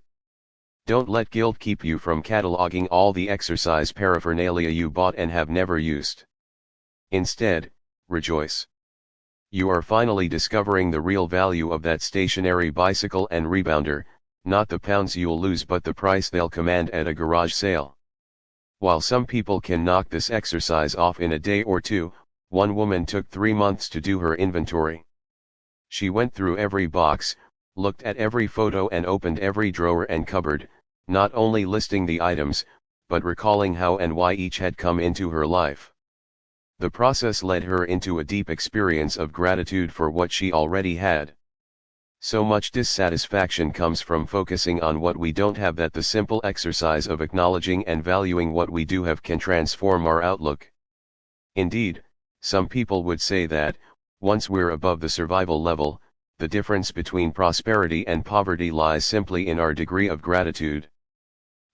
Don't let guilt keep you from cataloging all the exercise paraphernalia you bought and have never used. Instead, rejoice. You are finally discovering the real value of that stationary bicycle and rebounder, not the pounds you'll lose but the price they'll command at a garage sale. While some people can knock this exercise off in a day or two, one woman took 3 months to do her inventory. She went through every box, looked at every photo and opened every drawer and cupboard, not only listing the items, but recalling how and why each had come into her life. The process led her into a deep experience of gratitude for what she already had. So much dissatisfaction comes from focusing on what we don't have that the simple exercise of acknowledging and valuing what we do have can transform our outlook. Indeed, some people would say that, once we're above the survival level, the difference between prosperity and poverty lies simply in our degree of gratitude.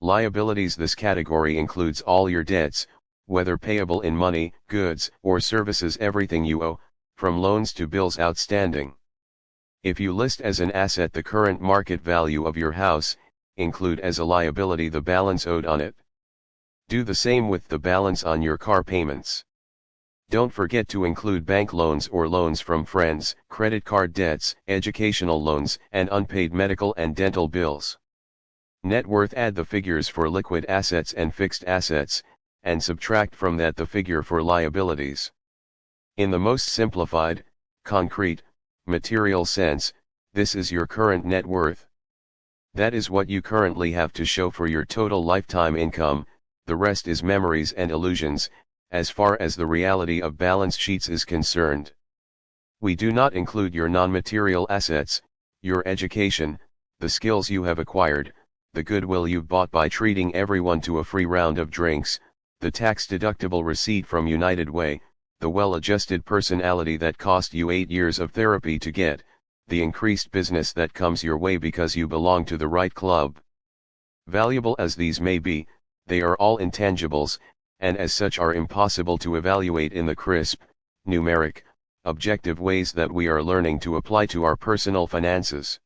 Liabilities. This category includes all your debts, whether payable in money, goods, or services, everything you owe, from loans to bills outstanding. If you list as an asset the current market value of your house, include as a liability the balance owed on it. Do the same with the balance on your car payments. Don't forget to include bank loans or loans from friends, credit card debts, educational loans, and unpaid medical and dental bills. Net worth. Add the figures for liquid assets and fixed assets, and subtract from that the figure for liabilities. In the most simplified, concrete, material sense, this is your current net worth. That is what you currently have to show for your total lifetime income. The rest is memories and illusions, as far as the reality of balance sheets is concerned. We do not include your non-material assets, your education, the skills you have acquired, the goodwill you've bought by treating everyone to a free round of drinks, the tax-deductible receipt from United Way, the well-adjusted personality that cost you 8 years of therapy to get, the increased business that comes your way because you belong to the right club. Valuable as these may be, they are all intangibles, and as such are impossible to evaluate in the crisp, numeric, objective ways that we are learning to apply to our personal finances.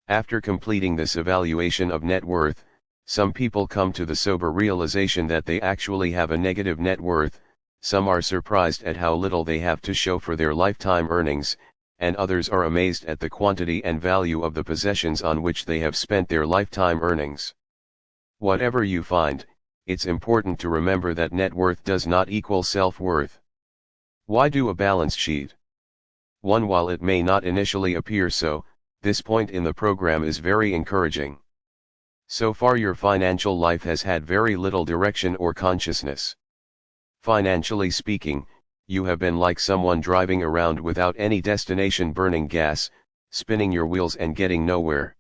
After completing this evaluation of net worth, some people come to the sober realization that they actually have a negative net worth. Some are surprised at how little they have to show for their lifetime earnings, and others are amazed at the quantity and value of the possessions on which they have spent their lifetime earnings. Whatever you find, it's important to remember that net worth does not equal self-worth. Why do a balance sheet? 1. While it may not initially appear so, this point in the program is very encouraging. So far your financial life has had very little direction or consciousness. Financially speaking, you have been like someone driving around without any destination, burning gas, spinning your wheels and getting nowhere.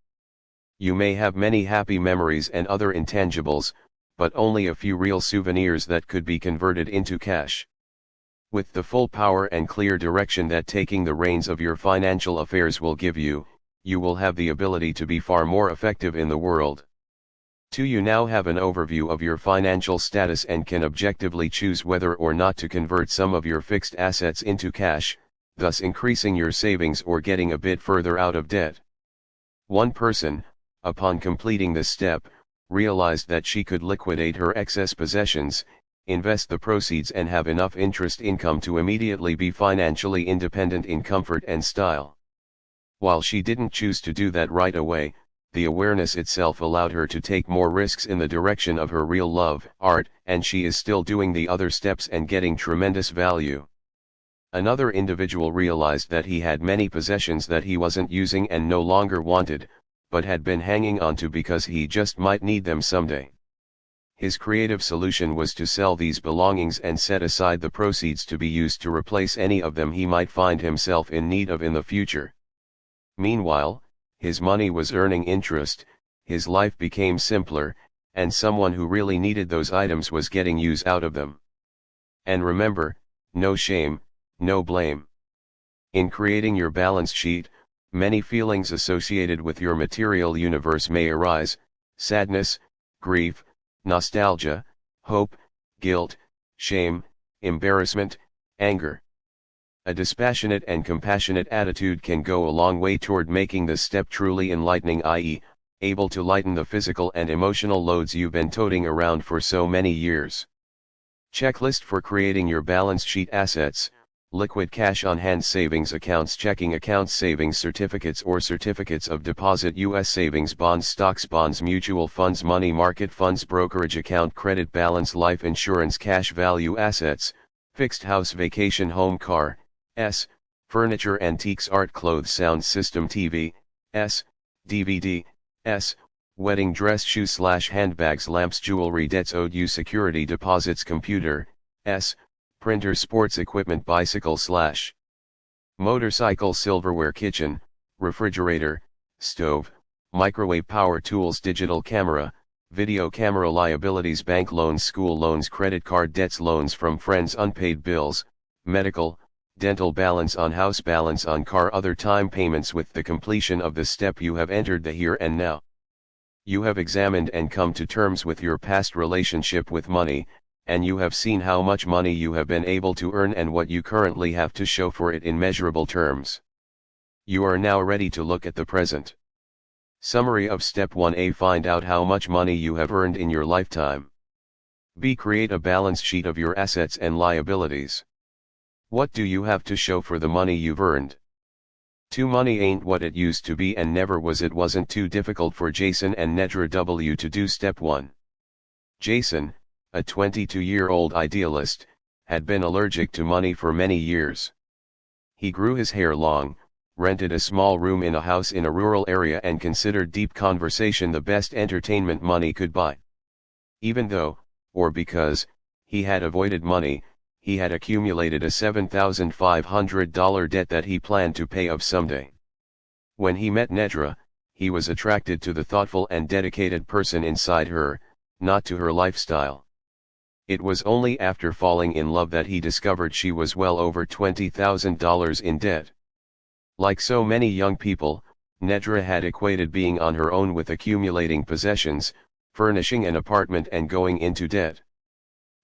You may have many happy memories and other intangibles, but only a few real souvenirs that could be converted into cash. With the full power and clear direction that taking the reins of your financial affairs will give you, you will have the ability to be far more effective in the world. 2. You now have an overview of your financial status and can objectively choose whether or not to convert some of your fixed assets into cash, thus increasing your savings or getting a bit further out of debt. One person, upon completing this step, realized that she could liquidate her excess possessions, invest the proceeds and have enough interest income to immediately be financially independent in comfort and style. While she didn't choose to do that right away, the awareness itself allowed her to take more risks in the direction of her real love, art, and she is still doing the other steps and getting tremendous value. Another individual realized that he had many possessions that he wasn't using and no longer wanted, but had been hanging on to because he just might need them someday. His creative solution was to sell these belongings and set aside the proceeds to be used to replace any of them he might find himself in need of in the future. Meanwhile, his money was earning interest, his life became simpler, and someone who really needed those items was getting use out of them. And remember, no shame, no blame. In creating your balance sheet, many feelings associated with your material universe may arise: sadness, grief, nostalgia, hope, guilt, shame, embarrassment, anger. A dispassionate and compassionate attitude can go a long way toward making this step truly enlightening, i.e., able to lighten the physical and emotional loads you've been toting around for so many years. Checklist for creating your balance sheet: assets: liquid cash on hand, savings accounts, checking accounts, savings certificates or certificates of deposit, U.S. savings bonds, stocks, bonds, mutual funds, money market funds, brokerage account, credit balance, life insurance, cash value. Assets: fixed house, vacation home, car, furniture, antiques, art, clothes, sound system, TV, DVD, wedding dress, shoes / handbags, lamps, jewelry, debts owed you, security deposits, computer, printer, sports equipment, bicycle / motorcycle, silverware, kitchen, refrigerator, stove, microwave, power tools, digital camera, video camera. Liabilities: bank loans, school loans, credit card debts, loans from friends, unpaid bills, medical, dental, balance on house, balance on car, other time payments. With the completion of this step, you have entered the here and now. You have examined and come to terms with your past relationship with money, and you have seen how much money you have been able to earn and what you currently have to show for it in measurable terms. You are now ready to look at the present. Summary of Step 1A: find out how much money you have earned in your lifetime. B. Create a balance sheet of your assets and liabilities. What do you have to show for the money you've earned? 2. Money ain't what it used to be and never was. It wasn't too difficult for Jason and Nedra W. to do Step 1. Jason, a 22-year-old idealist, had been allergic to money for many years. He grew his hair long, rented a small room in a house in a rural area, and considered deep conversation the best entertainment money could buy. Even though, or because, he had avoided money, he had accumulated a $7,500 debt that he planned to pay off someday. When he met Nedra, he was attracted to the thoughtful and dedicated person inside her, not to her lifestyle. It was only after falling in love that he discovered she was well over $20,000 in debt. Like so many young people, Nedra had equated being on her own with accumulating possessions, furnishing an apartment and going into debt.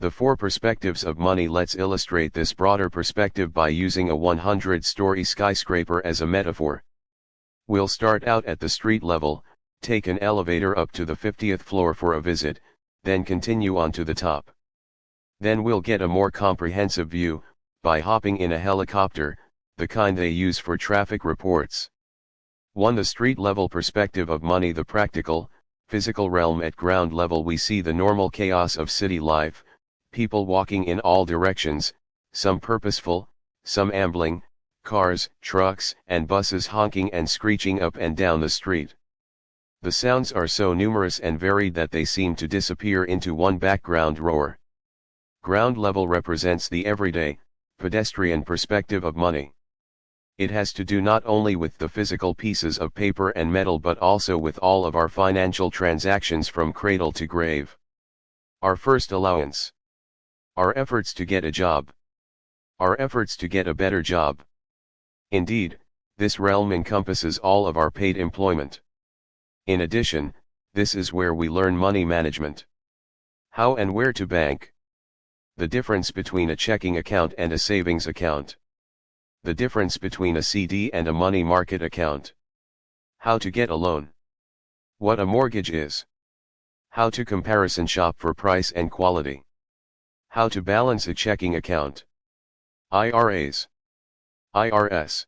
The four perspectives of money. Let's illustrate this broader perspective by using a 100-story skyscraper as a metaphor. We'll start out at the street level, take an elevator up to the 50th floor for a visit, then continue on to the top. Then we'll get a more comprehensive view, by hopping in a helicopter, the kind they use for traffic reports. 1. The street level perspective of money. The practical, physical realm. At ground level we see the normal chaos of city life, people walking in all directions, some purposeful, some ambling, cars, trucks, and buses honking and screeching up and down the street. The sounds are so numerous and varied that they seem to disappear into one background roar. Ground level represents the everyday, pedestrian perspective of money. It has to do not only with the physical pieces of paper and metal but also with all of our financial transactions from cradle to grave. Our first allowance. Our efforts to get a job. Our efforts to get a better job. Indeed, this realm encompasses all of our paid employment. In addition, this is where we learn money management. How and where to bank. The difference between a checking account and a savings account. The difference between a CD and a money market account. How to get a loan. What a mortgage is. How to comparison shop for price and quality. How to balance a checking account. IRAs. IRS.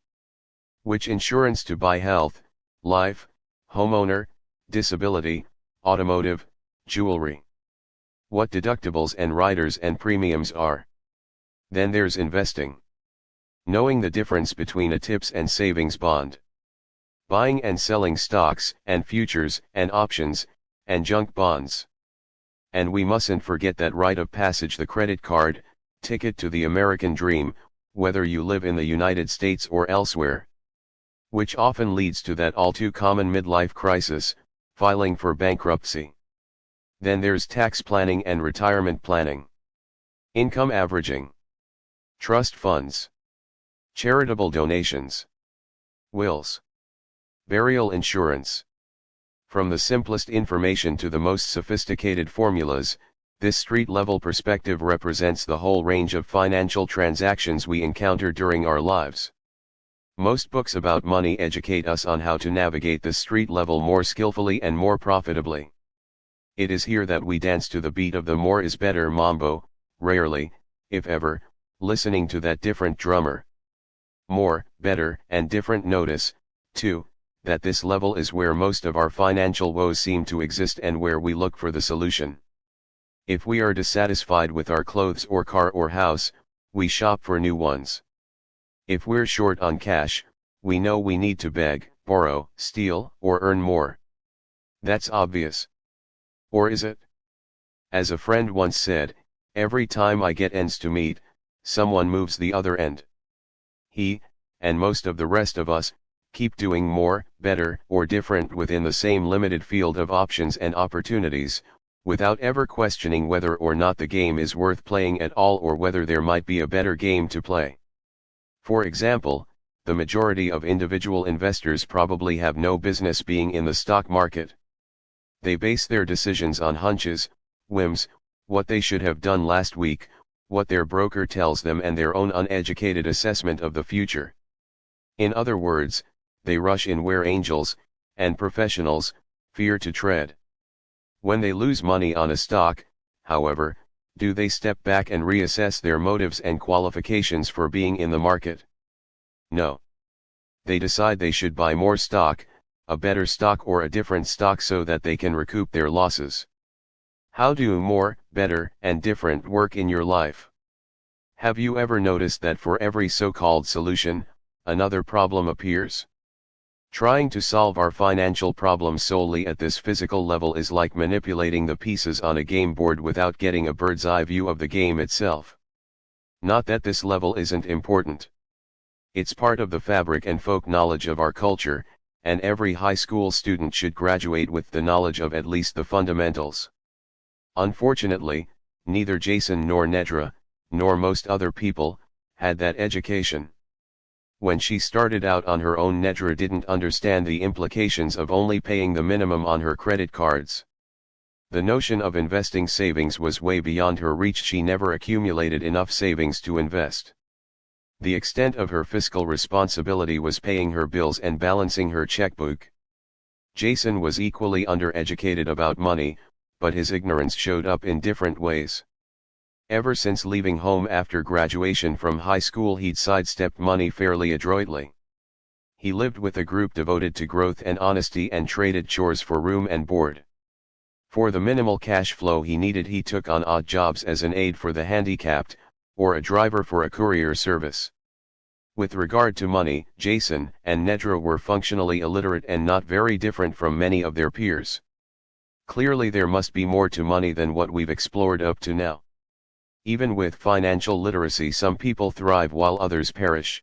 Which insurance to buy: health, life, homeowner, disability, automotive, jewelry. What deductibles and riders and premiums are. Then there's investing. Knowing the difference between a tips and savings bond. Buying and selling stocks and futures and options and junk bonds. And we mustn't forget that rite of passage, the credit card, ticket to the American dream, whether you live in the United States or elsewhere. Which often leads to that all too common midlife crisis, filing for bankruptcy. Then there's tax planning and retirement planning. Income averaging. Trust funds. Charitable donations. Wills. Burial insurance. From the simplest information to the most sophisticated formulas, this street-level perspective represents the whole range of financial transactions we encounter during our lives. Most books about money educate us on how to navigate the street level more skillfully and more profitably. It is here that we dance to the beat of the more is better mambo, rarely, if ever, listening to that different drummer. More, better, and different. Notice, too, that this level is where most of our financial woes seem to exist and where we look for the solution. If we are dissatisfied with our clothes or car or house, we shop for new ones. If we're short on cash, we know we need to beg, borrow, steal, or earn more. That's obvious. Or is it? As a friend once said, every time I get ends to meet, someone moves the other end. He, and most of the rest of us, keep doing more, better, or different within the same limited field of options and opportunities, without ever questioning whether or not the game is worth playing at all or whether there might be a better game to play. For example, the majority of individual investors probably have no business being in the stock market. They base their decisions on hunches, whims, what they should have done last week, what their broker tells them, and their own uneducated assessment of the future. In other words, they rush in where angels, and professionals, fear to tread. When they lose money on a stock, however, do they step back and reassess their motives and qualifications for being in the market? No. They decide they should buy more stock, a better stock or a different stock so that they can recoup their losses. How do more, better, and different work in your life? Have you ever noticed that for every so-called solution, another problem appears? Trying to solve our financial problems solely at this physical level is like manipulating the pieces on a game board without getting a bird's eye view of the game itself. Not that this level isn't important. It's part of the fabric and folk knowledge of our culture, and every high school student should graduate with the knowledge of at least the fundamentals. Unfortunately, neither Jason nor Nedra, nor most other people, had that education. When she started out on her own, Nedra didn't understand the implications of only paying the minimum on her credit cards. The notion of investing savings was way beyond her reach. She never accumulated enough savings to invest. The extent of her fiscal responsibility was paying her bills and balancing her checkbook. Jason was equally undereducated about money, but his ignorance showed up in different ways. Ever since leaving home after graduation from high school, he'd sidestepped money fairly adroitly. He lived with a group devoted to growth and honesty and traded chores for room and board. For the minimal cash flow he needed, he took on odd jobs as an aide for the handicapped, or a driver for a courier service. With regard to money, Jason and Nedra were functionally illiterate and not very different from many of their peers. Clearly there must be more to money than what we've explored up to now. Even with financial literacy, some people thrive while others perish.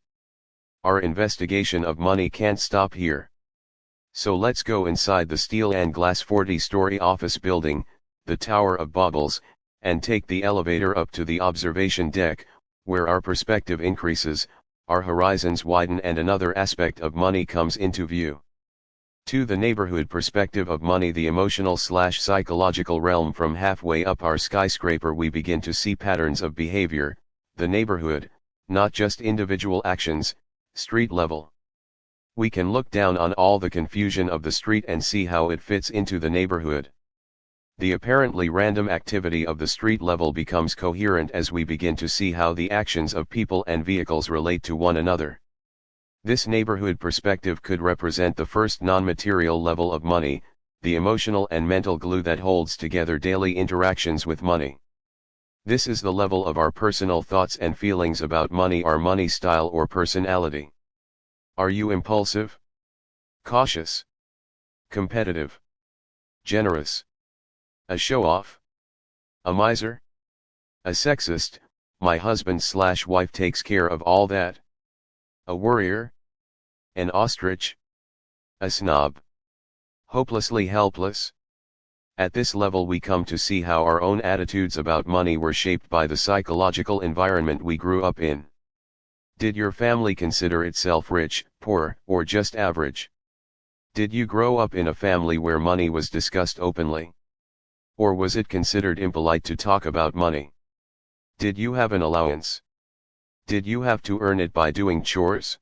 Our investigation of money can't stop here. So let's go inside the steel and glass 40-story office building, the Tower of Baubles, and take the elevator up to the observation deck, where our perspective increases, our horizons widen, and another aspect of money comes into view. To the neighborhood perspective of money, the emotional/psychological realm, from halfway up our skyscraper we begin to see patterns of behavior, the neighborhood, not just individual actions, street level. We can look down on all the confusion of the street and see how it fits into the neighborhood. The apparently random activity of the street level becomes coherent as we begin to see how the actions of people and vehicles relate to one another. This neighborhood perspective could represent the first non-material level of money, the emotional and mental glue that holds together daily interactions with money. This is the level of our personal thoughts and feelings about money, our money style or personality. Are you impulsive? Cautious? Competitive? Generous? A show-off? A miser? A sexist, my husband/wife takes care of all that? A worrier? An ostrich? A snob? Hopelessly helpless? At this level we come to see how our own attitudes about money were shaped by the psychological environment we grew up in. Did your family consider itself rich, poor, or just average? Did you grow up in a family where money was discussed openly? Or was it considered impolite to talk about money? Did you have an allowance? Did you have to earn it by doing chores?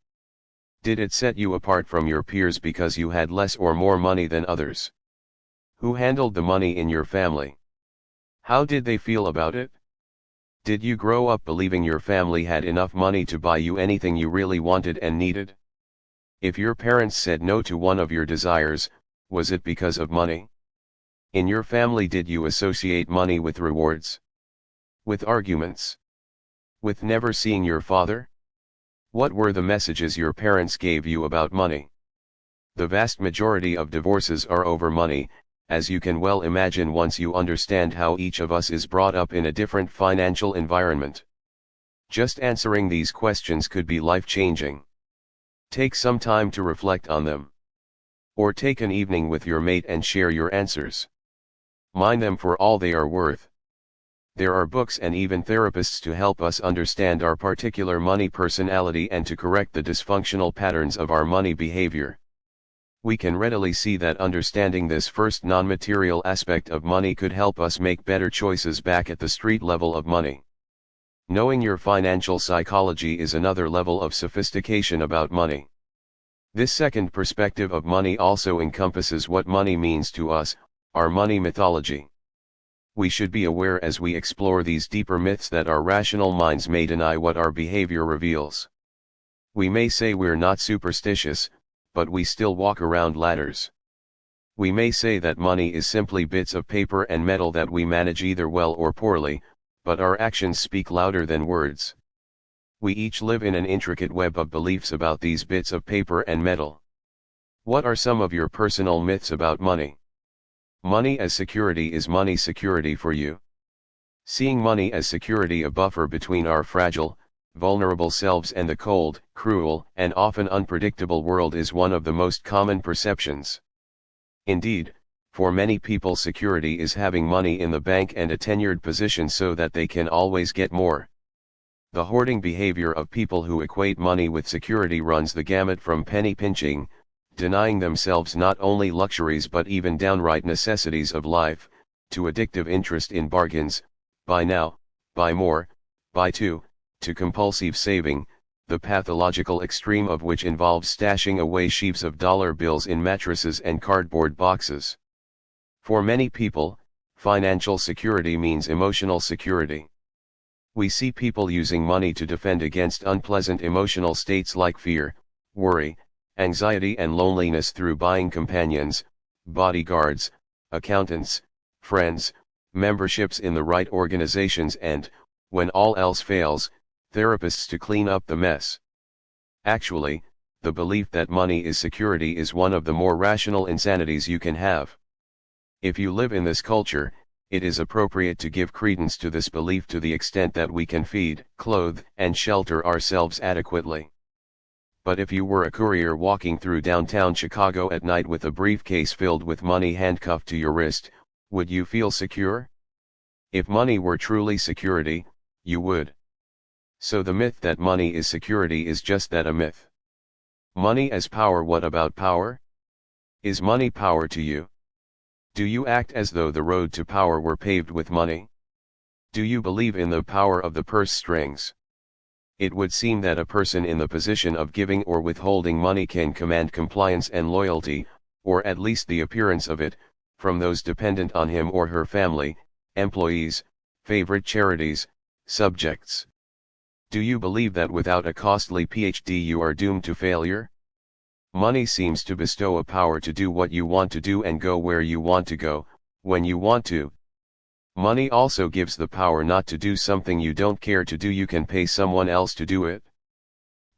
Did it set you apart from your peers because you had less or more money than others? Who handled the money in your family? How did they feel about it? Did you grow up believing your family had enough money to buy you anything you really wanted and needed? If your parents said no to one of your desires, was it because of money? In your family, did you associate money with rewards? With arguments? With never seeing your father? What were the messages your parents gave you about money? The vast majority of divorces are over money, as you can well imagine once you understand how each of us is brought up in a different financial environment. Just answering these questions could be life-changing. Take some time to reflect on them. Or take an evening with your mate and share your answers. Mine them for all they are worth. There are books and even therapists to help us understand our particular money personality and to correct the dysfunctional patterns of our money behavior. We can readily see that understanding this first non-material aspect of money could help us make better choices back at the street level of money. Knowing your financial psychology is another level of sophistication about money. This second perspective of money also encompasses what money means to us, our money mythology. We should be aware as we explore these deeper myths that our rational minds may deny what our behavior reveals. We may say we're not superstitious, but we still walk around ladders. We may say that money is simply bits of paper and metal that we manage either well or poorly, but our actions speak louder than words. We each live in an intricate web of beliefs about these bits of paper and metal. What are some of your personal myths about money? Money as security. Is money security for you? Seeing money as security, a buffer between our fragile, vulnerable selves and the cold, cruel, and often unpredictable world, is one of the most common perceptions. Indeed, for many people, security is having money in the bank and a tenured position so that they can always get more. The hoarding behavior of people who equate money with security runs the gamut from penny pinching, denying themselves not only luxuries but even downright necessities of life, to addictive interest in bargains, buy now, buy more, buy two, to compulsive saving, the pathological extreme of which involves stashing away sheaves of dollar bills in mattresses and cardboard boxes. For many people, financial security means emotional security. We see people using money to defend against unpleasant emotional states like fear, worry, anxiety and loneliness through buying companions, bodyguards, accountants, friends, memberships in the right organizations and, when all else fails, therapists to clean up the mess. Actually, the belief that money is security is one of the more rational insanities you can have. If you live in this culture, it is appropriate to give credence to this belief to the extent that we can feed, clothe, and shelter ourselves adequately. But if you were a courier walking through downtown Chicago at night with a briefcase filled with money handcuffed to your wrist, would you feel secure? If money were truly security, you would. So the myth that money is security is just that, a myth. Money as power. What about power? Is money power to you? Do you act as though the road to power were paved with money? Do you believe in the power of the purse strings? It would seem that a person in the position of giving or withholding money can command compliance and loyalty, or at least the appearance of it, from those dependent on him or her family, employees, favorite charities, subjects. Do you believe that without a costly PhD you are doomed to failure? Money seems to bestow a power to do what you want to do and go where you want to go, when you want to. Money also gives the power not to do something you don't care to do. You can pay someone else to do it.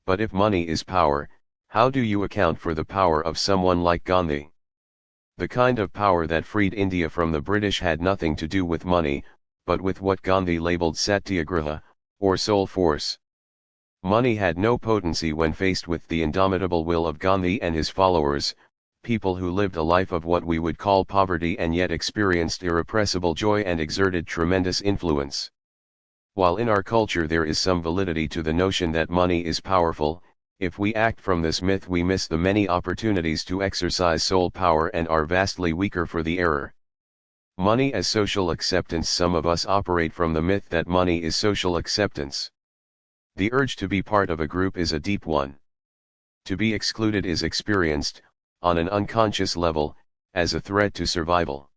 But if money is power, how do you account for the power of someone like Gandhi? The kind of power that freed India from the British had nothing to do with money, but with what Gandhi labeled satyagraha, or soul force. Money had no potency when faced with the indomitable will of Gandhi and his followers, people who lived a life of what we would call poverty and yet experienced irrepressible joy and exerted tremendous influence. While in our culture there is some validity to the notion that money is powerful, if we act from this myth we miss the many opportunities to exercise soul power and are vastly weaker for the error. Money as social acceptance. Some of us operate from the myth that money is social acceptance. The urge to be part of a group is a deep one. To be excluded is experienced, on an unconscious level, as a threat to survival.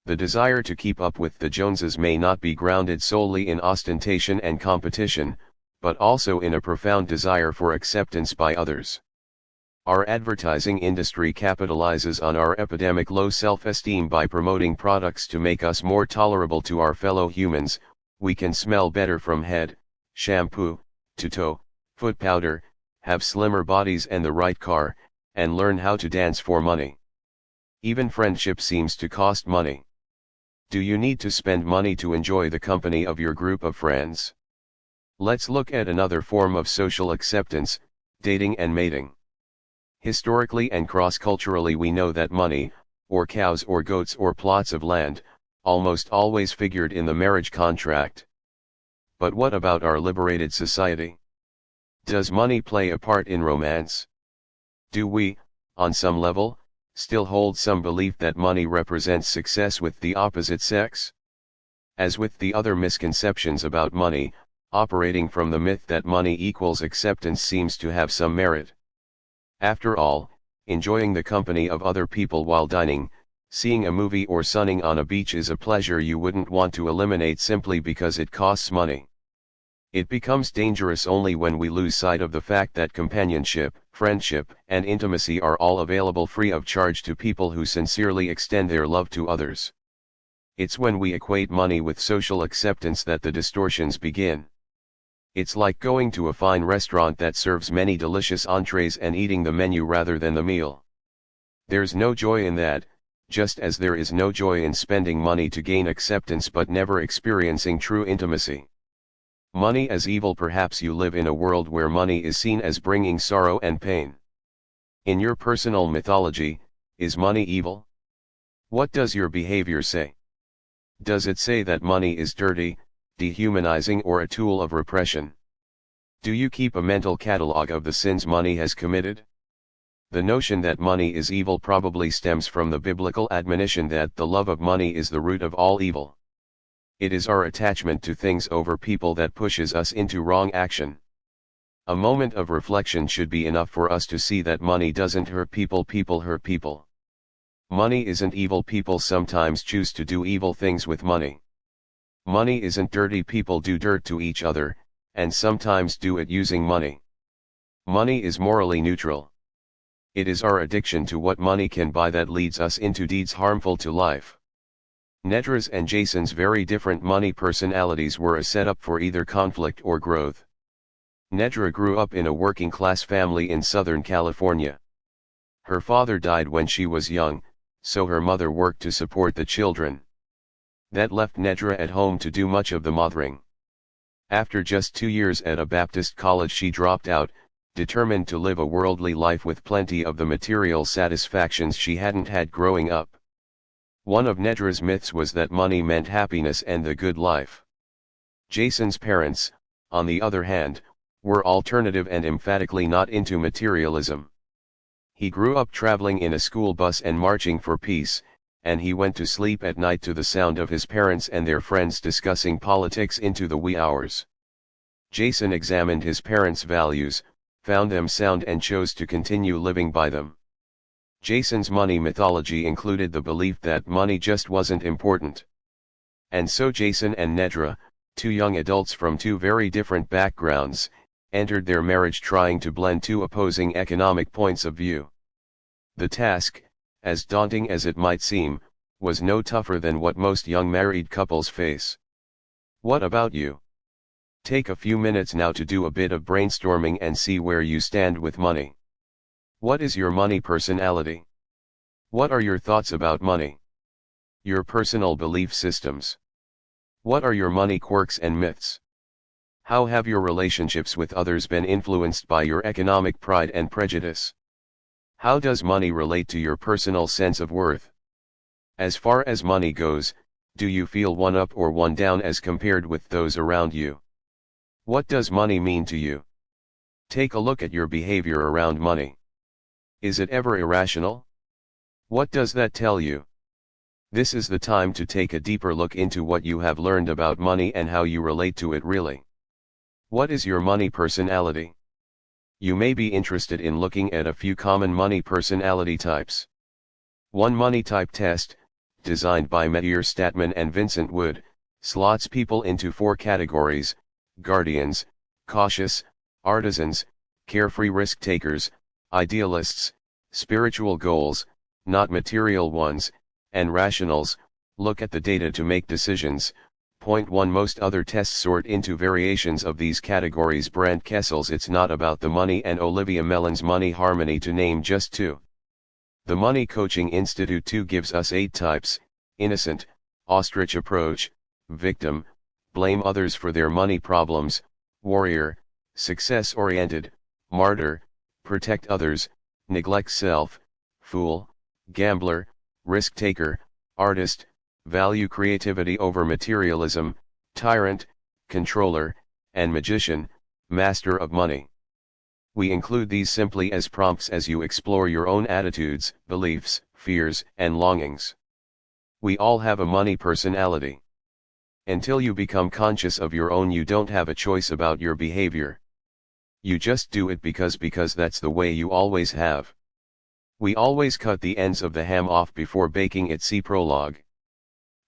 The desire to keep up with the Joneses may not be grounded solely in ostentation and competition, but also in a profound desire for acceptance by others. Our advertising industry capitalizes on our epidemic low self-esteem by promoting products to make us more tolerable to our fellow humans. We can smell better from head, shampoo, to toe, foot powder, have slimmer bodies and the right car, and learn how to dance for money. Even friendship seems to cost money. Do you need to spend money to enjoy the company of your group of friends? Let's look at another form of social acceptance, dating and mating. Historically and cross-culturally we know that money, or cows or goats or plots of land, almost always figured in the marriage contract. But what about our liberated society? Does money play a part in romance? Do we, on some level, still hold some belief that money represents success with the opposite sex? As with the other misconceptions about money, operating from the myth that money equals acceptance seems to have some merit. After all, enjoying the company of other people while dining, seeing a movie or sunning on a beach is a pleasure you wouldn't want to eliminate simply because it costs money. It becomes dangerous only when we lose sight of the fact that companionship, friendship, and intimacy are all available free of charge to people who sincerely extend their love to others. It's when we equate money with social acceptance that the distortions begin. It's like going to a fine restaurant that serves many delicious entrees and eating the menu rather than the meal. There's no joy in that, just as there is no joy in spending money to gain acceptance but never experiencing true intimacy. Money as evil. Perhaps you live in a world where money is seen as bringing sorrow and pain. In your personal mythology, is money evil? What does your behavior say? Does it say that money is dirty, dehumanizing, or a tool of repression? Do you keep a mental catalog of the sins money has committed? The notion that money is evil probably stems from the biblical admonition that the love of money is the root of all evil. It is our attachment to things over people that pushes us into wrong action. A moment of reflection should be enough for us to see that money doesn't hurt people, people hurt people. Money isn't evil, people sometimes choose to do evil things with money. Money isn't dirty, people do dirt to each other, and sometimes do it using money. Money is morally neutral. It is our addiction to what money can buy that leads us into deeds harmful to life. Nedra's and Jason's very different money personalities were a setup for either conflict or growth. Nedra grew up in a working-class family in Southern California. Her father died when she was young, so her mother worked to support the children. That left Nedra at home to do much of the mothering. After just 2 years at a Baptist college, she dropped out, determined to live a worldly life with plenty of the material satisfactions she hadn't had growing up. One of Nedra's myths was that money meant happiness and the good life. Jason's parents, on the other hand, were alternative and emphatically not into materialism. He grew up traveling in a school bus and marching for peace, and he went to sleep at night to the sound of his parents and their friends discussing politics into the wee hours. Jason examined his parents' values, found them sound and chose to continue living by them. Jason's money mythology included the belief that money just wasn't important. And so Jason and Nedra, two young adults from two very different backgrounds, entered their marriage trying to blend two opposing economic points of view. The task, as daunting as it might seem, was no tougher than what most young married couples face. What about you? Take a few minutes now to do a bit of brainstorming and see where you stand with money. What is your money personality? What are your thoughts about money? Your personal belief systems. What are your money quirks and myths? How have your relationships with others been influenced by your economic pride and prejudice? How does money relate to your personal sense of worth? As far as money goes, do you feel one up or one down as compared with those around you? What does money mean to you? Take a look at your behavior around money. Is it ever irrational? What does that tell you? This is the time to take a deeper look into what you have learned about money and how you relate to it really. What is your money personality? You may be interested in looking at a few common money personality types. One money type test, designed by Meteor Statman and Vincent Wood, slots people into 4 categories: guardians, cautious, artisans, carefree risk takers, idealists, spiritual goals, not material ones, and rationals. Look at the data to make decisions. Point 1. Most other tests sort into variations of these categories. Brent Kessel's It's Not About the Money and Olivia Mellon's Money Harmony, to name just 2. The Money Coaching Institute 2 gives us 8 types: innocent, ostrich approach, victim, blame others for their money problems, warrior, success-oriented, martyr, protect others, neglect self, fool, gambler, risk-taker, artist, value creativity over materialism, tyrant, controller, and magician, master of money. We include these simply as prompts as you explore your own attitudes, beliefs, fears, and longings. We all have a money personality. Until you become conscious of your own, you don't have a choice about your behavior. You just do it because that's the way you always have. We always cut the ends of the ham off before baking it. See prologue.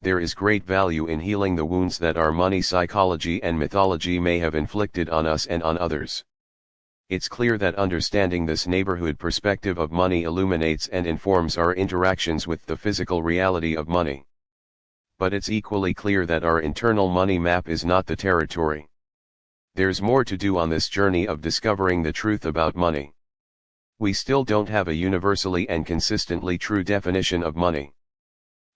There is great value in healing the wounds that our money psychology and mythology may have inflicted on us and on others. It's clear that understanding this neighborhood perspective of money illuminates and informs our interactions with the physical reality of money. But it's equally clear that our internal money map is not the territory. There's more to do on this journey of discovering the truth about money. We still don't have a universally and consistently true definition of money.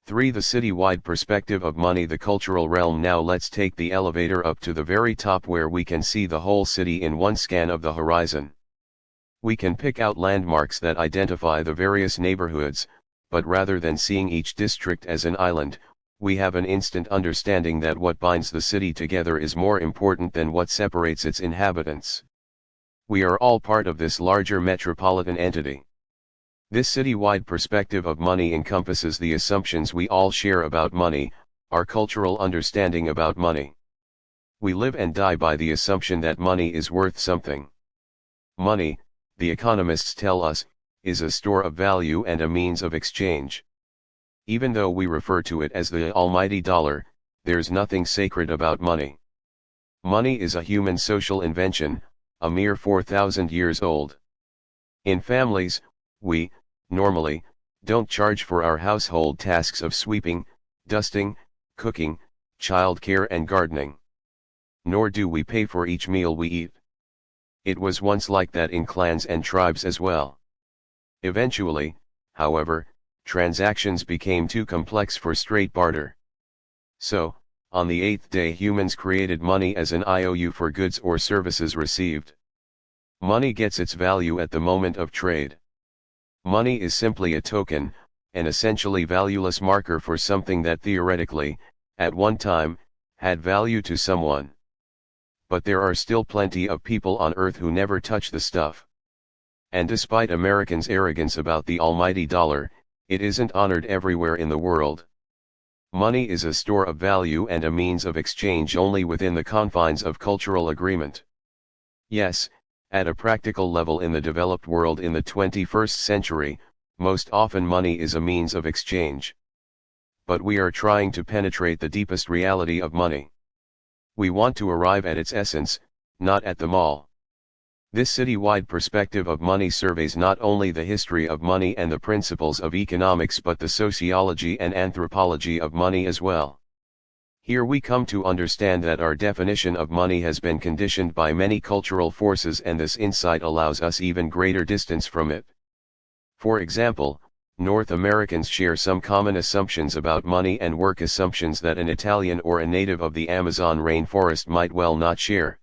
3. The citywide perspective of money, the cultural realm. Now let's take the elevator up to the very top where we can see the whole city in one scan of the horizon. We can pick out landmarks that identify the various neighborhoods, but rather than seeing each district as an island, we have an instant understanding that what binds the city together is more important than what separates its inhabitants. We are all part of this larger metropolitan entity. This city-wide perspective of money encompasses the assumptions we all share about money, our cultural understanding about money. We live and die by the assumption that money is worth something. Money, the economists tell us, is a store of value and a means of exchange. Even though we refer to it as the almighty dollar, there's nothing sacred about money. Money is a human social invention, a mere 4,000 years old. In families, we, normally, don't charge for our household tasks of sweeping, dusting, cooking, childcare and gardening. Nor do we pay for each meal we eat. It was once like that in clans and tribes as well. Eventually, however, transactions became too complex for straight barter. So, on the eighth day humans created money as an IOU for goods or services received. Money gets its value at the moment of trade. Money is simply a token, an essentially valueless marker for something that theoretically, at one time, had value to someone. But there are still plenty of people on earth who never touch the stuff. And despite Americans' arrogance about the almighty dollar, it isn't honored everywhere in the world. Money is a store of value and a means of exchange only within the confines of cultural agreement. Yes, at a practical level in the developed world in the 21st century, most often money is a means of exchange. But we are trying to penetrate the deepest reality of money. We want to arrive at its essence, not at the mall. This city-wide perspective of money surveys not only the history of money and the principles of economics but the sociology and anthropology of money as well. Here we come to understand that our definition of money has been conditioned by many cultural forces, and this insight allows us even greater distance from it. For example, North Americans share some common assumptions about money and work, assumptions that an Italian or a native of the Amazon rainforest might well not share.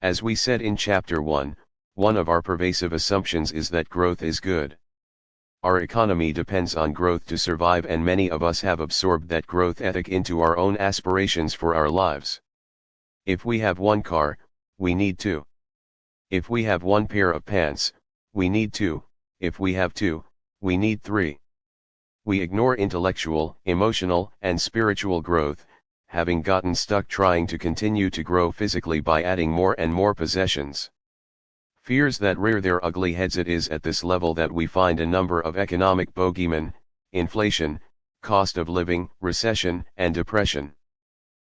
As we said in Chapter 1, one of our pervasive assumptions is that growth is good. Our economy depends on growth to survive, and many of us have absorbed that growth ethic into our own aspirations for our lives. If we have one car, we need two. If we have one pair of pants, we need two. If we have two, we need three. We ignore intellectual, emotional, and spiritual growth, having gotten stuck trying to continue to grow physically by adding more and more possessions. Fears that rear their ugly heads. It is at this level that we find a number of economic bogeymen: inflation, cost of living, recession, and depression.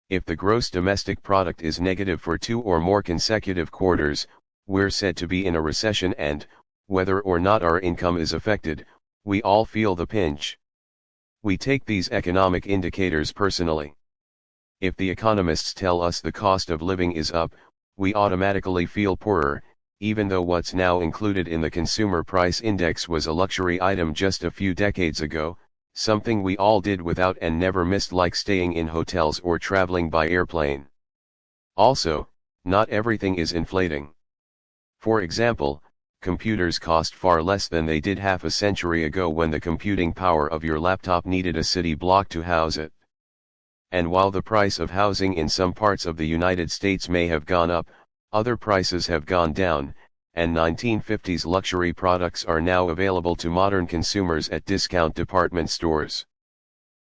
If the gross domestic product is negative for 2 or more consecutive quarters, we're said to be in a recession, and, whether or not our income is affected, we all feel the pinch. We take these economic indicators personally. If the economists tell us the cost of living is up, we automatically feel poorer, even though what's now included in the Consumer Price Index was a luxury item just a few decades ago, something we all did without and never missed, like staying in hotels or traveling by airplane. Also, not everything is inflating. For example, computers cost far less than they did half a century ago when the computing power of your laptop needed a city block to house it. And while the price of housing in some parts of the United States may have gone up, other prices have gone down, and 1950s luxury products are now available to modern consumers at discount department stores.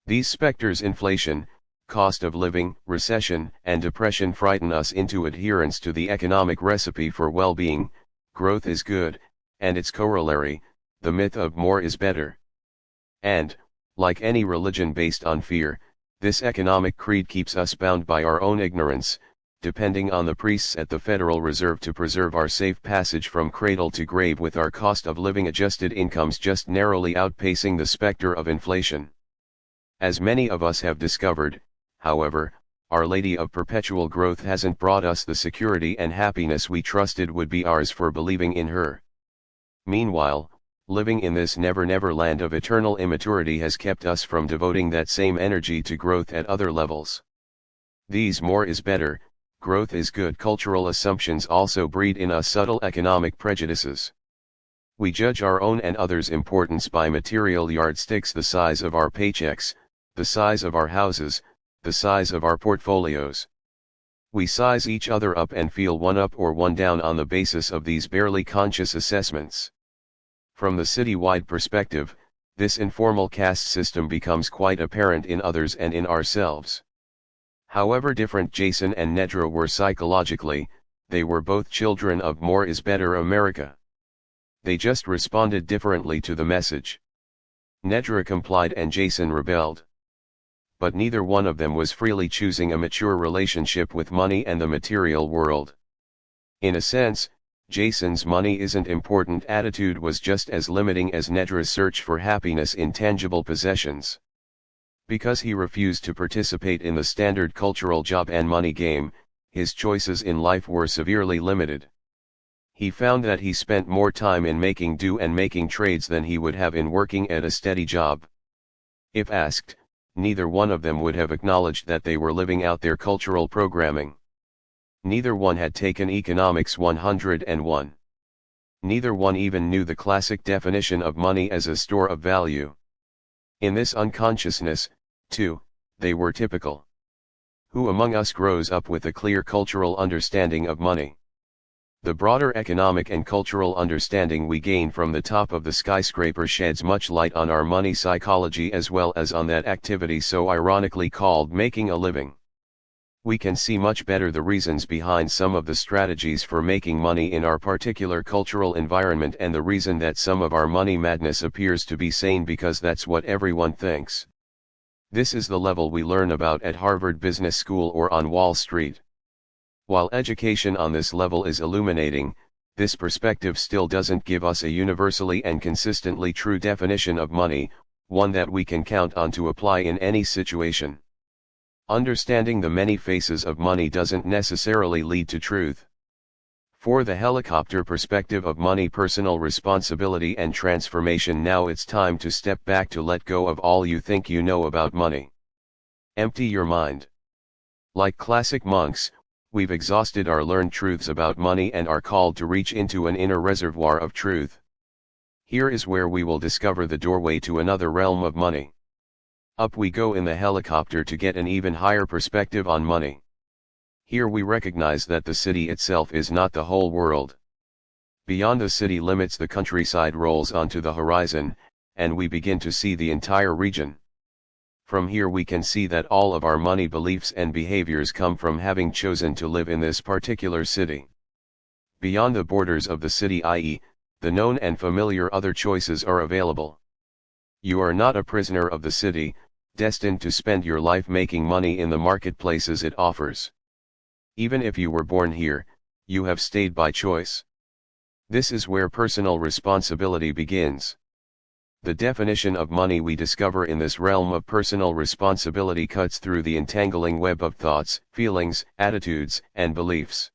These specters, inflation, cost of living, recession, and depression, frighten us into adherence to the economic recipe for well-being: growth is good, and its corollary, the myth of more is better. And, like any religion based on fear, this economic creed keeps us bound by our own ignorance, depending on the priests at the Federal Reserve to preserve our safe passage from cradle to grave, with our cost of living adjusted incomes just narrowly outpacing the specter of inflation. As many of us have discovered, however, Our Lady of Perpetual Growth hasn't brought us the security and happiness we trusted would be ours for believing in her. Meanwhile, living in this never-never land of eternal immaturity has kept us from devoting that same energy to growth at other levels. These more is better, growth is good cultural assumptions also breed in us subtle economic prejudices. We judge our own and others' importance by material yardsticks: the size of our paychecks, the size of our houses, the size of our portfolios. We size each other up and feel one up or one down on the basis of these barely conscious assessments. From the city-wide perspective, this informal caste system becomes quite apparent in others and in ourselves. However different Jason and Nedra were psychologically, they were both children of more is better America. They just responded differently to the message. Nedra complied and Jason rebelled. But neither one of them was freely choosing a mature relationship with money and the material world. In a sense, Jason's money isn't important attitude was just as limiting as Nedra's search for happiness in tangible possessions. Because he refused to participate in the standard cultural job and money game, his choices in life were severely limited. He found that he spent more time in making do and making trades than he would have in working at a steady job. If asked, neither one of them would have acknowledged that they were living out their cultural programming. Neither one had taken Economics 101. Neither one even knew the classic definition of money as a store of value. In this unconsciousness, too, they were typical. Who among us grows up with a clear cultural understanding of money? The broader economic and cultural understanding we gain from the top of the skyscraper sheds much light on our money psychology as well as on that activity so ironically called making a living. We can see much better the reasons behind some of the strategies for making money in our particular cultural environment and the reason that some of our money madness appears to be sane because that's what everyone thinks. This is the level we learn about at Harvard Business School or on Wall Street. While education on this level is illuminating, this perspective still doesn't give us a universally and consistently true definition of money, one that we can count on to apply in any situation. Understanding the many faces of money doesn't necessarily lead to truth. For the helicopter perspective of money, personal responsibility and transformation, now it's time to step back to let go of all you think you know about money. Empty your mind. Like classic monks, we've exhausted our learned truths about money and are called to reach into an inner reservoir of truth. Here is where we will discover the doorway to another realm of money. Up we go in the helicopter to get an even higher perspective on money. Here we recognize that the city itself is not the whole world. Beyond the city limits, the countryside rolls onto the horizon, and we begin to see the entire region. From here we can see that all of our money beliefs and behaviors come from having chosen to live in this particular city. Beyond the borders of the city, i.e., the known and familiar, other choices are available. You are not a prisoner of the city, destined to spend your life making money in the marketplaces it offers. Even if you were born here, you have stayed by choice. This is where personal responsibility begins. The definition of money we discover in this realm of personal responsibility cuts through the entangling web of thoughts, feelings, attitudes, and beliefs.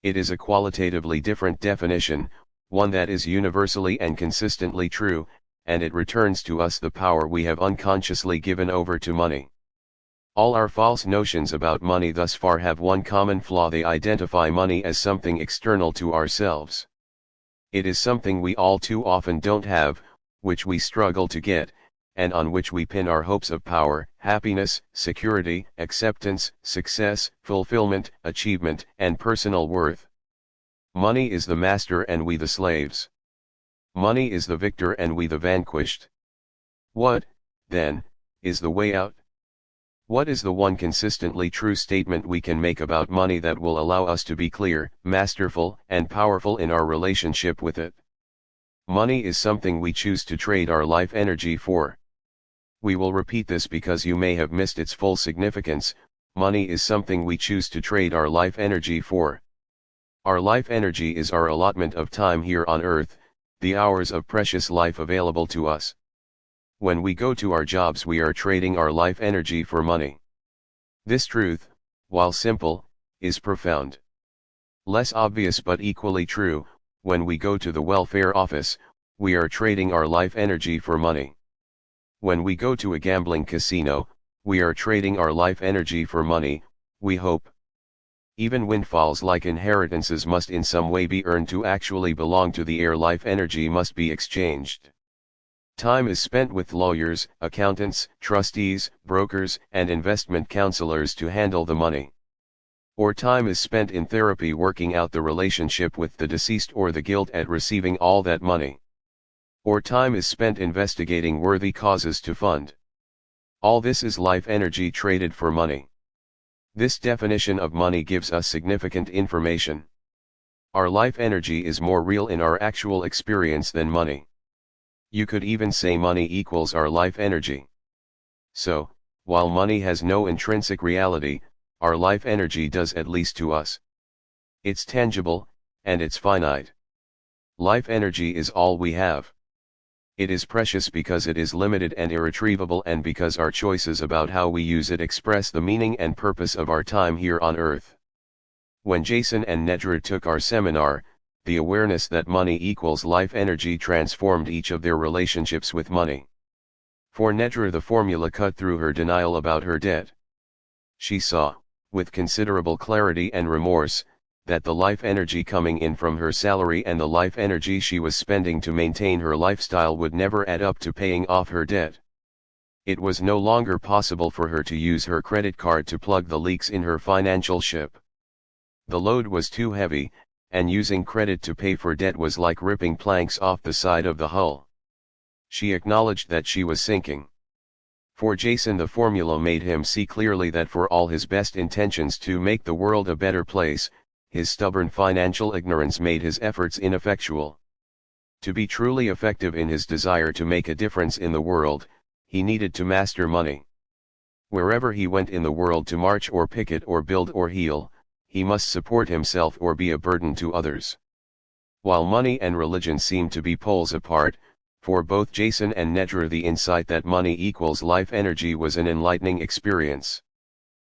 It is a qualitatively different definition, one that is universally and consistently true, and it returns to us the power we have unconsciously given over to money. All our false notions about money thus far have one common flaw: they identify money as something external to ourselves. It is something we all too often don't have, which we struggle to get, and on which we pin our hopes of power, happiness, security, acceptance, success, fulfillment, achievement, and personal worth. Money is the master and we the slaves. Money is the victor and we the vanquished. What, then, is the way out? What is the one consistently true statement we can make about money that will allow us to be clear, masterful, and powerful in our relationship with it? Money is something we choose to trade our life energy for. We will repeat this because you may have missed its full significance. Money is something we choose to trade our life energy for. Our life energy is our allotment of time here on earth, the hours of precious life available to us. When we go to our jobs, we are trading our life energy for money. This truth, while simple, is profound. Less obvious but equally true: when we go to the welfare office, we are trading our life energy for money. When we go to a gambling casino, we are trading our life energy for money, we hope. Even windfalls like inheritances must in some way be earned to actually belong to the air. Life energy must be exchanged. Time is spent with lawyers, accountants, trustees, brokers, and investment counselors to handle the money. Or time is spent in therapy working out the relationship with the deceased or the guilt at receiving all that money. Or time is spent investigating worthy causes to fund. All this is life energy traded for money. This definition of money gives us significant information. Our life energy is more real in our actual experience than money. You could even say money equals our life energy. So, while money has no intrinsic reality, our life energy does, at least to us. It's tangible, and it's finite. Life energy is all we have. It is precious because it is limited and irretrievable, and because our choices about how we use it express the meaning and purpose of our time here on Earth. When Jason and Nedra took our seminar, the awareness that money equals life energy transformed each of their relationships with money. For Nedra, the formula cut through her denial about her debt. She saw, with considerable clarity and remorse, that the life energy coming in from her salary and the life energy she was spending to maintain her lifestyle would never add up to paying off her debt. It was no longer possible for her to use her credit card to plug the leaks in her financial ship. The load was too heavy, and using credit to pay for debt was like ripping planks off the side of the hull. She acknowledged that she was sinking. For Jason, the formula made him see clearly that for all his best intentions to make the world a better place, his stubborn financial ignorance made his efforts ineffectual. To be truly effective in his desire to make a difference in the world, he needed to master money. Wherever he went in the world, to march or picket or build or heal, he must support himself or be a burden to others. While money and religion seemed to be poles apart, for both Jason and Nedra the insight that money equals life energy was an enlightening experience.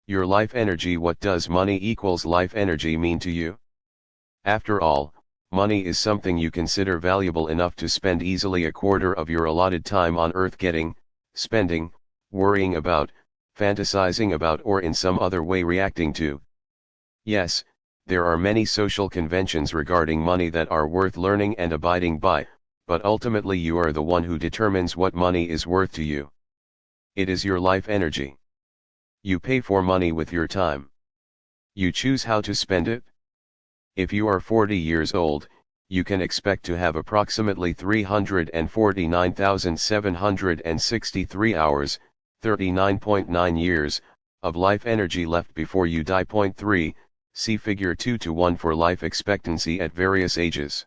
Your life energy. What does money equals life energy mean to you? After all, money is something you consider valuable enough to spend easily a quarter of your allotted time on Earth getting, spending, worrying about, fantasizing about, or in some other way reacting to. Yes, there are many social conventions regarding money that are worth learning and abiding by, but ultimately you are the one who determines what money is worth to you. It is your life energy. You pay for money with your time. You choose how to spend it. If you are 40 years old, you can expect to have approximately 349,763 hours, 39.9 years, of life energy left before you die. Point 3, see figure 2:1 for life expectancy at various ages.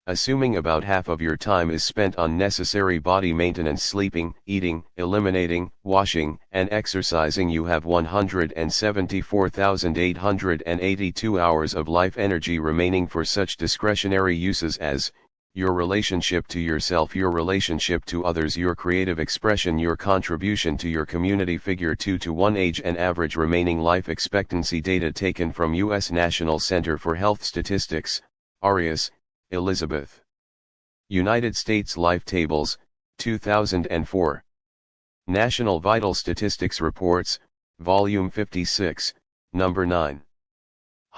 Assuming about half of your time is spent on necessary body maintenance, sleeping, eating, eliminating, washing, and exercising, you have 174,882 hours of life energy remaining for such discretionary uses as your relationship to yourself, your relationship to others, your creative expression, your contribution to your community. Figure 2:1 age and average remaining life expectancy data taken from U.S. National Center for Health Statistics, Arias, Elizabeth. United States Life Tables, 2004. National Vital Statistics Reports, Volume 56, Number 9.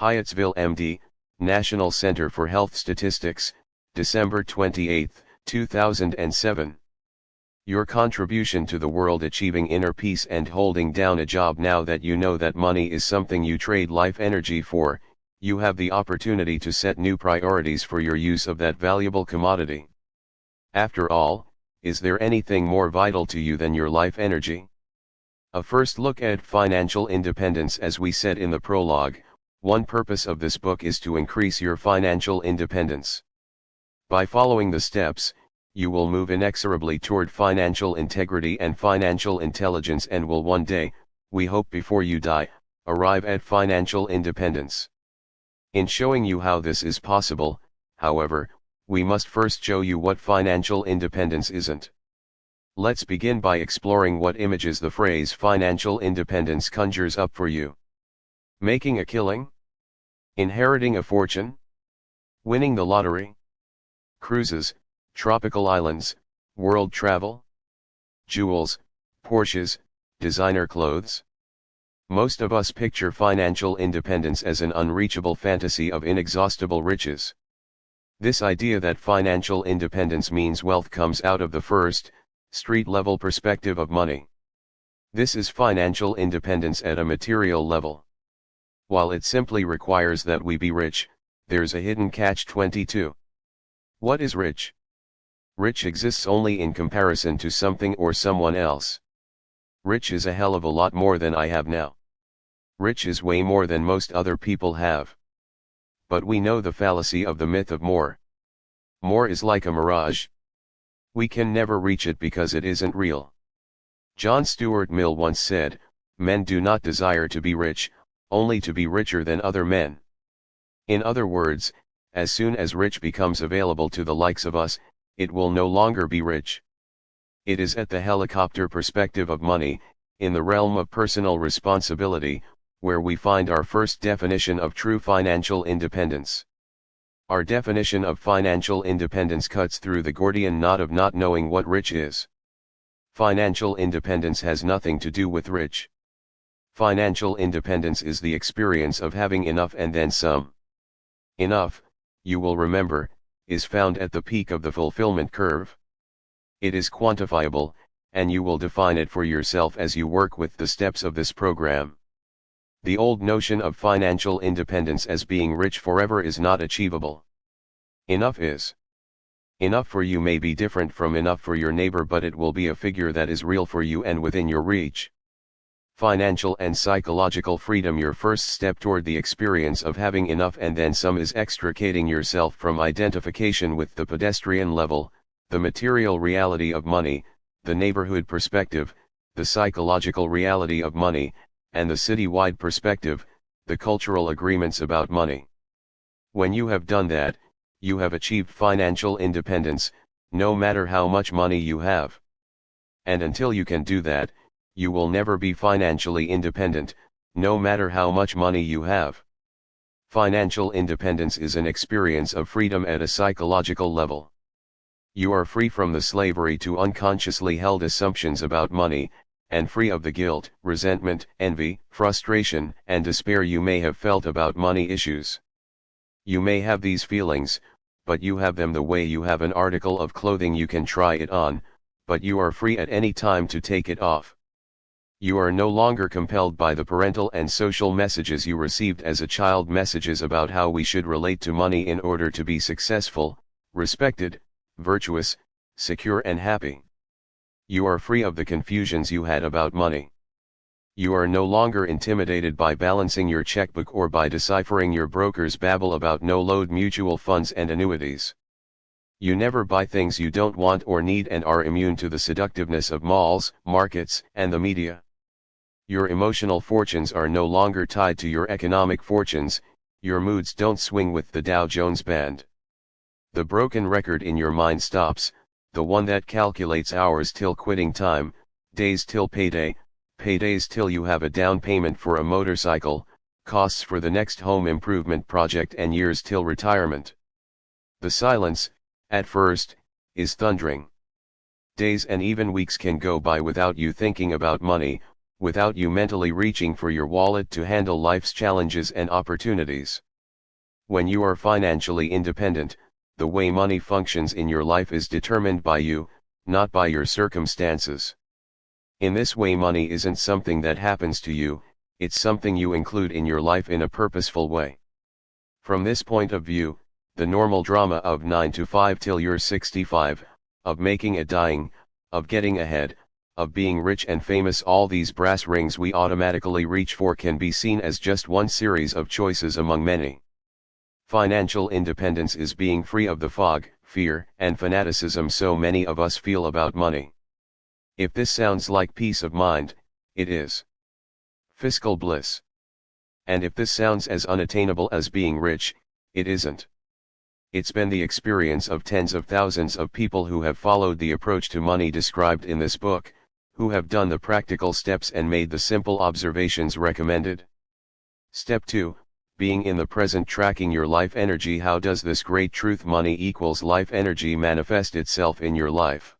Hyattsville, MD, National Center for Health Statistics, December 28, 2007. Your contribution to the world: achieving inner peace and holding down a job. Now that you know that money is something you trade life energy for, you have the opportunity to set new priorities for your use of that valuable commodity. After all, is there anything more vital to you than your life energy? A first look at financial independence. As we said in the prologue, one purpose of this book is to increase your financial independence. By following the steps, you will move inexorably toward financial integrity and financial intelligence, and will one day, we hope before you die, arrive at financial independence. In showing you how this is possible, however, we must first show you what financial independence isn't. Let's begin by exploring what images the phrase financial independence conjures up for you. Making a killing? Inheriting a fortune? Winning the lottery? Cruises, tropical islands, world travel? Jewels, Porsches, designer clothes? Most of us picture financial independence as an unreachable fantasy of inexhaustible riches. This idea that financial independence means wealth comes out of the first, street-level perspective of money. This is financial independence at a material level. While it simply requires that we be rich, there's a hidden catch-22. What is rich? Rich exists only in comparison to something or someone else. Rich is a hell of a lot more than I have now. Rich is way more than most other people have. But we know the fallacy of the myth of more. More is like a mirage. We can never reach it because it isn't real. John Stuart Mill once said, "Men do not desire to be rich, only to be richer than other men." In other words, as soon as rich becomes available to the likes of us, it will no longer be rich. It is at the helicopter perspective of money, in the realm of personal responsibility, where we find our first definition of true financial independence. Our definition of financial independence cuts through the Gordian knot of not knowing what rich is. Financial independence has nothing to do with rich. Financial independence is the experience of having enough and then some. Enough, you will remember, is found at the peak of the fulfillment curve. It is quantifiable, and you will define it for yourself as you work with the steps of this program. The old notion of financial independence as being rich forever is not achievable. Enough is. Enough for you may be different from enough for your neighbor, but it will be a figure that is real for you and within your reach. Financial and psychological freedom. Your first step toward the experience of having enough and then some is extricating yourself from identification with the pedestrian level, the material reality of money, the neighborhood perspective, the psychological reality of money, and the city-wide perspective, the cultural agreements about money. When you have done that, you have achieved financial independence, no matter how much money you have. And until you can do that, you will never be financially independent, no matter how much money you have. Financial independence is an experience of freedom at a psychological level. You are free from the slavery to unconsciously held assumptions about money, and free of the guilt, resentment, envy, frustration, and despair you may have felt about money issues. You may have these feelings, but you have them the way you have an article of clothing you can try it on, but you are free at any time to take it off. You are no longer compelled by the parental and social messages you received as a child, messages about how we should relate to money in order to be successful, respected, virtuous, secure and happy. You are free of the confusions you had about money. You are no longer intimidated by balancing your checkbook or by deciphering your broker's babble about no-load mutual funds and annuities. You never buy things you don't want or need and are immune to the seductiveness of malls, markets, and the media. Your emotional fortunes are no longer tied to your economic fortunes, your moods don't swing with the Dow Jones band. The broken record in your mind stops, the one that calculates hours till quitting time, days till payday, paydays till you have a down payment for a motorcycle, costs for the next home improvement project and years till retirement. The silence, at first, is thundering. Days and even weeks can go by without you thinking about money, without you mentally reaching for your wallet to handle life's challenges and opportunities. When you are financially independent, the way money functions in your life is determined by you, not by your circumstances. In this way, money isn't something that happens to you, it's something you include in your life in a purposeful way. From this point of view, the normal drama of 9 to 5 till you're 65, of making a dying, of getting ahead, of being rich and famous, all these brass rings we automatically reach for can be seen as just one series of choices among many. Financial independence is being free of the fog, fear, and fanaticism so many of us feel about money. If this sounds like peace of mind, it is. Fiscal bliss. And if this sounds as unattainable as being rich, it isn't. It's been the experience of tens of thousands of people who have followed the approach to money described in this book, who have done the practical steps and made the simple observations recommended. Step 2, being in the present, tracking your life energy. How does this great truth, money equals life energy, manifest itself in your life?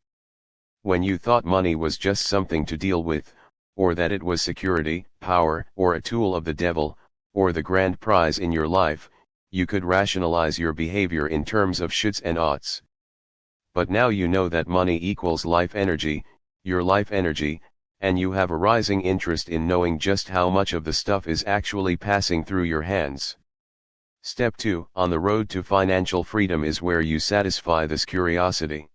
When you thought money was just something to deal with, or that it was security, power, or a tool of the devil, or the grand prize in your life, you could rationalize your behavior in terms of shoulds and oughts. But now you know that money equals life energy, your life energy, and you have a rising interest in knowing just how much of the stuff is actually passing through your hands. Step 2, on the road to financial freedom, is where you satisfy this curiosity.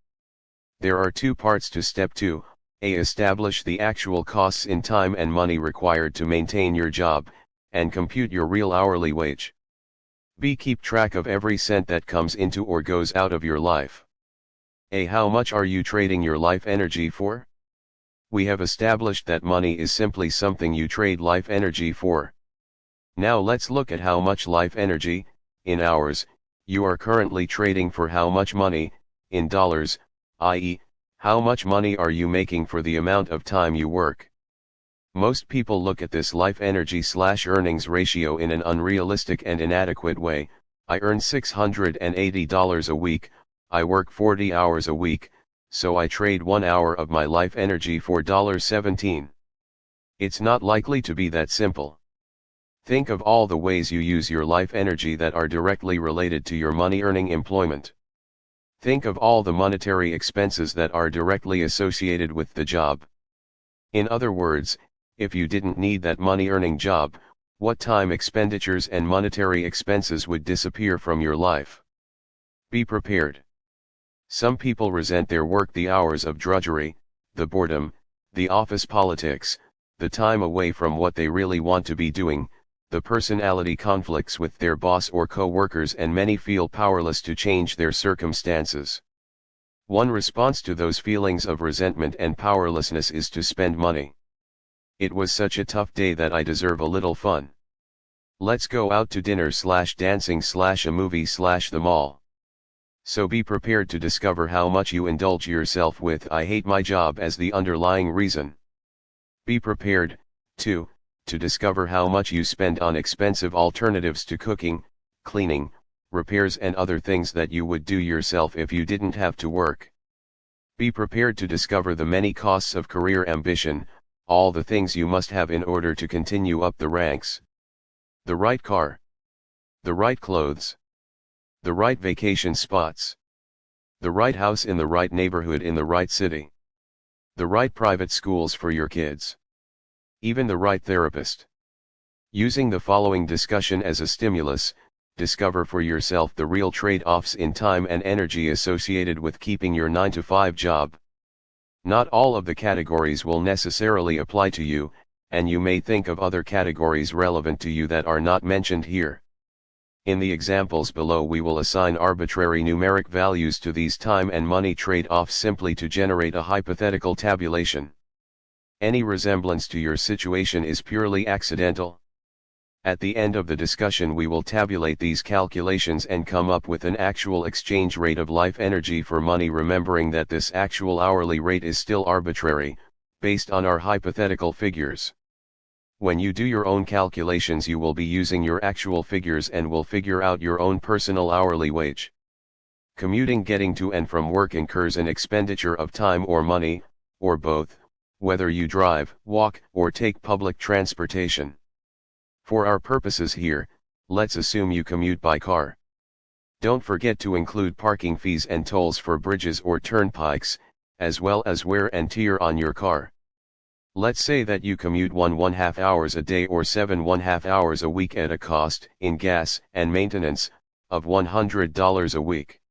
There are two parts to step 2. A. Establish the actual costs in time and money required to maintain your job, and compute your real hourly wage. B. Keep track of every cent that comes into or goes out of your life. A. How much are you trading your life energy for? We have established that money is simply something you trade life energy for. Now let's look at how much life energy, in hours, you are currently trading for how much money, in dollars, i.e., how much money are you making for the amount of time you work. Most people look at this life energy/earnings ratio in an unrealistic and inadequate way. I earn $680 a week, I work 40 hours a week, so I trade 1 hour of my life energy for $17. It's not likely to be that simple. Think of all the ways you use your life energy that are directly related to your money-earning employment. Think of all the monetary expenses that are directly associated with the job. In other words, if you didn't need that money-earning job, what time expenditures and monetary expenses would disappear from your life? Be prepared. Some people resent their work, the hours of drudgery, the boredom, the office politics, the time away from what they really want to be doing, the personality conflicts with their boss or co-workers, and many feel powerless to change their circumstances. One response to those feelings of resentment and powerlessness is to spend money. It was such a tough day that I deserve a little fun. Let's go out to dinner/dancing/a movie/the mall. So be prepared to discover how much you indulge yourself with "I hate my job" as the underlying reason. Be prepared, too, to discover how much you spend on expensive alternatives to cooking, cleaning, repairs, and other things that you would do yourself if you didn't have to work. Be prepared to discover the many costs of career ambition, all the things you must have in order to continue up the ranks. The right car, the right clothes, the right vacation spots, the right house in the right neighborhood in the right city, the right private schools for your kids, even the right therapist. Using the following discussion as a stimulus, discover for yourself the real trade-offs in time and energy associated with keeping your 9-to-5 job. Not all of the categories will necessarily apply to you, and you may think of other categories relevant to you that are not mentioned here. In the examples below, we will assign arbitrary numeric values to these time and money trade-offs simply to generate a hypothetical tabulation. Any resemblance to your situation is purely accidental. At the end of the discussion, we will tabulate these calculations and come up with an actual exchange rate of life energy for money, remembering that this actual hourly rate is still arbitrary, based on our hypothetical figures. When you do your own calculations, you will be using your actual figures and will figure out your own personal hourly wage. Commuting, getting to and from work, incurs an expenditure of time or money, or both, whether you drive, walk, or take public transportation. For our purposes here, let's assume you commute by car. Don't forget to include parking fees and tolls for bridges or turnpikes, as well as wear and tear on your car. Let's say that you commute 1½ hours a day or 7½ hours a week at a cost, in gas and maintenance, of $100 a week.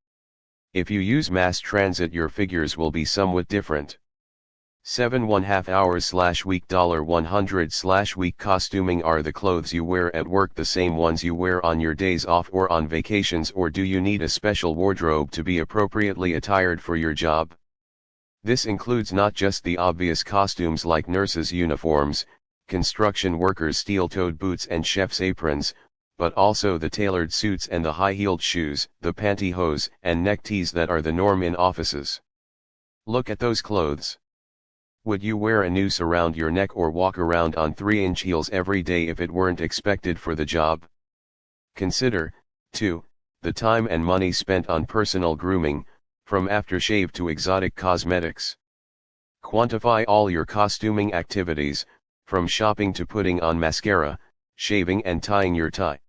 If you use mass transit, your figures will be somewhat different. 7½ hours/week $100/week. Costuming: are the clothes you wear at work the same ones you wear on your days off or on vacations, or do you need a special wardrobe to be appropriately attired for your job? This includes not just the obvious costumes like nurses' uniforms, construction workers' steel-toed boots and chef's aprons, but also the tailored suits and the high-heeled shoes, the pantyhose and neckties that are the norm in offices. Look at those clothes. Would you wear a noose around your neck or walk around on 3-inch heels every day if it weren't expected for the job? Consider, too, the time and money spent on personal grooming, from aftershave to exotic cosmetics. Quantify all your costuming activities, from shopping to putting on mascara, shaving and tying your tie.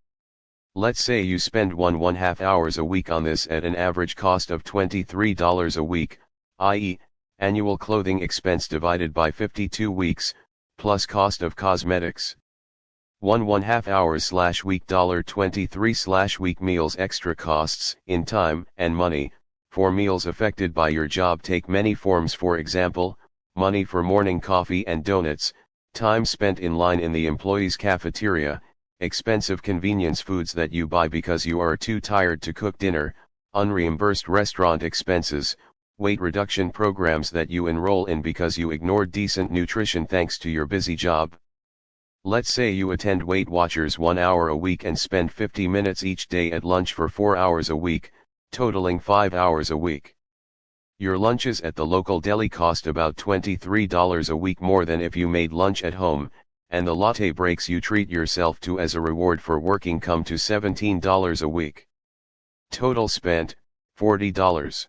Let's say you spend 1½ hours a week on this at an average cost of $23 a week, i.e., annual clothing expense divided by 52 weeks, plus cost of cosmetics. 1½ hours/week $23/week. Meals: extra costs in time and money, For meals affected by your job take many forms, for example, money for morning coffee and donuts, time spent in line in the employee's cafeteria, expensive convenience foods that you buy because you are too tired to cook dinner, unreimbursed restaurant expenses, weight reduction programs that you enroll in because you ignored decent nutrition thanks to your busy job. Let's say you attend Weight Watchers 1 hour a week and spend 50 minutes each day at lunch for 4 hours a week, totaling 5 hours a week. Your lunches at the local deli cost about $23 a week more than if you made lunch at home, and the latte breaks you treat yourself to as a reward for working come to $17 a week. Total spent, $40.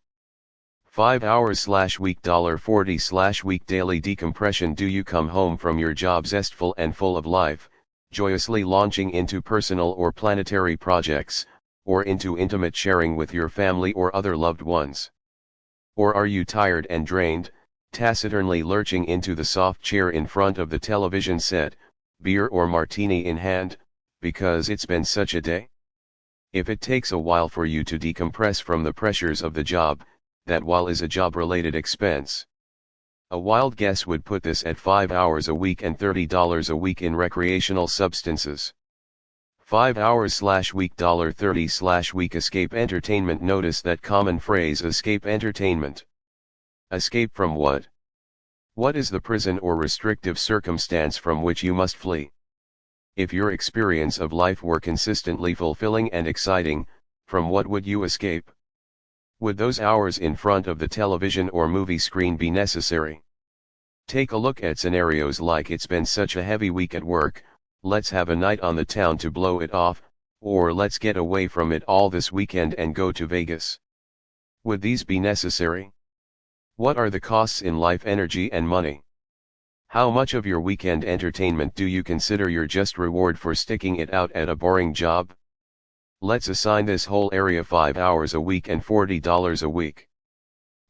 5 hours/week $40/week daily decompression. Do you come home from your job zestful and full of life, joyously launching into personal or planetary projects, or into intimate sharing with your family or other loved ones? Or are you tired and drained, taciturnly lurching into the soft chair in front of the television set, beer or martini in hand, because it's been such a day? If it takes a while for you to decompress from the pressures of the job, that while is a job-related expense. A wild guess would put this at 5 hours a week and $30 a week in recreational substances. 5 hours/week $30/week escape entertainment. Notice that common phrase, escape entertainment. Escape from what? What is the prison or restrictive circumstance from which you must flee? If your experience of life were consistently fulfilling and exciting, from what would you escape? Would those hours in front of the television or movie screen be necessary? Take a look at scenarios like, it's been such a heavy week at work, let's have a night on the town to blow it off, or let's get away from it all this weekend and go to Vegas. Would these be necessary? What are the costs in life, energy and money? How much of your weekend entertainment do you consider your just reward for sticking it out at a boring job? Let's assign this whole area 5 hours a week and $40 a week.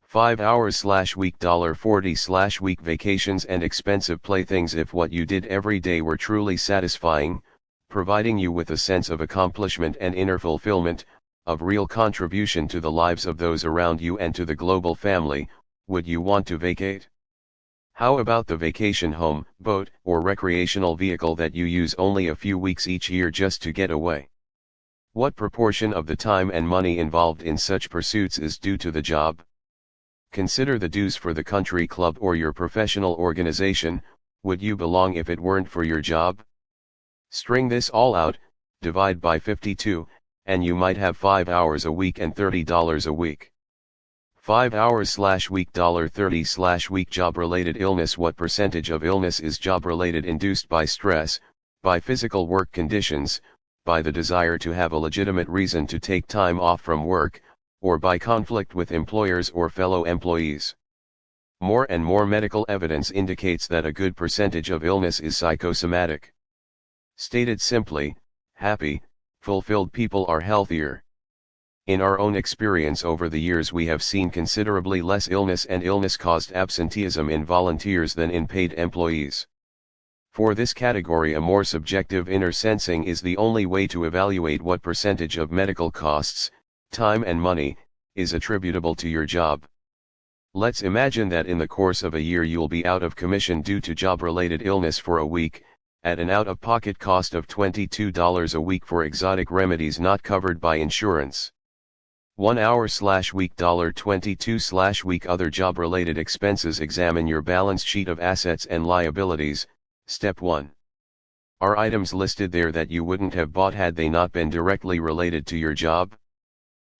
5 hours/week $40/week. Vacations and expensive playthings. If what you did every day were truly satisfying, providing you with a sense of accomplishment and inner fulfillment, of real contribution to the lives of those around you and to the global family, would you want to vacate? How about the vacation home, boat, or recreational vehicle that you use only a few weeks each year just to get away? What proportion of the time and money involved in such pursuits is due to the job? Consider the dues for the country club or your professional organization. Would you belong if it weren't for your job? String this all out, divide by 52, and you might have 5 hours a week and $30 a week. 5 hours/week $30/week. Job-related illness. What percentage of illness is job-related, induced by stress, by physical work conditions, by the desire to have a legitimate reason to take time off from work, or by conflict with employers or fellow employees? More and more medical evidence indicates that a good percentage of illness is psychosomatic. Stated simply, happy, fulfilled people are healthier. In our own experience over the years, we have seen considerably less illness and illness-caused absenteeism in volunteers than in paid employees. For this category, a more subjective inner sensing is the only way to evaluate what percentage of medical costs, time and money, is attributable to your job. Let's imagine that in the course of a year you'll be out of commission due to job-related illness for a week, at an out-of-pocket cost of $22 a week for exotic remedies not covered by insurance. 1 hour/week $22/week. Other job-related expenses. Examine your balance sheet of assets and liabilities. Step 1. Are items listed there that you wouldn't have bought had they not been directly related to your job?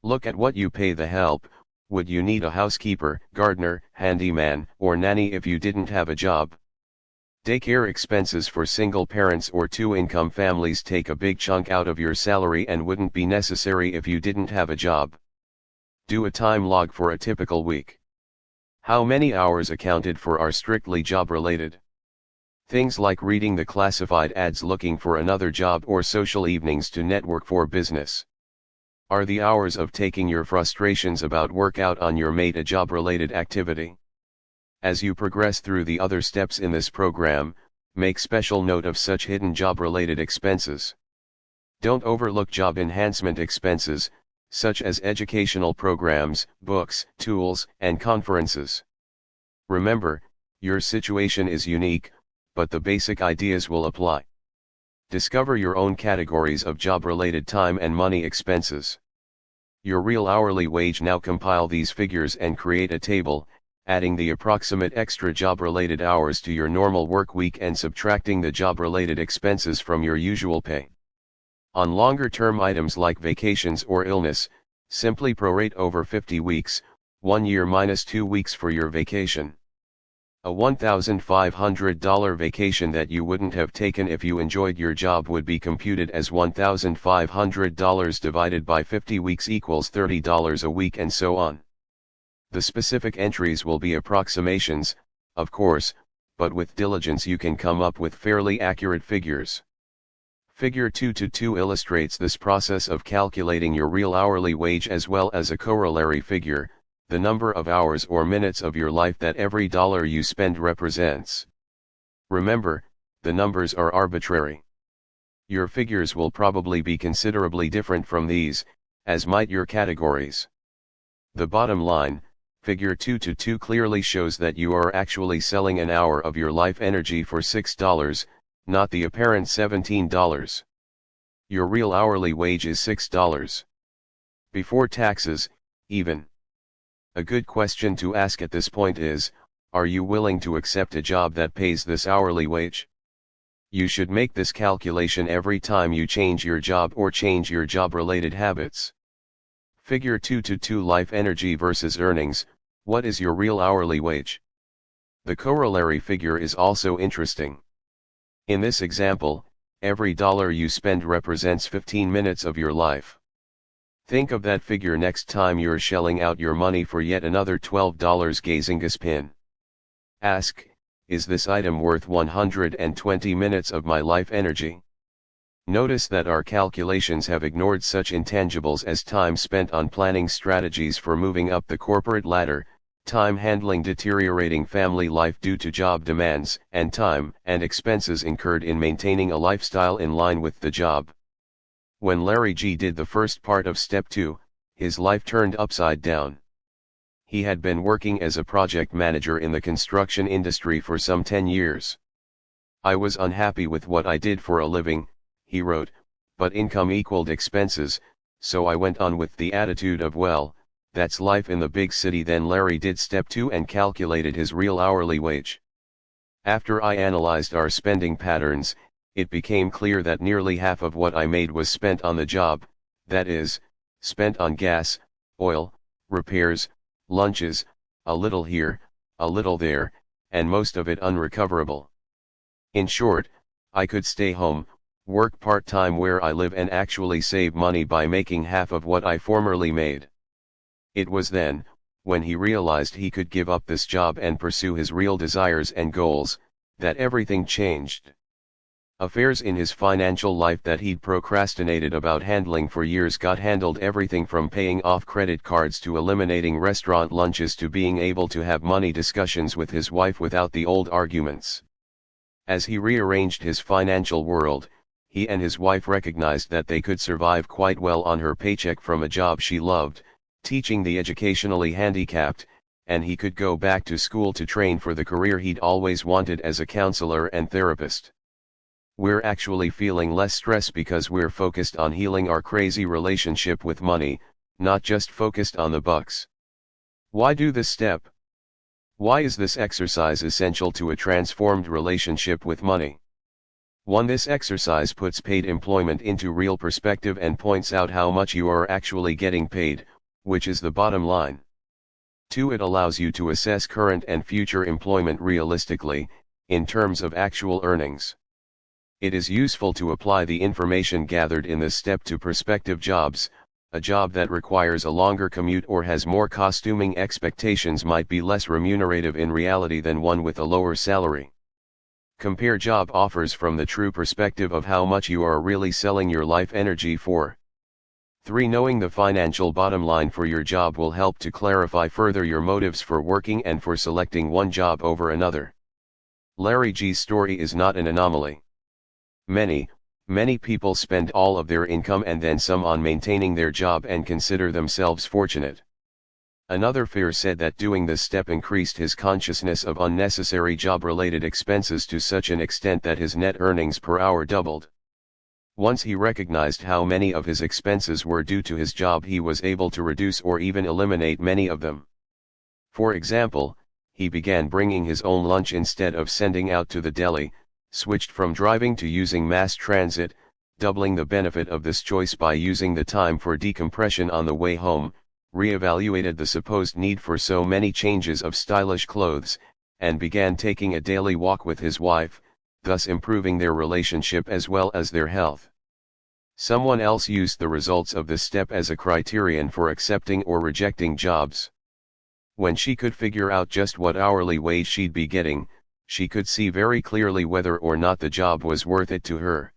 Look at what you pay the help. Would you need a housekeeper, gardener, handyman, or nanny if you didn't have a job? Daycare expenses for single parents or two-income families take a big chunk out of your salary and wouldn't be necessary if you didn't have a job. Do a time log for a typical week. How many hours accounted for are strictly job-related? Things like reading the classified ads looking for another job or social evenings to network for business. Are the hours of taking your frustrations about work out on your mate a job-related activity? As you progress through the other steps in this program, make special note of such hidden job-related expenses. Don't overlook job enhancement expenses. such as educational programs, books, tools, and conferences. Remember, your situation is unique, but the basic ideas will apply. Discover your own categories of job-related time and money expenses. Your real hourly wage. Now compile these figures and create a table, adding the approximate extra job-related hours to your normal work week and subtracting the job-related expenses from your usual pay. On longer-term items like vacations or illness, simply prorate over 50 weeks, 1 year minus 2 weeks for your vacation. A $1,500 vacation that you wouldn't have taken if you enjoyed your job would be computed as $1,500 divided by 50 weeks equals $30 a week, and so on. The specific entries will be approximations, of course, but with diligence you can come up with fairly accurate figures. Figure 2.2 illustrates this process of calculating your real hourly wage, as well as a corollary figure, the number of hours or minutes of your life that every dollar you spend represents. Remember, the numbers are arbitrary. Your figures will probably be considerably different from these, as might your categories. The bottom line, figure 2.2 clearly shows that you are actually selling an hour of your life energy for $6, not the apparent $17. Your real hourly wage is $6. Before taxes, even. A good question to ask at this point is, are you willing to accept a job that pays this hourly wage? You should make this calculation every time you change your job or change your job-related habits. Figure 2.2 Life energy versus earnings. What is your real hourly wage? The corollary figure is also interesting. In this example, every dollar you spend represents 15 minutes of your life. Think of that figure next time you're shelling out your money for yet another $12 Gazingas pin. Ask, is this item worth 120 minutes of my life energy? Notice that our calculations have ignored such intangibles as time spent on planning strategies for moving up the corporate ladder, time handling deteriorating family life due to job demands, and time and expenses incurred in maintaining a lifestyle in line with the job. When Larry G. did the first part of Step 2, his life turned upside down. He had been working as a project manager in the construction industry for some 10 years. I was unhappy with what I did for a living, he wrote, but income equaled expenses, so I went on with the attitude of, well, that's life in the big city. Then Larry did Step 2 and calculated his real hourly wage. After I analyzed our spending patterns, it became clear that nearly half of what I made was spent on the job, that is, spent on gas, oil, repairs, lunches, a little here, a little there, and most of it unrecoverable. In short, I could stay home, work part-time where I live, and actually save money by making half of what I formerly made. It was then, when he realized he could give up this job and pursue his real desires and goals, that everything changed. Affairs in his financial life that he'd procrastinated about handling for years got handled. Everything from paying off credit cards to eliminating restaurant lunches to being able to have money discussions with his wife without the old arguments. As he rearranged his financial world, he and his wife recognized that they could survive quite well on her paycheck from a job she loved, teaching the educationally handicapped, and he could go back to school to train for the career he'd always wanted as a counselor and therapist. We're actually feeling less stress because we're focused on healing our crazy relationship with money, not just focused on the bucks. Why do this step? Why is this exercise essential to a transformed relationship with money? 1. This exercise puts paid employment into real perspective and points out how much you are actually getting paid, which is the bottom line. 2. It allows you to assess current and future employment realistically, in terms of actual earnings. It is useful to apply the information gathered in this step to prospective jobs. A job that requires a longer commute or has more costuming expectations might be less remunerative in reality than one with a lower salary. Compare job offers from the true perspective of how much you are really selling your life energy for. 3. Knowing the financial bottom line for your job will help to clarify further your motives for working and for selecting one job over another. Larry G's story is not an anomaly. Many Many people spend all of their income and then some on maintaining their job and consider themselves fortunate. Another fear said that doing this step increased his consciousness of unnecessary job-related expenses to such an extent that his net earnings per hour doubled. Once he recognized how many of his expenses were due to his job, he was able to reduce or even eliminate many of them. For example, he began bringing his own lunch instead of sending out to the deli, switched from driving to using mass transit, doubling the benefit of this choice by using the time for decompression on the way home, reevaluated the supposed need for so many changes of stylish clothes, and began taking a daily walk with his wife, thus improving their relationship as well as their health. Someone else used the results of this step as a criterion for accepting or rejecting jobs. When she could figure out just what hourly wage she'd be getting, she could see very clearly whether or not the job was worth it to her.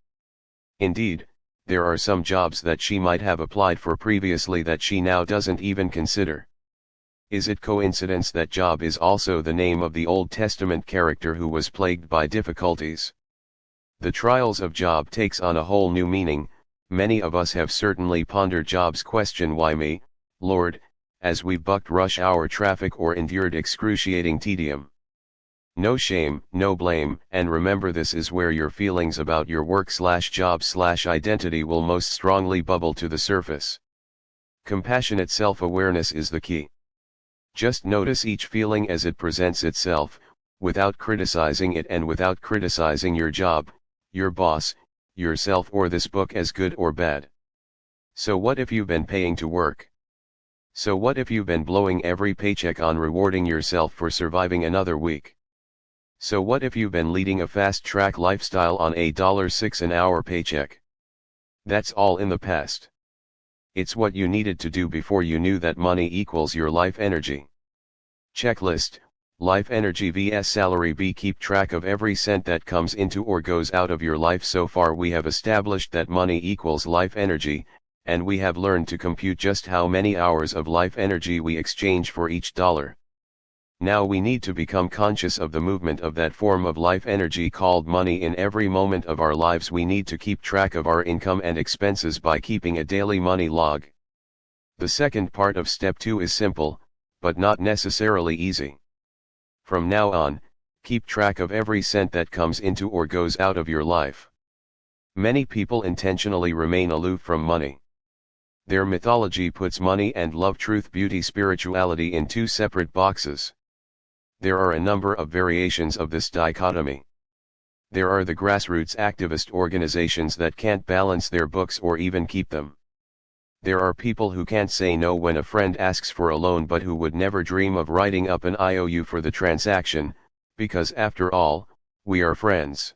Indeed, there are some jobs that she might have applied for previously that she now doesn't even consider. Is it coincidence that Job is also the name of the Old Testament character who was plagued by difficulties? The trials of Job takes on a whole new meaning. Many of us have certainly pondered Job's question, "Why me, Lord?" as we bucked rush hour traffic or endured excruciating tedium. No shame, no blame, and remember, this is where your feelings about your work/job/identity will most strongly bubble to the surface. Compassionate self-awareness is the key. Just notice each feeling as it presents itself, without criticizing it and without criticizing your job, your boss, yourself, or this book as good or bad. So what if you've been paying to work? So what if you've been blowing every paycheck on rewarding yourself for surviving another week? So what if you've been leading a fast-track lifestyle on a $6 an hour paycheck? That's all in the past. It's what you needed to do before you knew that money equals your life energy. Checklist: life energy vs salary. B. Keep track of every cent that comes into or goes out of your life. So far we have established that money equals life energy, and we have learned to compute just how many hours of life energy we exchange for each dollar. Now we need to become conscious of the movement of that form of life energy called money in every moment of our lives. We need to keep track of our income and expenses by keeping a daily money log. The second part of step 2 is simple, but not necessarily easy. From now on, keep track of every cent that comes into or goes out of your life. Many people intentionally remain aloof from money. Their mythology puts money and love, truth, beauty, spirituality in two separate boxes. There are a number of variations of this dichotomy. There are the grassroots activist organizations that can't balance their books or even keep them. There are people who can't say no when a friend asks for a loan but who would never dream of writing up an IOU for the transaction, because after all, we are friends.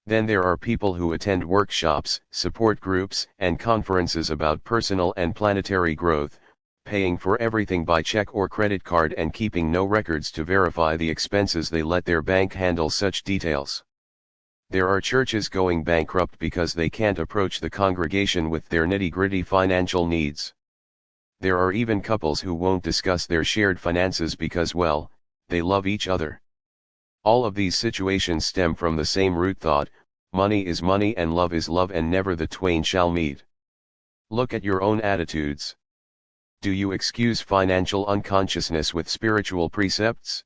Then there are people who attend workshops, support groups, and conferences about personal and planetary growth, paying for everything by check or credit card and keeping no records to verify the expenses. They let their bank handle such details. There are churches going bankrupt because they can't approach the congregation with their nitty-gritty financial needs. There are even couples who won't discuss their shared finances because, well, they love each other. All of these situations stem from the same root thought: money is money and love is love, and never the twain shall meet. Look at your own attitudes. Do you excuse financial unconsciousness with spiritual precepts?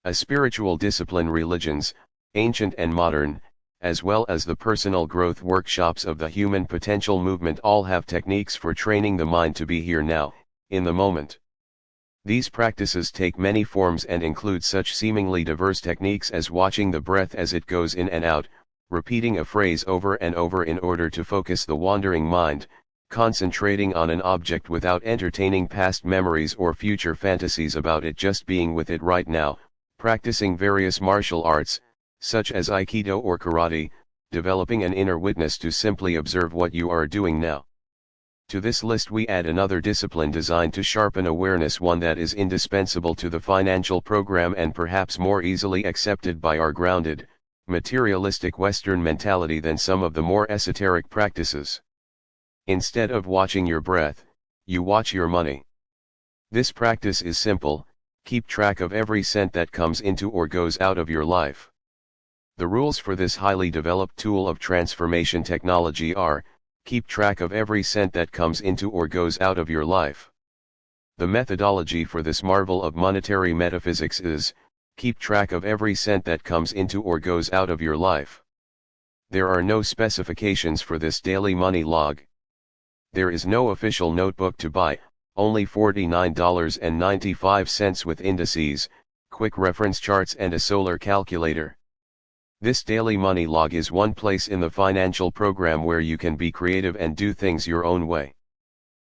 A spiritual discipline, religions, ancient and modern, as well as the personal growth workshops of the Human Potential Movement, all have techniques for training the mind to be here now, in the moment. These practices take many forms and include such seemingly diverse techniques as watching the breath as it goes in and out, repeating a phrase over and over in order to focus the wandering mind, concentrating on an object without entertaining past memories or future fantasies about it, just being with it right now, practicing various martial arts, such as Aikido or Karate, developing an inner witness to simply observe what you are doing now. To this list we add another discipline designed to sharpen awareness, one that is indispensable to the financial program and perhaps more easily accepted by our grounded, materialistic Western mentality than some of the more esoteric practices. Instead of watching your breath, you watch your money. This practice is simple: keep track of every cent that comes into or goes out of your life. The rules for this highly developed tool of transformation technology are: keep track of every cent that comes into or goes out of your life. The methodology for this marvel of monetary metaphysics is: keep track of every cent that comes into or goes out of your life. There are no specifications for this daily money log. There is no official notebook to buy, only $49.95 with indices, quick reference charts and a solar calculator. This daily money log is one place in the financial program where you can be creative and do things your own way.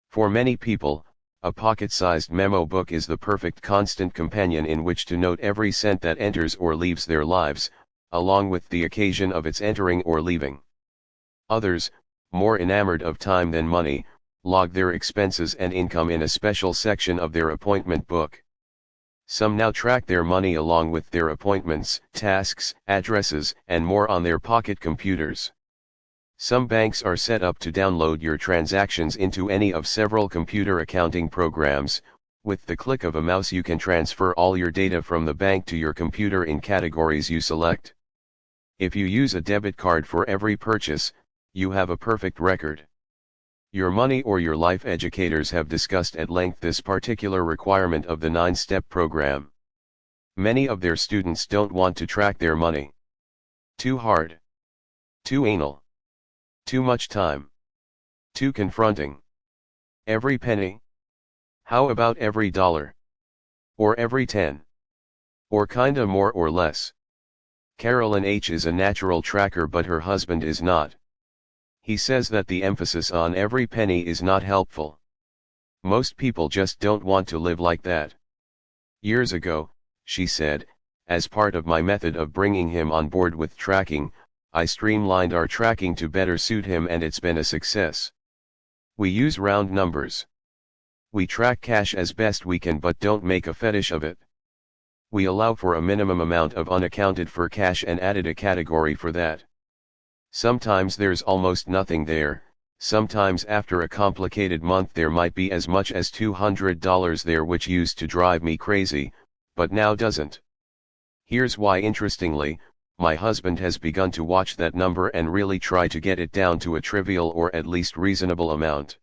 For many people, a pocket-sized memo book is the perfect constant companion in which to note every cent that enters or leaves their lives, along with the occasion of its entering or leaving. Others, more enamored of time than money, log their expenses and income in a special section of their appointment book. Some now track their money along with their appointments, tasks, addresses, and more on their pocket computers. Some banks are set up to download your transactions into any of several computer accounting programs. With the click of a mouse you can transfer all your data from the bank to your computer in categories you select. If you use a debit card for every purchase, you have a perfect record. Your money or your life educators have discussed at length this particular requirement of the 9-step program. Many of their students don't want to track their money. Too hard. Too anal. Too much time. Too confronting. Every penny? How about every dollar? Or every 10? Or kinda more or less? Carolyn H. is a natural tracker, but her husband is not. He says that the emphasis on every penny is not helpful. Most people just don't want to live like that. Years ago, she said, as part of my method of bringing him on board with tracking, I streamlined our tracking to better suit him, and it's been a success. We use round numbers. We track cash as best we can but don't make a fetish of it. We allow for a minimum amount of unaccounted for cash and added a category for that. Sometimes there's almost nothing there, sometimes after a complicated month there might be as much as $200 there, which used to drive me crazy, but now doesn't. Here's why. Interestingly, my husband has begun to watch that number and really try to get it down to a trivial or at least reasonable amount.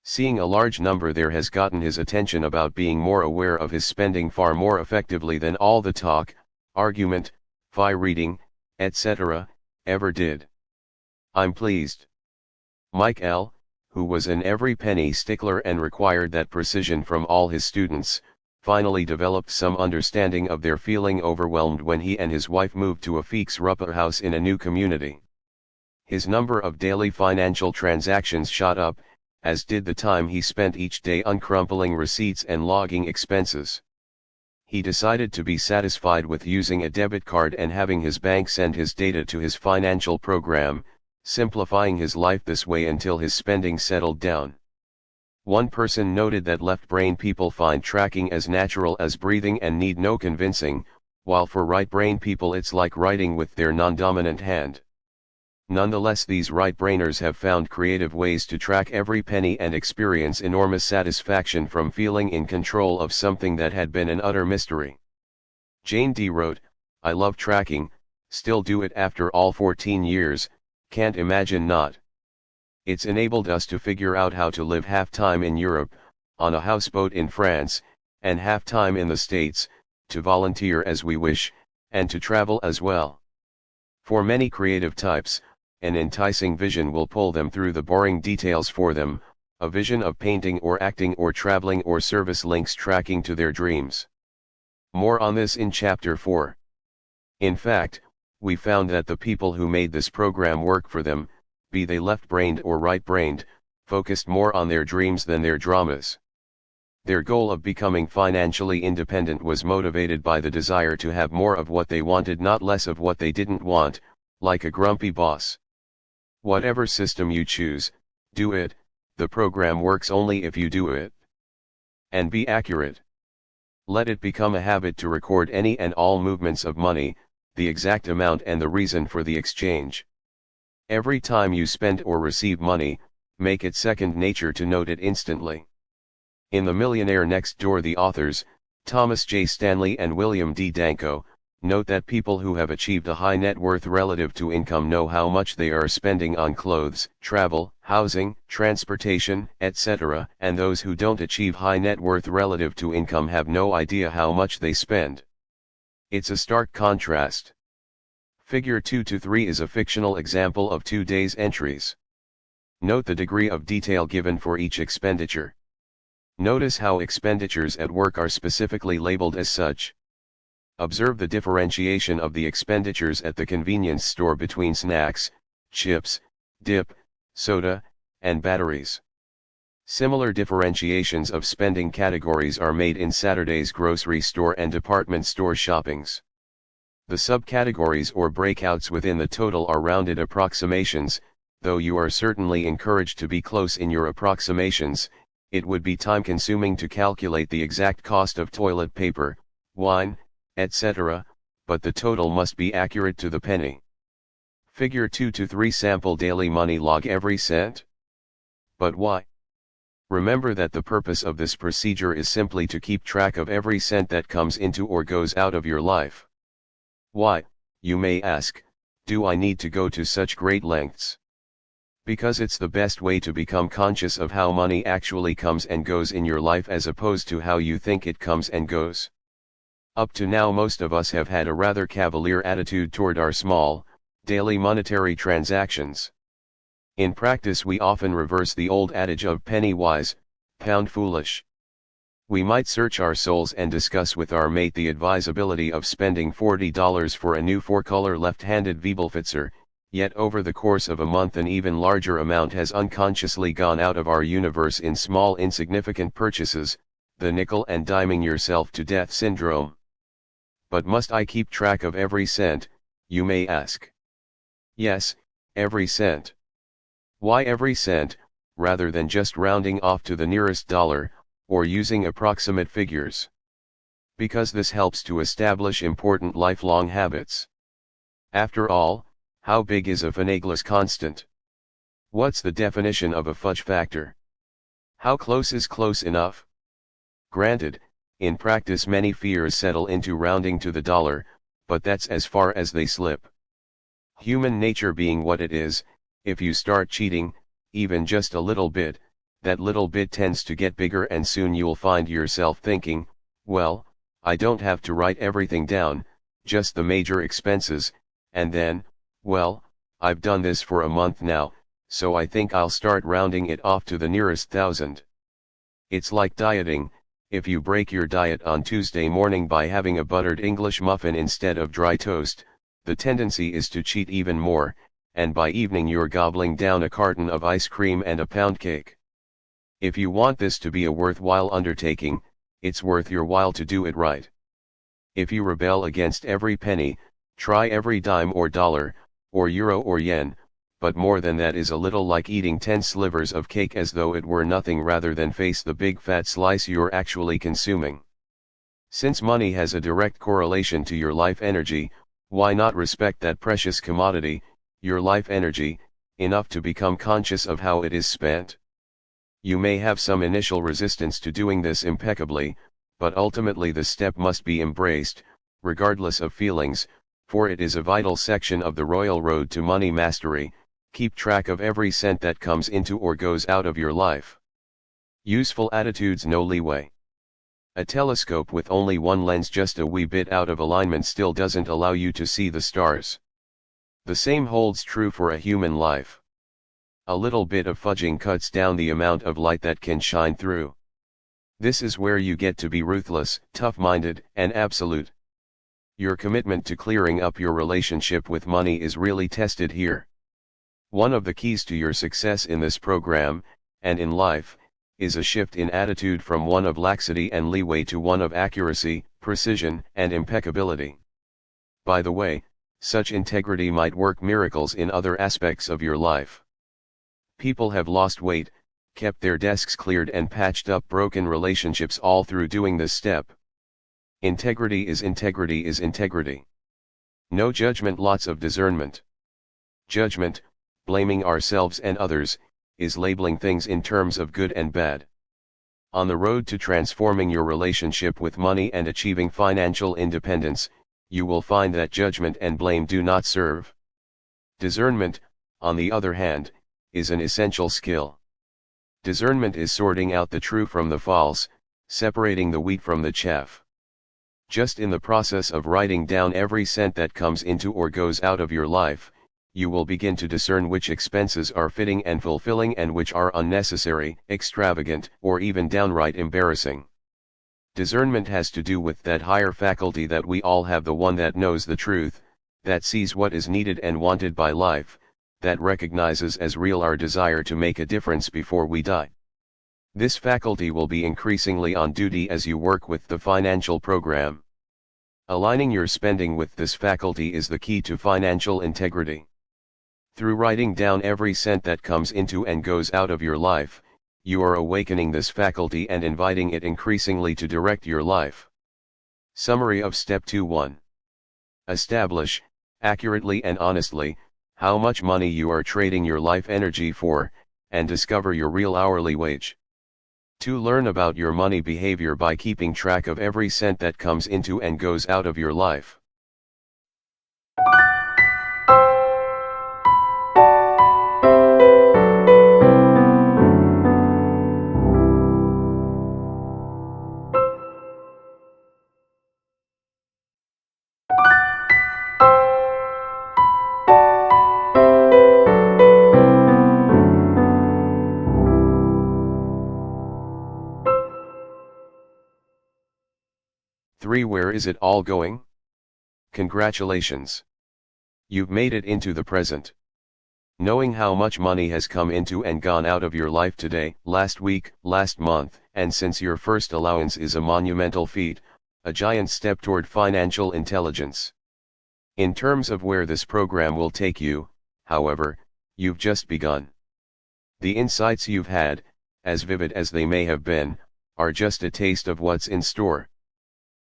Seeing a large number there has gotten his attention about being more aware of his spending far more effectively than all the talk, argument, reading, etc., ever did. I'm pleased. Mike L., who was an every penny stickler and required that precision from all his students, finally developed some understanding of their feeling overwhelmed when he and his wife moved to a fixer-upper house in a new community. His number of daily financial transactions shot up, as did the time he spent each day uncrumpling receipts and logging expenses. He decided to be satisfied with using a debit card and having his bank send his data to his financial program, simplifying his life this way until his spending settled down. One person noted that left-brain people find tracking as natural as breathing and need no convincing, while for right-brain people it's like writing with their non-dominant hand. Nonetheless, these right-brainers have found creative ways to track every penny and experience enormous satisfaction from feeling in control of something that had been an utter mystery. Jane D. wrote, "I love tracking, still do it after all 14 years, can't imagine not. It's enabled us to figure out how to live half-time in Europe, on a houseboat in France, and half-time in the States, to volunteer as we wish, and to travel as well. For many creative types, an enticing vision will pull them through the boring details for them, a vision of painting or acting or traveling or service links tracking to their dreams. More on this in Chapter 4. In fact, we found that the people who made this program work for them, be they left-brained or right-brained, focused more on their dreams than their dramas. Their goal of becoming financially independent was motivated by the desire to have more of what they wanted, not less of what they didn't want, like a grumpy boss. Whatever system you choose, do it, the program works only if you do it. And be accurate. Let it become a habit to record any and all movements of money, the exact amount and the reason for the exchange. Every time you spend or receive money, make it second nature to note it instantly. In The Millionaire Next Door, the authors, Thomas J. Stanley and William D. Danko, Note that people who have achieved a high net worth relative to income know how much they are spending on clothes, travel, housing, transportation, etc., and those who don't achieve high net worth relative to income have no idea how much they spend. It's a stark contrast. Figure 2 to 3 is a fictional example of 2 days' entries. Note the degree of detail given for each expenditure. Notice how expenditures at work are specifically labeled as such. Observe the differentiation of the expenditures at the convenience store between snacks, chips, dip, soda, and batteries. Similar differentiations of spending categories are made in Saturday's grocery store and department store shoppings. The subcategories or breakouts within the total are rounded approximations, though you are certainly encouraged to be close in your approximations. It would be time-consuming to calculate the exact cost of toilet paper, wine, etc., but the total must be accurate to the penny. Figure 2 to 3 sample daily money log every cent. But why? Remember that the purpose of this procedure is simply to keep track of every cent that comes into or goes out of your life. Why, you may ask, do I need to go to such great lengths? Because it's the best way to become conscious of how money actually comes and goes in your life as opposed to how you think it comes and goes. Up to now most of us have had a rather cavalier attitude toward our small, daily monetary transactions. In practice we often reverse the old adage of penny wise, pound foolish. We might search our souls and discuss with our mate the advisability of spending $40 for a new 4-color left-handed Wiebelfitzer, yet over the course of a month an even larger amount has unconsciously gone out of our universe in small insignificant purchases, the nickel and diming yourself to death syndrome. But must I keep track of every cent, you may ask? Yes, every cent. Why every cent, rather than just rounding off to the nearest dollar, or using approximate figures? Because this helps to establish important lifelong habits. After all, how big is a Finaglis constant? What's the definition of a fudge factor? How close is close enough? Granted, in practice many fears settle into rounding to the dollar, but that's as far as they slip. Human nature being what it is, if you start cheating, even just a little bit, that little bit tends to get bigger and soon you'll find yourself thinking, well, I don't have to write everything down, just the major expenses, and then, well, I've done this for a month now, so I think I'll start rounding it off to the nearest thousand. It's like dieting. If you break your diet on Tuesday morning by having a buttered English muffin instead of dry toast, the tendency is to cheat even more, and by evening you're gobbling down a carton of ice cream and a pound cake. If you want this to be a worthwhile undertaking, it's worth your while to do it right. If you rebel against every penny, try every dime or dollar, or euro or yen, but more than that is a little like eating 10 slivers of cake as though it were nothing rather than face the big fat slice you're actually consuming. Since money has a direct correlation to your life energy, why not respect that precious commodity, your life energy, enough to become conscious of how it is spent? You may have some initial resistance to doing this impeccably, but ultimately the step must be embraced, regardless of feelings, for it is a vital section of the royal road to money mastery. Keep track of every cent that comes into or goes out of your life. Useful attitudes: no leeway. A telescope with only one lens just a wee bit out of alignment still doesn't allow you to see the stars. The same holds true for a human life. A little bit of fudging cuts down the amount of light that can shine through. This is where you get to be ruthless, tough-minded, and absolute. Your commitment to clearing up your relationship with money is really tested here. One of the keys to your success in this program, and in life, is a shift in attitude from one of laxity and leeway to one of accuracy, precision, and impeccability. By the way, such integrity might work miracles in other aspects of your life. People have lost weight, kept their desks cleared and patched up broken relationships all through doing this step. Integrity is integrity is integrity. No judgment, lots of discernment. Judgment, blaming ourselves and others, is labeling things in terms of good and bad. On the road to transforming your relationship with money and achieving financial independence, you will find that judgment and blame do not serve. Discernment, on the other hand, is an essential skill. Discernment is sorting out the true from the false, separating the wheat from the chaff. Just in the process of writing down every cent that comes into or goes out of your life, you will begin to discern which expenses are fitting and fulfilling and which are unnecessary, extravagant, or even downright embarrassing. Discernment has to do with that higher faculty that we all have, the one that knows the truth, that sees what is needed and wanted by life, that recognizes as real our desire to make a difference before we die. This faculty will be increasingly on duty as you work with the financial program. Aligning your spending with this faculty is the key to financial integrity. Through writing down every cent that comes into and goes out of your life, you are awakening this faculty and inviting it increasingly to direct your life. Summary of Step 2:1. Establish, accurately and honestly, how much money you are trading your life energy for, and discover your real hourly wage. 2. Learn about your money behavior by keeping track of every cent that comes into and goes out of your life. Three. Where is it all going? Congratulations! You've made it into the present. Knowing how much money has come into and gone out of your life today, last week, last month, and since your first allowance is a monumental feat, a giant step toward financial intelligence. In terms of where this program will take you, however, you've just begun. The insights you've had, as vivid as they may have been, are just a taste of what's in store.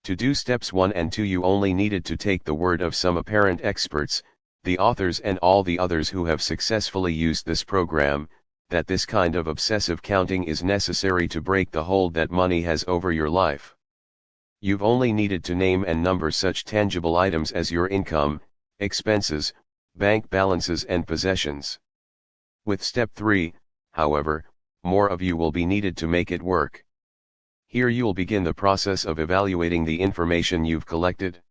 To do steps 1 and 2, you only needed to take the word of some apparent experts, the authors and all the others who have successfully used this program, that this kind of obsessive counting is necessary to break the hold that money has over your life. You've only needed to name and number such tangible items as your income, expenses, bank balances and possessions. With step 3, however, more of you will be needed to make it work. Here you'll begin the process of evaluating the information you've collected.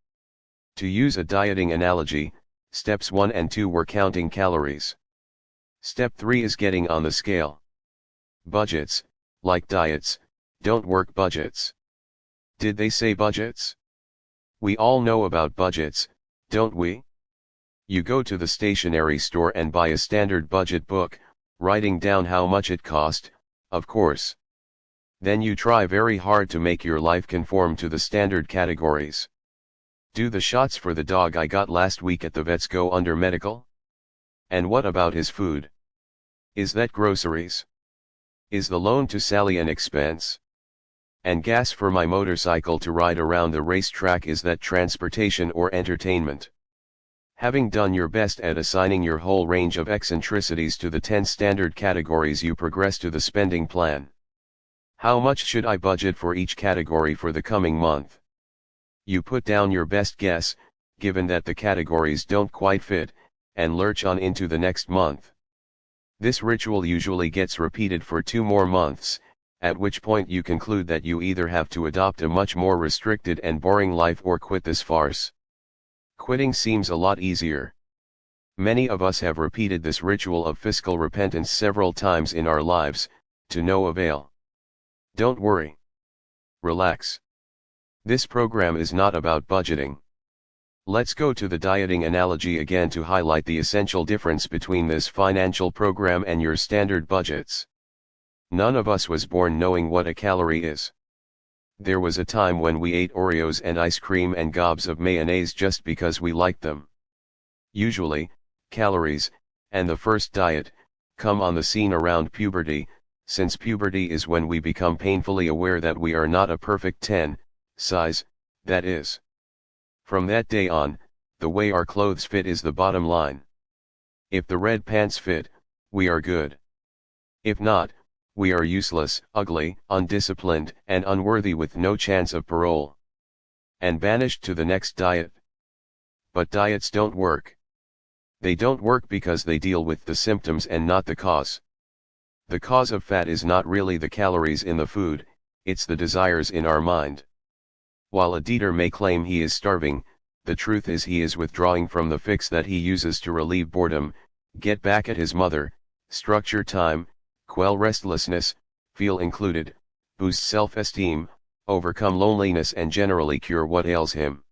To use a dieting analogy, steps 1 and 2 were counting calories. Step 3 is getting on the scale. Budgets, like diets, don't work. Budgets. Did they say budgets? We all know about budgets, don't we? You go to the stationery store and buy a standard budget book, writing down how much it cost, of course. Then you try very hard to make your life conform to the standard categories. Do the shots for the dog I got last week at the vet's go under medical? And what about his food? Is that groceries? Is the loan to Sally an expense? And gas for my motorcycle to ride around the racetrack, is that transportation or entertainment? Having done your best at assigning your whole range of eccentricities to the 10 standard categories, you progress to the spending plan. How much should I budget for each category for the coming month? You put down your best guess, given that the categories don't quite fit, and lurch on into the next month. This ritual usually gets repeated for 2 more months, at which point you conclude that you either have to adopt a much more restricted and boring life or quit this farce. Quitting seems a lot easier. Many of us have repeated this ritual of fiscal repentance several times in our lives, to no avail. Don't worry. Relax. This program is not about budgeting. Let's go to the dieting analogy again to highlight the essential difference between this financial program and your standard budgets. None of us was born knowing what a calorie is. There was a time when we ate Oreos and ice cream and gobs of mayonnaise just because we liked them. Usually, calories, and the first diet, come on the scene around puberty, since puberty is when we become painfully aware that we are not a perfect 10 size, that is. From that day on, the way our clothes fit is the bottom line. If the red pants fit, we are good. If not, we are useless, ugly, undisciplined, and unworthy with no chance of parole. And banished to the next diet, But diets don't work. They don't work because they deal with the symptoms and not the cause. The cause of fat is not really the calories in the food, it's the desires in our mind. While a dieter may claim he is starving, the truth is he is withdrawing from the fix that he uses to relieve boredom, get back at his mother, structure time, quell restlessness, feel included, boost self-esteem, overcome loneliness and generally cure what ails him.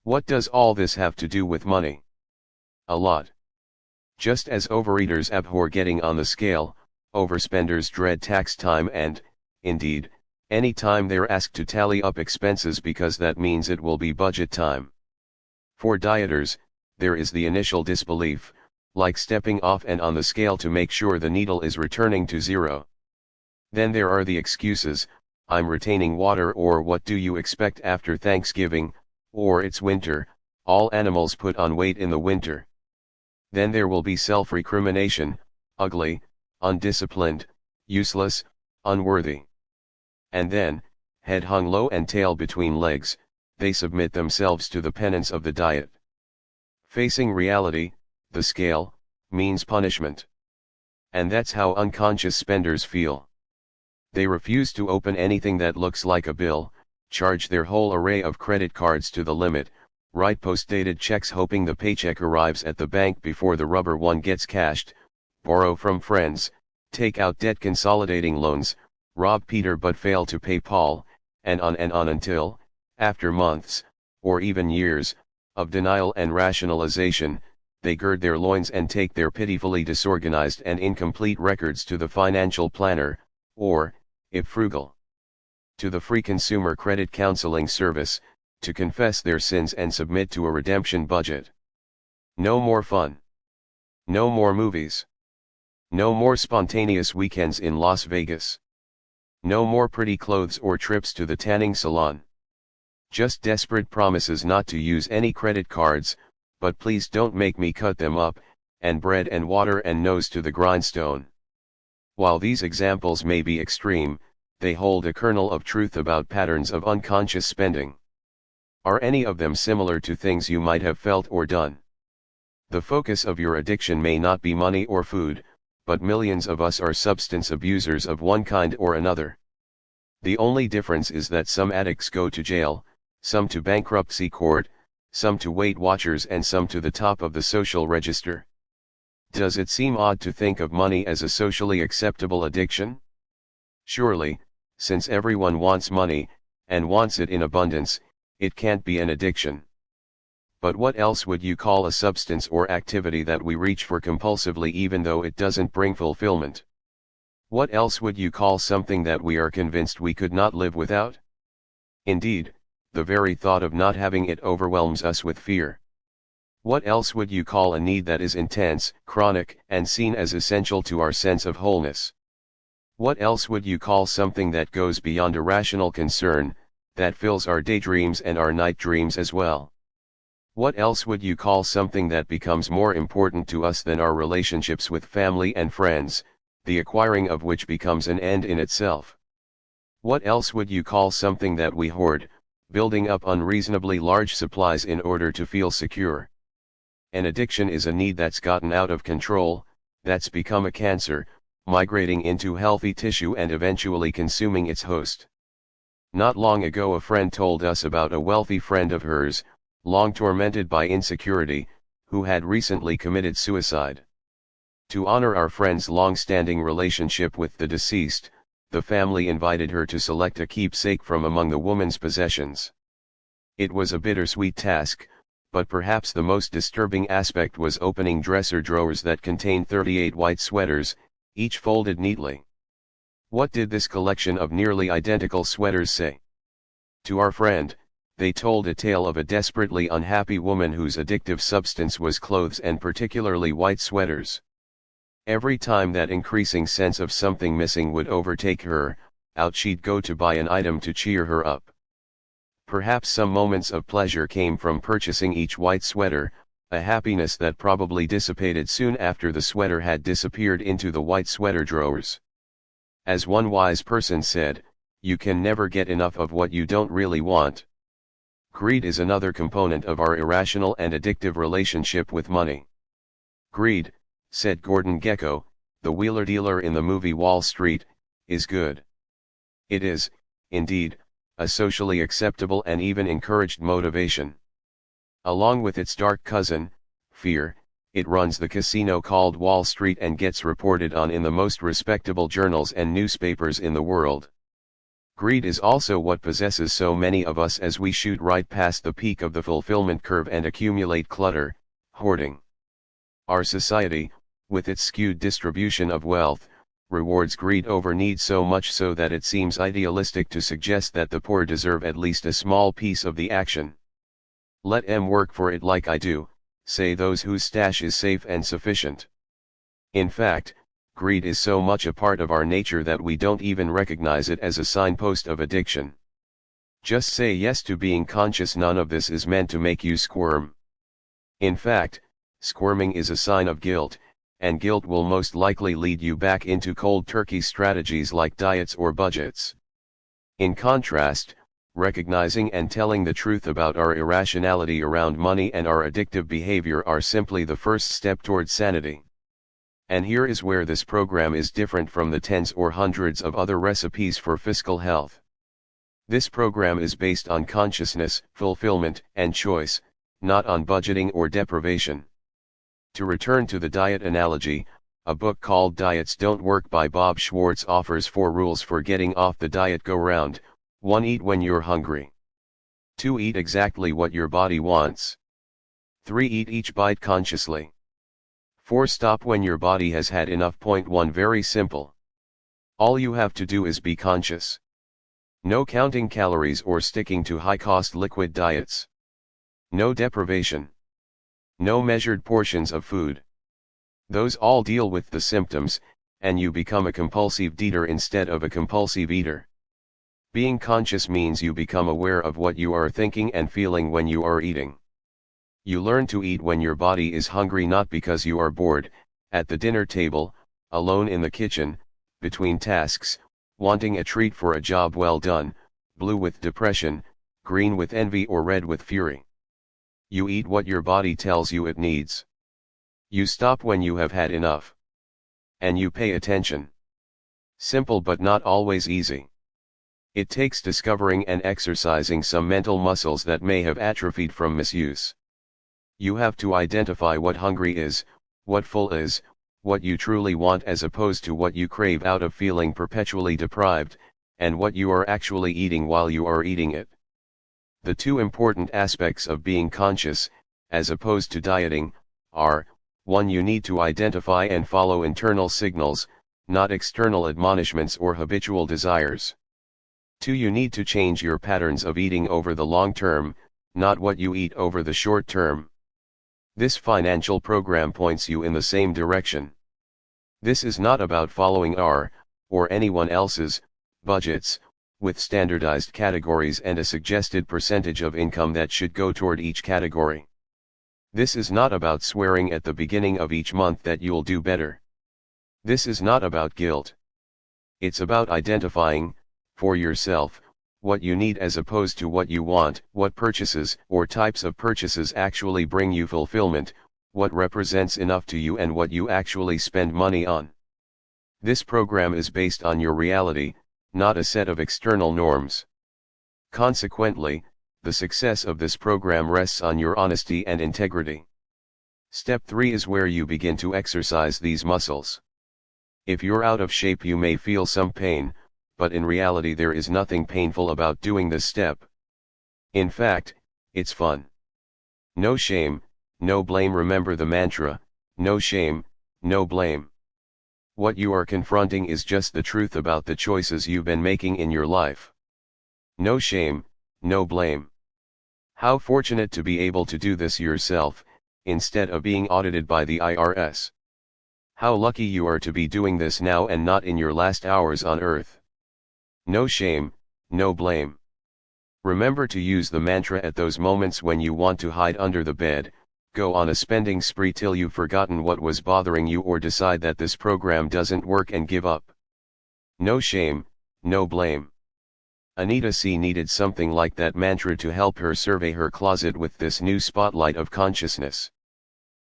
What does all this have to do with money? A lot. Just as overeaters abhor getting on the scale, overspenders dread tax time and, indeed, any time they're asked to tally up expenses because that means it will be budget time. For dieters, there is the initial disbelief, like stepping off and on the scale to make sure the needle is returning to zero. Then there are the excuses, I'm retaining water, or what do you expect after Thanksgiving, or it's winter, all animals put on weight in the winter. Then there will be self-recrimination, ugly, undisciplined, useless, unworthy. And then, head hung low and tail between legs, they submit themselves to the penance of the diet. Facing reality, the scale, means punishment. And that's how unconscious spenders feel. They refuse to open anything that looks like a bill, charge their whole array of credit cards to the limit, write post-dated checks hoping the paycheck arrives at the bank before the rubber one gets cashed, borrow from friends, take out debt consolidating loans, rob Peter but fail to pay Paul, and on until, after months, or even years, of denial and rationalization, they gird their loins and take their pitifully disorganized and incomplete records to the financial planner, or, if frugal, to the free consumer credit counseling service, to confess their sins and submit to a redemption budget. No more fun. No more movies. No more spontaneous weekends in Las Vegas. No more pretty clothes or trips to the tanning salon. Just desperate promises not to use any credit cards, but please don't make me cut them up, and bread and water and nose to the grindstone. While these examples may be extreme, they hold a kernel of truth about patterns of unconscious spending. Are any of them similar to things you might have felt or done? The focus of your addiction may not be money or food, but millions of us are substance abusers of one kind or another. The only difference is that some addicts go to jail, some to bankruptcy court, some to Weight Watchers and some to the top of the social register. Does it seem odd to think of money as a socially acceptable addiction? Surely, since everyone wants money, and wants it in abundance, it can't be an addiction. But what else would you call a substance or activity that we reach for compulsively even though it doesn't bring fulfillment? What else would you call something that we are convinced we could not live without? Indeed, the very thought of not having it overwhelms us with fear. What else would you call a need that is intense, chronic, and seen as essential to our sense of wholeness? What else would you call something that goes beyond a rational concern, that fills our daydreams and our night dreams as well? What else would you call something that becomes more important to us than our relationships with family and friends, the acquiring of which becomes an end in itself? What else would you call something that we hoard, building up unreasonably large supplies in order to feel secure? An addiction is a need that's gotten out of control, that's become a cancer, migrating into healthy tissue and eventually consuming its host. Not long ago a friend told us about a wealthy friend of hers, long tormented by insecurity, who had recently committed suicide. To honor our friend's long-standing relationship with the deceased, the family invited her to select a keepsake from among the woman's possessions. It was a bittersweet task, but perhaps the most disturbing aspect was opening dresser drawers that contained 38 white sweaters, each folded neatly. What did this collection of nearly identical sweaters say? To our friend, they told a tale of a desperately unhappy woman whose addictive substance was clothes and particularly white sweaters. Every time that increasing sense of something missing would overtake her, out she'd go to buy an item to cheer her up. Perhaps some moments of pleasure came from purchasing each white sweater, a happiness that probably dissipated soon after the sweater had disappeared into the white sweater drawers. As one wise person said, you can never get enough of what you don't really want. Greed is another component of our irrational and addictive relationship with money. Greed, said Gordon Gekko, the wheeler dealer in the movie Wall Street, is good. It is, indeed, a socially acceptable and even encouraged motivation. Along with its dark cousin, fear, it runs the casino called Wall Street and gets reported on in the most respectable journals and newspapers in the world. Greed is also what possesses so many of us as we shoot right past the peak of the fulfillment curve and accumulate clutter, hoarding. Our society, with its skewed distribution of wealth, rewards greed over need so much so that it seems idealistic to suggest that the poor deserve at least a small piece of the action. Let 'em work for it like I do, say those whose stash is safe and sufficient. In fact, greed is so much a part of our nature that we don't even recognize it as a signpost of addiction. Just say yes to being conscious none of this is meant to make you squirm. In fact, squirming is a sign of guilt, and guilt will most likely lead you back into cold turkey strategies like diets or budgets. In contrast, recognizing and telling the truth about our irrationality around money and our addictive behavior are simply the first step towards sanity. And here is where this program is different from the tens or hundreds of other recipes for fiscal health. This program is based on consciousness, fulfillment, and choice, not on budgeting or deprivation. To return to the diet analogy, a book called Diets Don't Work by Bob Schwartz offers 4 rules for getting off the diet go-round. 1. Eat when you're hungry. 2. Eat exactly what your body wants. 3. Eat each bite consciously. 4. Stop when your body has had enough. 1. Very simple. All you have to do is be conscious. No counting calories or sticking to high-cost liquid diets. No deprivation. No measured portions of food. Those all deal with the symptoms, and you become a compulsive eater instead of a compulsive eater. Being conscious means you become aware of what you are thinking and feeling when you are eating. You learn to eat when your body is hungry, not because you are bored, at the dinner table, alone in the kitchen, between tasks, wanting a treat for a job well done, blue with depression, green with envy or red with fury. You eat what your body tells you it needs. You stop when you have had enough. And you pay attention. Simple but not always easy. It takes discovering and exercising some mental muscles that may have atrophied from misuse. You have to identify what hungry is, what full is, what you truly want as opposed to what you crave out of feeling perpetually deprived, and what you are actually eating while you are eating it. The 2 important aspects of being conscious, as opposed to dieting, are, 1. You need to identify and follow internal signals, not external admonishments or habitual desires. 2. You need to change your patterns of eating over the long term, not what you eat over the short term. This financial program points you in the same direction. This is not about following our, or anyone else's, budgets, with standardized categories and a suggested percentage of income that should go toward each category. This is not about swearing at the beginning of each month that you'll do better. This is not about guilt. It's about identifying, for yourself, what you need as opposed to what you want, what purchases or types of purchases actually bring you fulfillment, what represents enough to you and what you actually spend money on. This program is based on your reality, not a set of external norms. Consequently, the success of this program rests on your honesty and integrity. Step 3 is where you begin to exercise these muscles. If you're out of shape, you may feel some pain, but in reality there is nothing painful about doing this step. In fact, it's fun. No shame, no blame. Remember the mantra, no shame, no blame. What you are confronting is just the truth about the choices you've been making in your life. No shame, no blame. How fortunate to be able to do this yourself, instead of being audited by the IRS. How lucky you are to be doing this now and not in your last hours on earth. No shame, no blame. Remember to use the mantra at those moments when you want to hide under the bed, go on a spending spree till you've forgotten what was bothering you or decide that this program doesn't work and give up. No shame, no blame. Anita C. needed something like that mantra to help her survey her closet with this new spotlight of consciousness.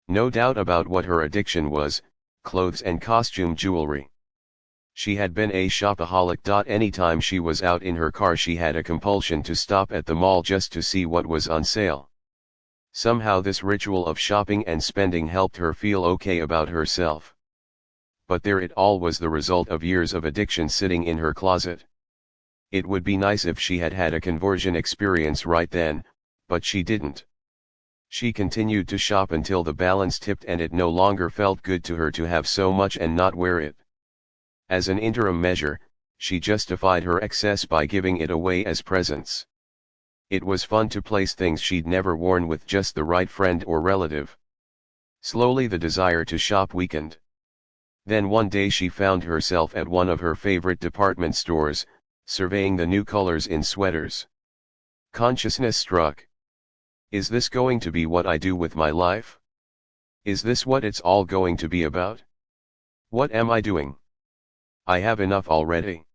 No doubt about what her addiction was: clothes and costume jewelry. She had been a shopaholic. Anytime she was out in her car, she had a compulsion to stop at the mall just to see what was on sale. Somehow this ritual of shopping and spending helped her feel okay about herself. But there it all was, the result of years of addiction sitting in her closet. It would be nice if she had had a conversion experience right then, but she didn't. She continued to shop until the balance tipped, and it no longer felt good to her to have so much and not wear it. As an interim measure, she justified her excess by giving it away as presents. It was fun to place things she'd never worn with just the right friend or relative. Slowly the desire to shop weakened. Then one day she found herself at one of her favorite department stores, surveying the new colors in sweaters. Consciousness struck. Is this going to be what I do with my life? Is this what it's all going to be about? What am I doing? I have enough already.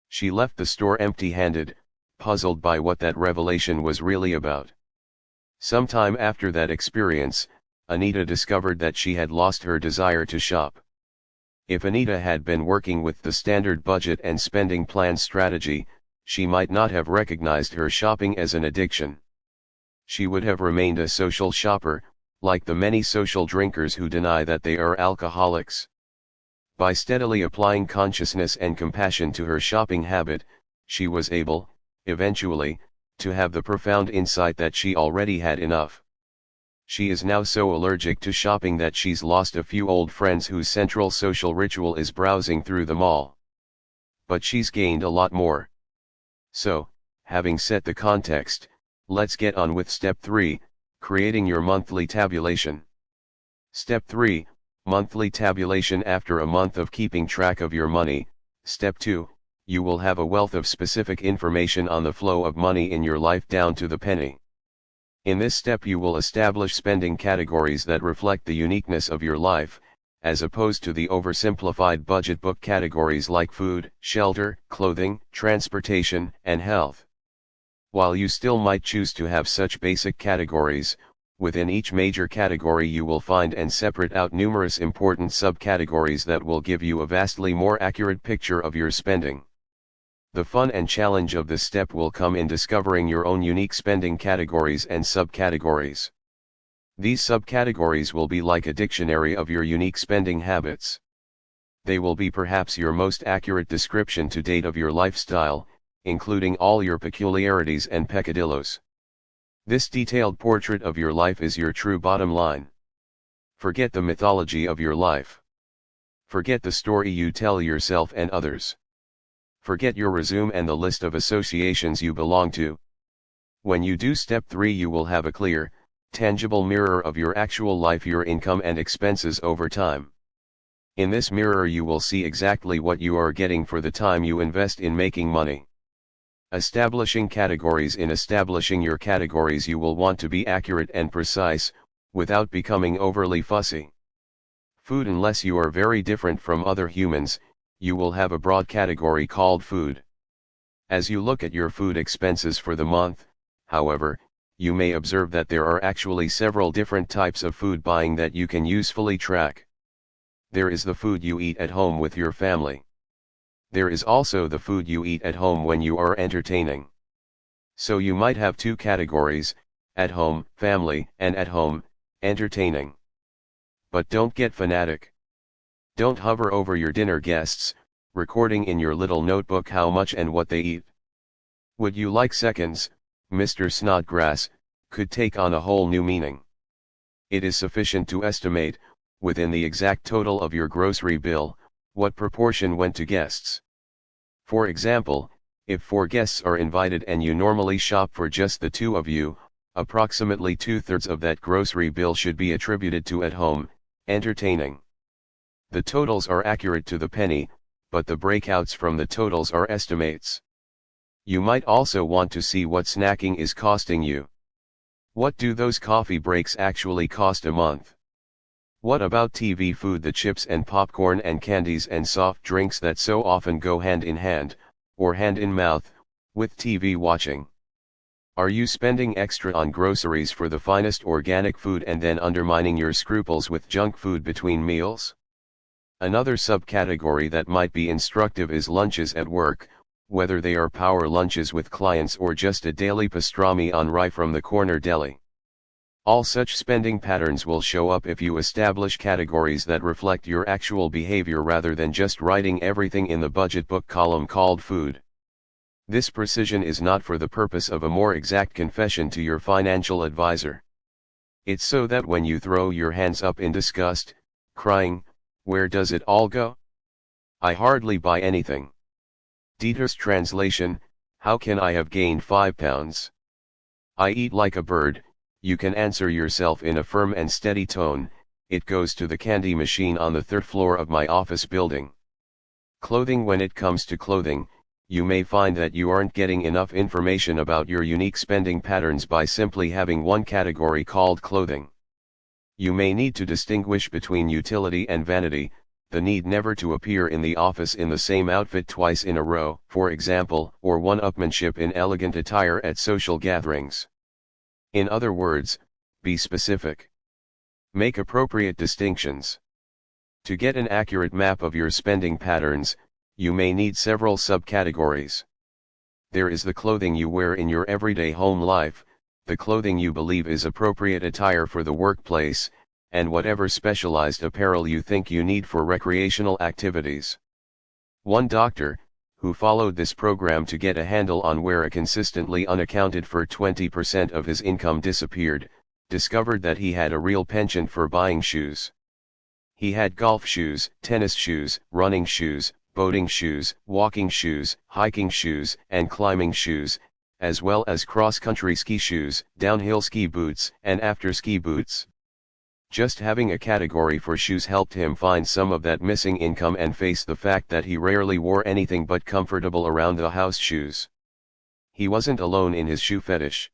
She left the store empty-handed, puzzled by what that revelation was really about. Sometime after that experience, Anita discovered that she had lost her desire to shop. If Anita had been working with the standard budget and spending plan strategy, she might not have recognized her shopping as an addiction. She would have remained a social shopper, like the many social drinkers who deny that they are alcoholics. By steadily applying consciousness and compassion to her shopping habit, she was able, eventually, to have the profound insight that she already had enough. She is now so allergic to shopping that she's lost a few old friends whose central social ritual is browsing through the mall. But she's gained a lot more. So, having set the context, let's get on with Step 3, creating your monthly tabulation. Step 3, monthly tabulation. After a month of keeping track of your money, Step 2, you will have a wealth of specific information on the flow of money in your life down to the penny. In this step you will establish spending categories that reflect the uniqueness of your life, as opposed to the oversimplified budget book categories like food, shelter, clothing, transportation, and health. While you still might choose to have such basic categories, within each major category you will find and separate out numerous important subcategories that will give you a vastly more accurate picture of your spending. The fun and challenge of this step will come in discovering your own unique spending categories and subcategories. These subcategories will be like a dictionary of your unique spending habits. They will be perhaps your most accurate description to date of your lifestyle, including all your peculiarities and peccadillos. This detailed portrait of your life is your true bottom line. Forget the mythology of your life. Forget the story you tell yourself and others. Forget your resume and the list of associations you belong to. When you do Step 3, you will have a clear, tangible mirror of your actual life, your income and expenses over time. In this mirror you will see exactly what you are getting for the time you invest in making money. Establishing categories. In establishing your categories you will want to be accurate and precise, without becoming overly fussy. Food. Unless you are very different from other humans, you will have a broad category called food. As you look at your food expenses for the month, however, you may observe that there are actually several different types of food buying that you can usefully track. There is the food you eat at home with your family. There is also the food you eat at home when you are entertaining. So you might have two categories: at home, family, and at home, entertaining. But don't get fanatic. Don't hover over your dinner guests, recording in your little notebook how much and what they eat. Would you like seconds, Mr. Snodgrass, could take on a whole new meaning. It is sufficient to estimate, within the exact total of your grocery bill, what proportion went to guests. For example, if 4 guests are invited and you normally shop for just the 2 of you, approximately 2/3 of that grocery bill should be attributed to at home, entertaining. The totals are accurate to the penny, but the breakouts from the totals are estimates. You might also want to see what snacking is costing you. What do those coffee breaks actually cost a month? What about TV food, the chips and popcorn and candies and soft drinks that so often go hand in hand, or hand in mouth, With TV watching. Are you spending extra on groceries for the finest organic food and then undermining your scruples with junk food between meals? Another subcategory that might be instructive is lunches at work, whether they are power lunches with clients or just a daily pastrami on rye from the corner deli. All such spending patterns will show up if you establish categories that reflect your actual behavior rather than just writing everything in the budget book column called food. This precision is not for the purpose of a more exact confession to your financial advisor. It's so that when you throw your hands up in disgust, crying, "Where does it all go? I hardly buy anything." Dieter's translation, "How can I have gained 5 pounds? I eat like a bird," you can answer yourself in a firm and steady tone, "It goes to the candy machine on the third floor of my office building." Clothing. When it comes to clothing, you may find that you aren't getting enough information about your unique spending patterns by simply having one category called clothing. You may need to distinguish between utility and vanity, the need never to appear in the office in the same outfit twice in a row, for example, or one-upmanship in elegant attire at social gatherings. In other words, be specific. Make appropriate distinctions. To get an accurate map of your spending patterns, you may need several subcategories. There is the clothing you wear in your everyday home life, the clothing you believe is appropriate attire for the workplace, and whatever specialized apparel you think you need for recreational activities. One doctor, who followed this program to get a handle on where a consistently unaccounted for 20% of his income disappeared, discovered that he had a real penchant for buying shoes. He had golf shoes, tennis shoes, running shoes, boating shoes, walking shoes, hiking shoes, and climbing shoes, as well as cross-country ski shoes, downhill ski boots, and after-ski boots. Just having a category for shoes helped him find some of that missing income and face the fact that he rarely wore anything but comfortable around-the-house shoes. He wasn't alone in his shoe fetish.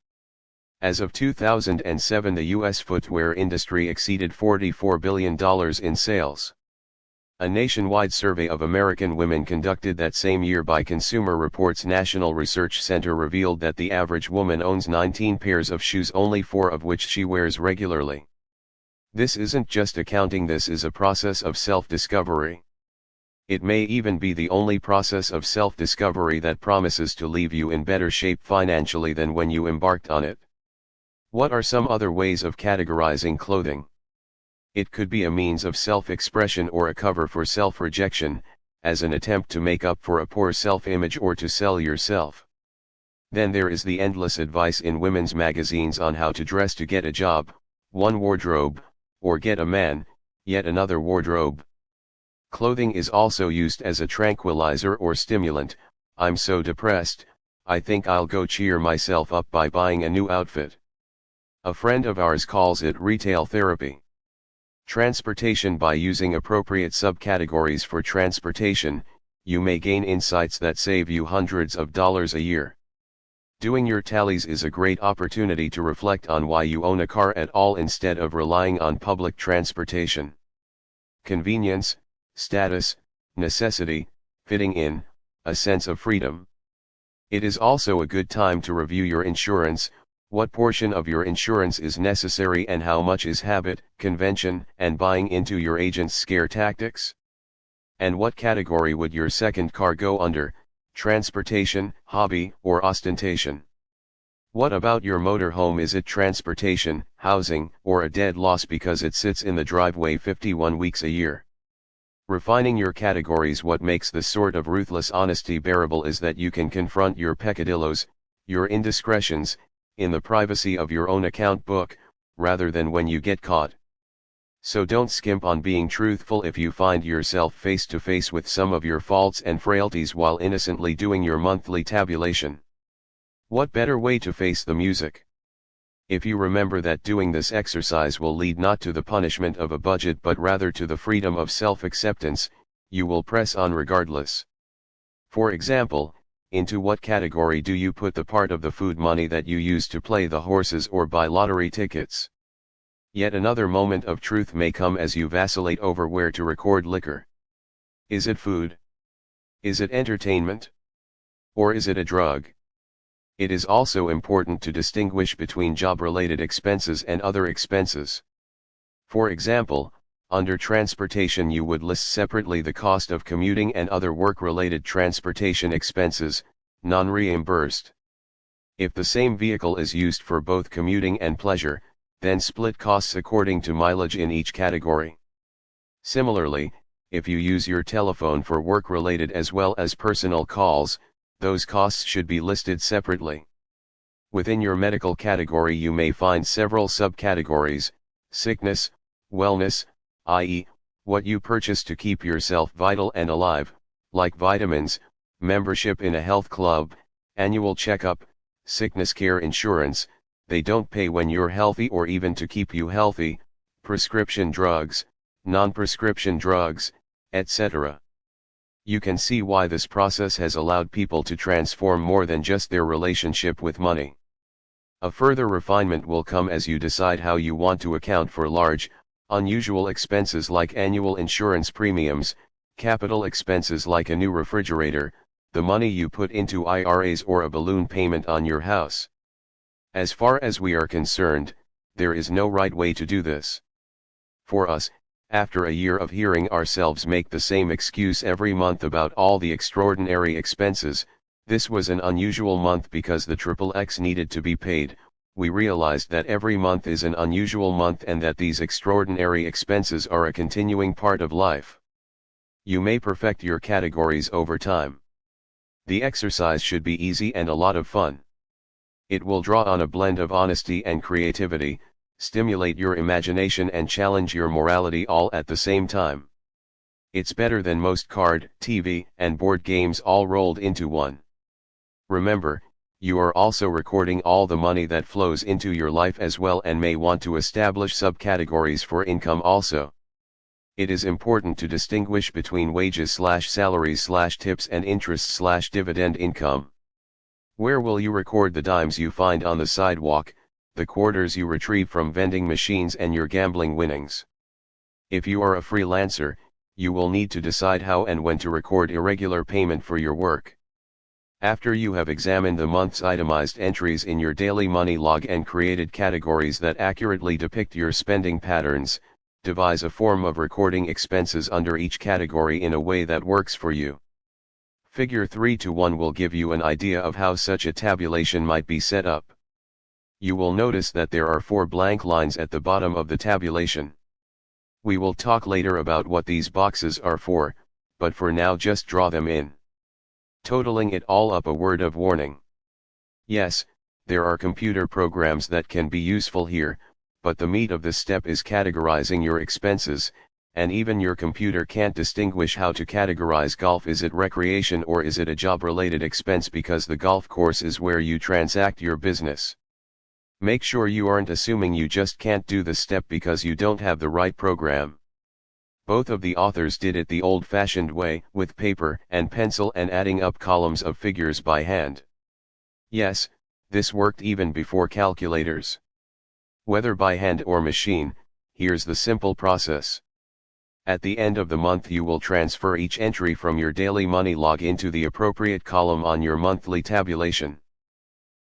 As of 2007, the U.S. footwear industry exceeded $44 billion in sales. A nationwide survey of American women conducted that same year by Consumer Reports National Research Center revealed that the average woman owns 19 pairs of shoes, only 4 of which she wears regularly. This isn't just accounting, this is a process of self-discovery. It may even be the only process of self-discovery that promises to leave you in better shape financially than when you embarked on it. What are some other ways of categorizing clothing? It could be a means of self-expression or a cover for self-rejection, as an attempt to make up for a poor self-image or to sell yourself. Then there is the endless advice in women's magazines on how to dress to get a job, one wardrobe, or get a man, yet another wardrobe. Clothing is also used as a tranquilizer or stimulant. "I'm so depressed, I think I'll go cheer myself up by buying a new outfit." A friend of ours calls it retail therapy. Transportation. By using appropriate subcategories for transportation, you may gain insights that save you hundreds of dollars a year. Doing your tallies is a great opportunity to reflect on why you own a car at all instead of relying on public transportation. Convenience, status, necessity, fitting in, a sense of freedom. It is also a good time to review your insurance. What portion of your insurance is necessary and how much is habit, convention, and buying into your agent's scare tactics? And what category would your second car go under, transportation, hobby, or ostentation? What about your motorhome? Is it transportation, housing, or a dead loss because it sits in the driveway 51 weeks a year? Refining your categories. What makes this sort of ruthless honesty bearable is that you can confront your peccadillos, your indiscretions, in the privacy of your own account book, rather than when you get caught. So don't skimp on being truthful if you find yourself face to face with some of your faults and frailties while innocently doing your monthly tabulation. What better way to face the music? If you remember that doing this exercise will lead not to the punishment of a budget but rather to the freedom of self-acceptance, you will press on regardless. For example, into what category do you put the part of the food money that you use to play the horses or buy lottery tickets? Yet another moment of truth may come as you vacillate over where to record liquor. Is it food? Is it entertainment? Or is it a drug? It is also important to distinguish between job-related expenses and other expenses. For example, under transportation you would list separately the cost of commuting and other work-related transportation expenses, non-reimbursed. If the same vehicle is used for both commuting and pleasure, then split costs according to mileage in each category. Similarly, if you use your telephone for work-related as well as personal calls, those costs should be listed separately. Within your medical category you may find several subcategories: sickness, wellness, i.e., what you purchase to keep yourself vital and alive, like vitamins, membership in a health club, annual checkup, sickness care insurance, they don't pay when you're healthy or even to keep you healthy, prescription drugs, non-prescription drugs, etc. You can see why this process has allowed people to transform more than just their relationship with money. A further refinement will come as you decide how you want to account for large, unusual expenses like annual insurance premiums, capital expenses like a new refrigerator, the money you put into IRAs, or a balloon payment on your house. As far as we are concerned, there is no right way to do this. For us, after a year of hearing ourselves make the same excuse every month about all the extraordinary expenses, this was an unusual month because the XXX needed to be paid, we realized that every month is an unusual month and that these extraordinary expenses are a continuing part of life. You may perfect your categories over time. The exercise should be easy and a lot of fun. It will draw on a blend of honesty and creativity, stimulate your imagination and challenge your morality all at the same time. It's better than most card, TV, and board games all rolled into one. Remember, you are also recording all the money that flows into your life as well and may want to establish subcategories for income also. It is important to distinguish between wages/salaries/tips and interest/dividend income. Where will you record the dimes you find on the sidewalk, the quarters you retrieve from vending machines, and your gambling winnings? If you are a freelancer, you will need to decide how and when to record irregular payment for your work. After you have examined the month's itemized entries in your daily money log and created categories that accurately depict your spending patterns, devise a form of recording expenses under each category in a way that works for you. Figure 3:1 will give you an idea of how such a tabulation might be set up. You will notice that there are 4 blank lines at the bottom of the tabulation. We will talk later about what these boxes are for, but for now just draw them in. Totaling it all up, a word of warning. Yes, there are computer programs that can be useful here, but the meat of this step is categorizing your expenses, and even your computer can't distinguish how to categorize golf. Is it recreation or is it a job-related expense, because the golf course is where you transact your business. Make sure you aren't assuming you just can't do the step because you don't have the right program. Both of the authors did it the old-fashioned way, with paper and pencil and adding up columns of figures by hand. Yes, this worked even before calculators. Whether by hand or machine, here's the simple process. At the end of the month you will transfer each entry from your daily money log into the appropriate column on your monthly tabulation.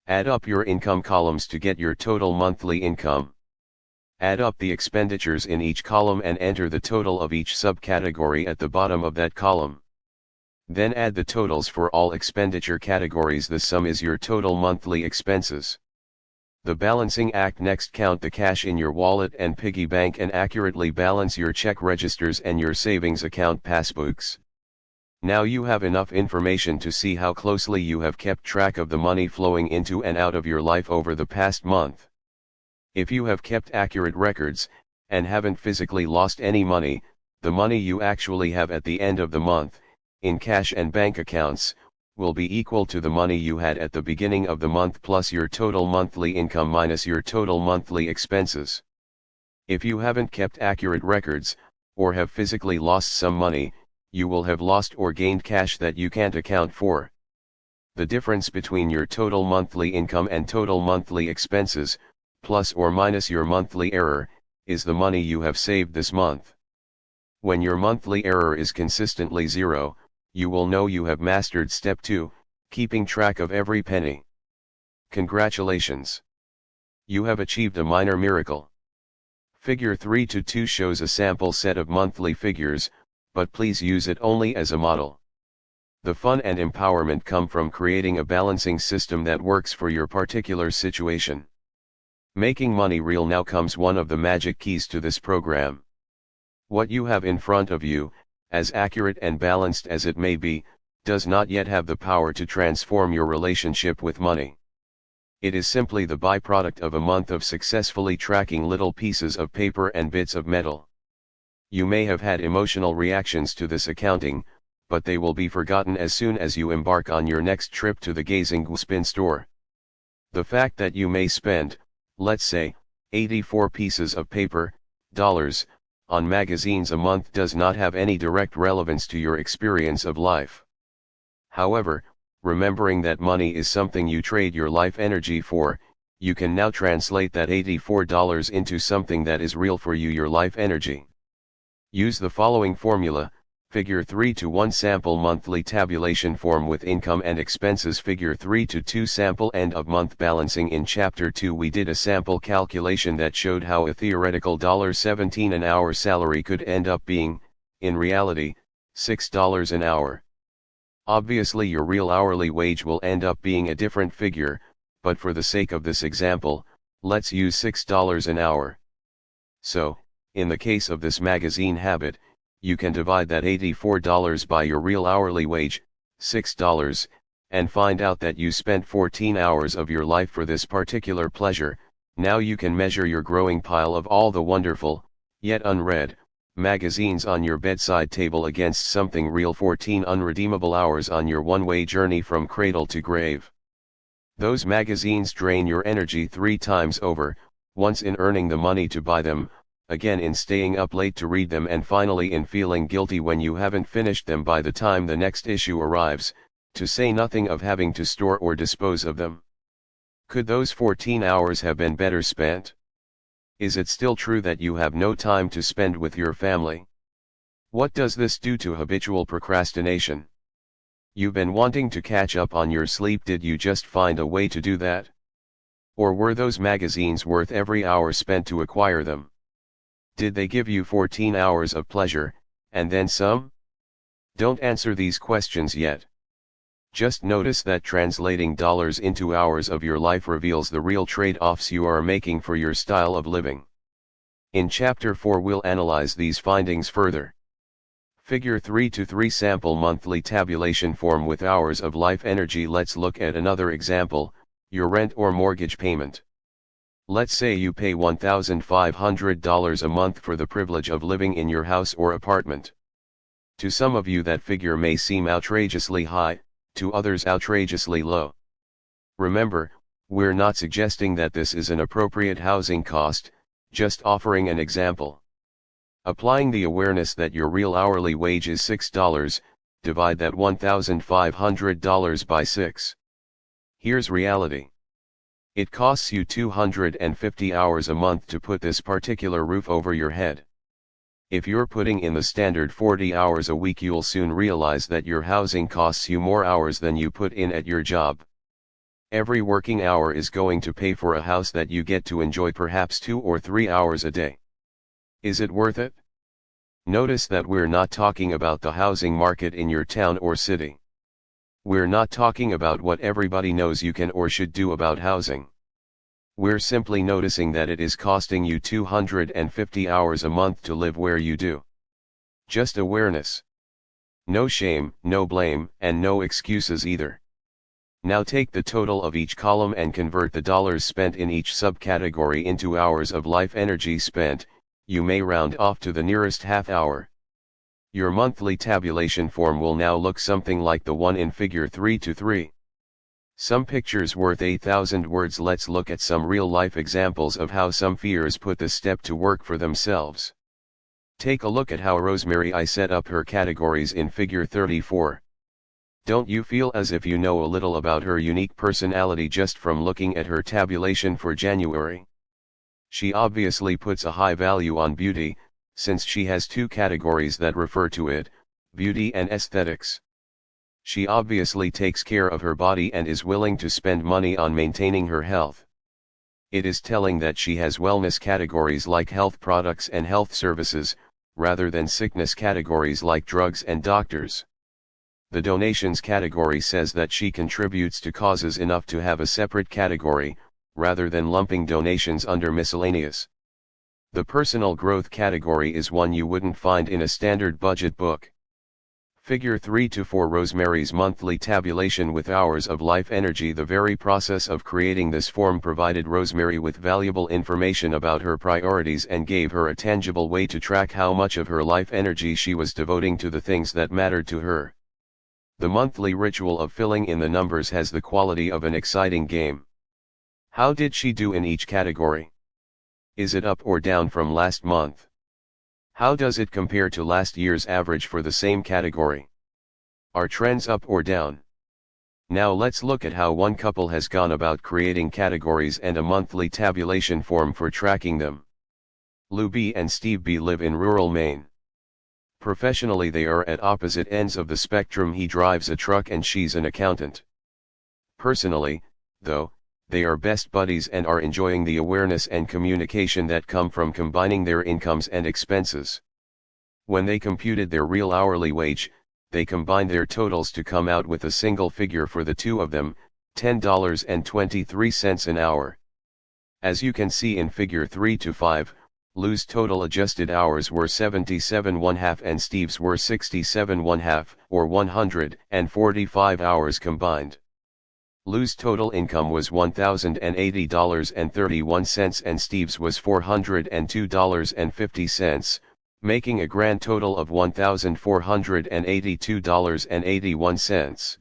Add up your income columns to get your total monthly income. Add up the expenditures in each column and enter the total of each subcategory at the bottom of that column. Then add the totals for all expenditure categories. The sum is your total monthly expenses. The balancing act next: count the cash in your wallet and piggy bank and accurately balance your check registers and your savings account passbooks. Now you have enough information to see how closely you have kept track of the money flowing into and out of your life over the past month. If you have kept accurate records, and haven't physically lost any money, the money you actually have at the end of the month, in cash and bank accounts, will be equal to the money you had at the beginning of the month plus your total monthly income minus your total monthly expenses. If you haven't kept accurate records, or have physically lost some money, you will have lost or gained cash that you can't account for. The difference between your total monthly income and total monthly expenses, plus or minus your monthly error, is the money you have saved this month. When your monthly error is consistently 0, you will know you have mastered step 2, keeping track of every penny. Congratulations! You have achieved a minor miracle. Figure 3-2 shows a sample set of monthly figures, but please use it only as a model. The fun and empowerment come from creating a balancing system that works for your particular situation. Making money real now comes one of the magic keys to this program. What you have in front of you, as accurate and balanced as it may be, does not yet have the power to transform your relationship with money. It is simply the byproduct of a month of successfully tracking little pieces of paper and bits of metal. You may have had emotional reactions to this accounting, but they will be forgotten as soon as you embark on your next trip to the Gazing Spin store. The fact that you may spend, let's say, 84 pieces of paper, dollars, on magazines a month does not have any direct relevance to your experience of life. However, remembering that money is something you trade your life energy for, you can now translate that $84 into something that is real for you, your life energy. Use the following formula: Figure 3-1 sample monthly tabulation form with income and expenses. Figure 3-2 sample end of month balancing. In Chapter 2 we did a sample calculation that showed how a theoretical $17 an hour salary could end up being, in reality, $6 an hour. Obviously your real hourly wage will end up being a different figure, but for the sake of this example, let's use $6 an hour. So, in the case of this magazine habit, you can divide that $84 by your real hourly wage, $6, and find out that you spent 14 hours of your life for this particular pleasure. Now you can measure your growing pile of all the wonderful, yet unread, magazines on your bedside table against something real: 14 unredeemable hours on your one-way journey from cradle to grave. Those magazines drain your energy 3 times over, once in earning the money to buy them, again in staying up late to read them, and finally in feeling guilty when you haven't finished them by the time the next issue arrives, to say nothing of having to store or dispose of them. Could those 14 hours have been better spent? Is it still true that you have no time to spend with your family? What does this do to habitual procrastination? You've been wanting to catch up on your sleep. Did you just find a way to do that? Or were those magazines worth every hour spent to acquire them? Did they give you 14 hours of pleasure, and then some? Don't answer these questions yet. Just notice that translating dollars into hours of your life reveals the real trade-offs you are making for your style of living. In Chapter 4 we'll analyze these findings further. Figure 3-3 sample monthly tabulation form with hours of life energy. Let's look at another example: your rent or mortgage payment. Let's say you pay $1,500 a month for the privilege of living in your house or apartment. To some of you that figure may seem outrageously high, to others outrageously low. Remember, we're not suggesting that this is an appropriate housing cost, just offering an example. Applying the awareness that your real hourly wage is $6, divide that $1,500 by 6. Here's reality. It costs you 250 hours a month to put this particular roof over your head. If you're putting in the standard 40 hours a week, you'll soon realize that your housing costs you more hours than you put in at your job. Every working hour is going to pay for a house that you get to enjoy perhaps 2 or 3 hours a day. Is it worth it? Notice that we're not talking about the housing market in your town or city. We're not talking about what everybody knows you can or should do about housing. We're simply noticing that it is costing you 250 hours a month to live where you do. Just awareness. No shame, no blame, and no excuses either. Now take the total of each column and convert the dollars spent in each subcategory into hours of life energy spent. You may round off to the nearest half hour. Your monthly tabulation form will now look something like the one in Figure 3-3. Some pictures worth 8,000 words. Let's look at some real-life examples of how some fears put this step to work for themselves. Take a look at how Rosemary I set up her categories in Figure 34. Don't you feel as if you know a little about her unique personality just from looking at her tabulation for January? She obviously puts a high value on beauty, since she has 2 categories that refer to it: beauty and aesthetics. She obviously takes care of her body and is willing to spend money on maintaining her health. It is telling that she has wellness categories like health products and health services, rather than sickness categories like drugs and doctors. The donations category says that she contributes to causes enough to have a separate category, rather than lumping donations under miscellaneous. The personal growth category is one you wouldn't find in a standard budget book. Figure 3 to 4 Rosemary's monthly tabulation with hours of life energy. The very process of creating this form provided Rosemary with valuable information about her priorities and gave her a tangible way to track how much of her life energy she was devoting to the things that mattered to her. The monthly ritual of filling in the numbers has the quality of an exciting game. How did she do in each category? Is it up or down from last month? How does it compare to last year's average for the same category? Are trends up or down? Now let's look at how one couple has gone about creating categories and a monthly tabulation form for tracking them. Lou B. and Steve B. live in rural Maine. Professionally they are at opposite ends of the spectrum. He drives a truck and she's an accountant. Personally, though, they are best buddies and are enjoying the awareness and communication that come from combining their incomes and expenses. When they computed their real hourly wage, they combined their totals to come out with a single figure for the two of them, $10.23 an hour. As you can see in figure 3 to 5, Lou's total adjusted hours were 77.5 and Steve's were 67.5, or 145 hours combined. Lou's total income was $1,080.31 and Steve's was $402.50, making a grand total of $1,482.81.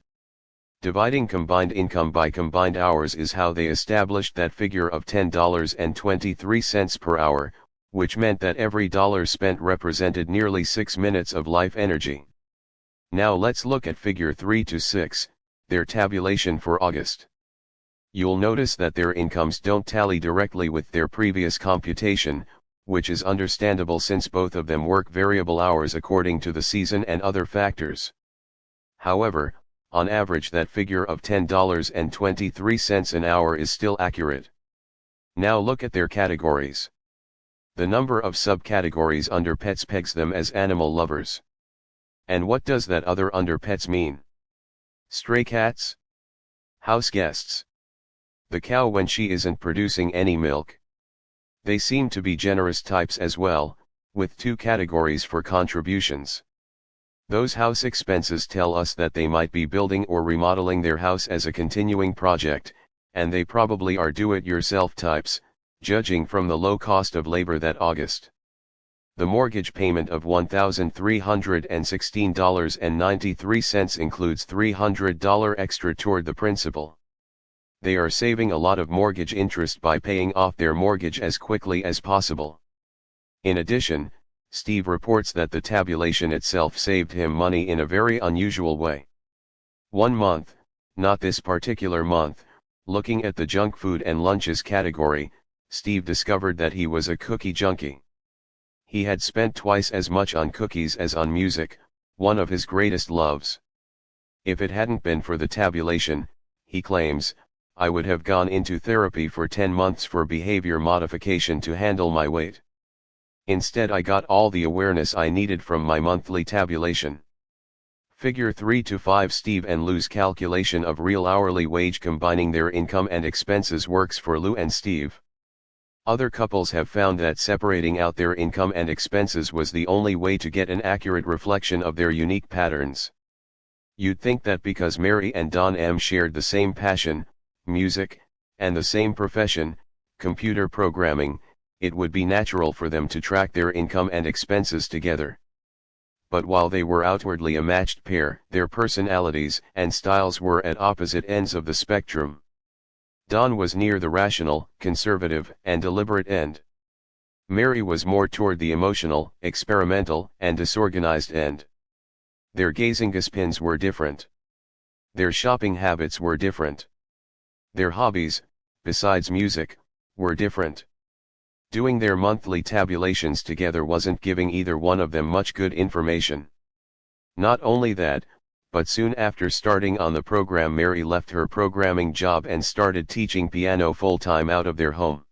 Dividing combined income by combined hours is how they established that figure of $10.23 per hour, which meant that every dollar spent represented nearly 6 minutes of life energy. Now let's look at figure 3 to 6. Their tabulation for August. You'll notice that their incomes don't tally directly with their previous computation, which is understandable since both of them work variable hours according to the season and other factors. However, on average that figure of $10.23 an hour is still accurate. Now look at their categories. The number of subcategories under pets pegs them as animal lovers. And what does that other under pets mean? Stray cats? House guests? The cow when she isn't producing any milk? They seem to be generous types as well, with 2 categories for contributions. Those house expenses tell us that they might be building or remodeling their house as a continuing project, and they probably are do-it-yourself types, judging from the low cost of labor that August. The mortgage payment of $1,316.93 includes $300 extra toward the principal. They are saving a lot of mortgage interest by paying off their mortgage as quickly as possible. In addition, Steve reports that the tabulation itself saved him money in a very unusual way. One month, not this particular month, looking at the junk food and lunches category, Steve discovered that he was a cookie junkie. He had spent twice as much on cookies as on music, one of his greatest loves. If it hadn't been for the tabulation, he claims, I would have gone into therapy for 10 months for behavior modification to handle my weight. Instead I got all the awareness I needed from my monthly tabulation. Figure 3 to 5 Steve and Lou's calculation of real hourly wage combining their income and expenses works for Lou and Steve. Other couples have found that separating out their income and expenses was the only way to get an accurate reflection of their unique patterns. You'd think that because Mary and Don M. shared the same passion, music, and the same profession, computer programming, it would be natural for them to track their income and expenses together. But while they were outwardly a matched pair, their personalities and styles were at opposite ends of the spectrum. Don was near the rational, conservative, and deliberate end. Mary was more toward the emotional, experimental, and disorganized end. Their gazing-pins were different. Their shopping habits were different. Their hobbies, besides music, were different. Doing their monthly tabulations together wasn't giving either one of them much good information. Not only that, but soon after starting on the program Mary left her programming job and started teaching piano full-time out of their home.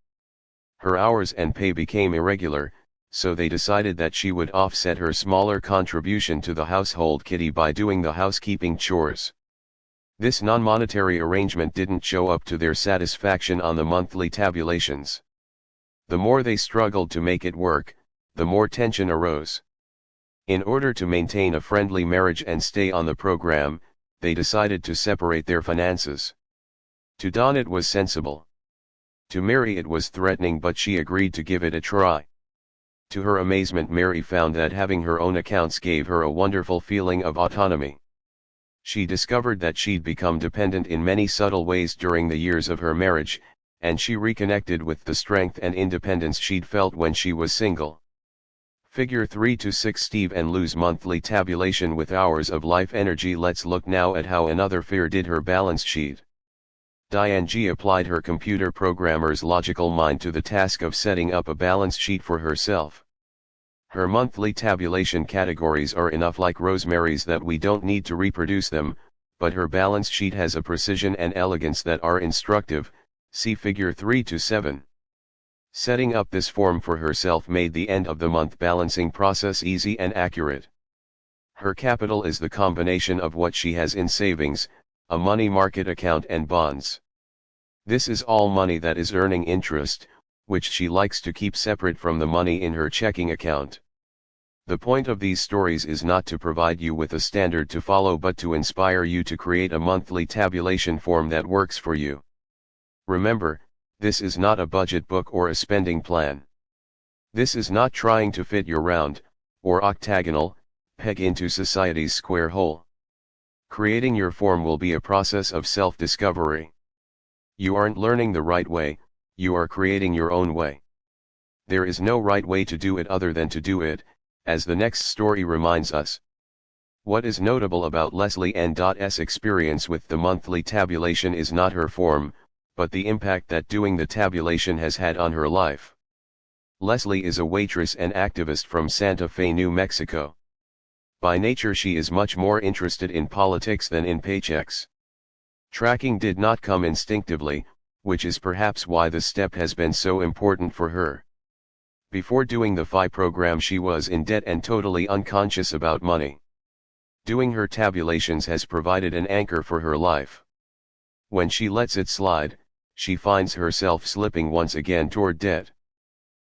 Her hours and pay became irregular, so they decided that she would offset her smaller contribution to the household kitty by doing the housekeeping chores. This non-monetary arrangement didn't show up to their satisfaction on the monthly tabulations. The more they struggled to make it work, the more tension arose. In order to maintain a friendly marriage and stay on the program, they decided to separate their finances. To Don it was sensible. To Mary it was threatening, but she agreed to give it a try. To her amazement, Mary found that having her own accounts gave her a wonderful feeling of autonomy. She discovered that she'd become dependent in many subtle ways during the years of her marriage, and she reconnected with the strength and independence she'd felt when she was single. Figure 3 to 6 Steve and Lou's monthly tabulation with hours of life energy. Let's look now at how another fear did her balance sheet. Diane G applied her computer programmer's logical mind to the task of setting up a balance sheet for herself. Her monthly tabulation categories are enough like Rosemary's that we don't need to reproduce them, but her balance sheet has a precision and elegance that are instructive. See figure 3 to 7. Setting up this form for herself made the end of the month balancing process easy and accurate. Her capital is the combination of what she has in savings, a money market account and bonds. This is all money that is earning interest, which she likes to keep separate from the money in her checking account. The point of these stories is not to provide you with a standard to follow, but to inspire you to create a monthly tabulation form that works for you. Remember, this is not a budget book or a spending plan. This is not trying to fit your round, or octagonal, peg into society's square hole. Creating your form will be a process of self-discovery. You aren't learning the right way, you are creating your own way. There is no right way to do it other than to do it, as the next story reminds us. What is notable about Leslie N.'s experience with the monthly tabulation is not her form, but the impact that doing the tabulation has had on her life. Leslie is a waitress and activist from Santa Fe, New Mexico. By nature she is much more interested in politics than in paychecks. Tracking did not come instinctively, which is perhaps why the step has been so important for her. Before doing the FI program she was in debt and totally unconscious about money. Doing her tabulations has provided an anchor for her life. When she lets it slide, she finds herself slipping once again toward debt.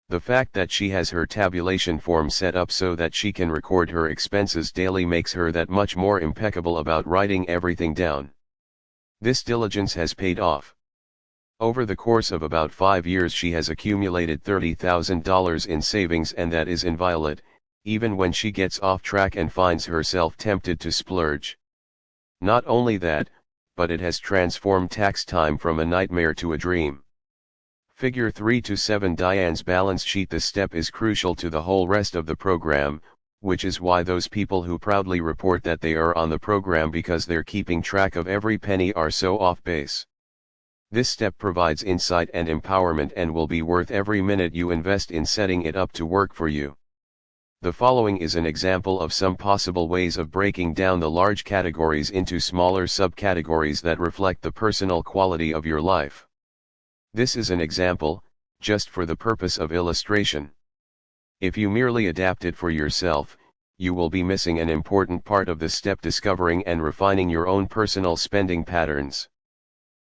The fact that she has her tabulation form set up so that she can record her expenses daily makes her that much more impeccable about writing everything down. This diligence has paid off. Over the course of about 5 years she has accumulated $30,000 in savings, and that is inviolate, even when she gets off track and finds herself tempted to splurge. Not only that, but it has transformed tax time from a nightmare to a dream. Figure 3 to 7 Diane's balance sheet. This step is crucial to the whole rest of the program, which is why those people who proudly report that they are on the program because they're keeping track of every penny are so off base. This step provides insight and empowerment and will be worth every minute you invest in setting it up to work for you. The following is an example of some possible ways of breaking down the large categories into smaller subcategories that reflect the personal quality of your life. This is an example, just for the purpose of illustration. If you merely adapt it for yourself, you will be missing an important part of the step: discovering and refining your own personal spending patterns.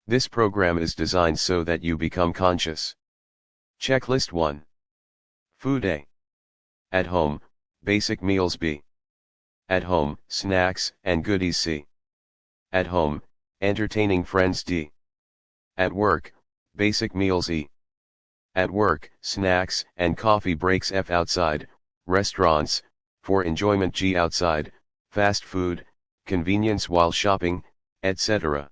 This program is designed so that you become conscious. Checklist 1. Food A. At home, basic meals B. At home, snacks and goodies C. At home, entertaining friends D. At work, basic meals E. At work, snacks and coffee breaks F. Outside, restaurants, for enjoyment G. Outside, fast food, convenience while shopping, etc.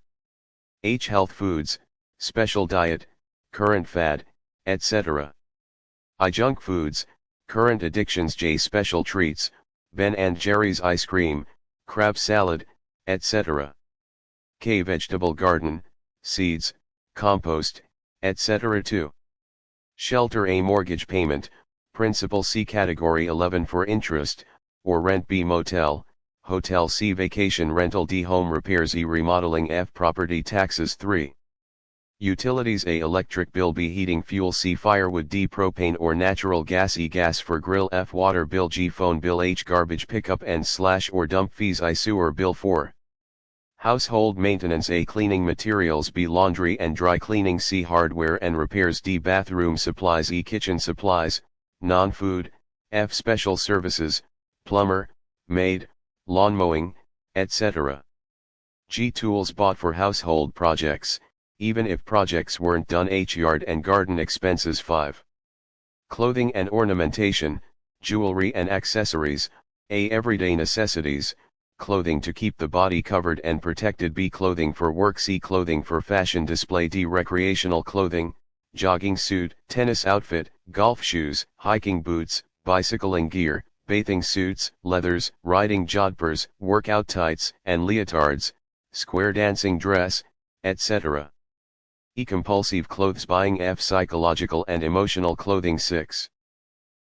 H. Health foods, special diet, current fad, etc. I. Junk foods, current addictions J. Special treats, Ben and Jerry's ice cream, crab salad, etc. K. Vegetable garden, seeds, compost, etc. 2. Shelter A. Mortgage payment, principal C. Category 11 for interest, or rent B. Motel, hotel C vacation rental D home repairs E remodeling F property taxes 3. Utilities A electric bill B heating fuel C firewood D propane or natural gas E gas for grill F water bill G phone bill H garbage pickup and slash or dump fees I sewer bill 4. Household maintenance A cleaning materials B laundry and dry cleaning C hardware and repairs D bathroom supplies E kitchen supplies, non-food, F special services, plumber, maid, lawn mowing, etc. G tools bought for household projects, even if projects weren't done H yard and garden expenses 5. Clothing and ornamentation, jewelry and accessories, A everyday necessities, clothing to keep the body covered and protected B clothing for work C clothing for fashion display D recreational clothing, jogging suit, tennis outfit, golf shoes, hiking boots, bicycling gear, bathing suits, leathers, riding jodhpurs, workout tights and leotards, square dancing dress, etc. E compulsive clothes buying F psychological and emotional clothing 6.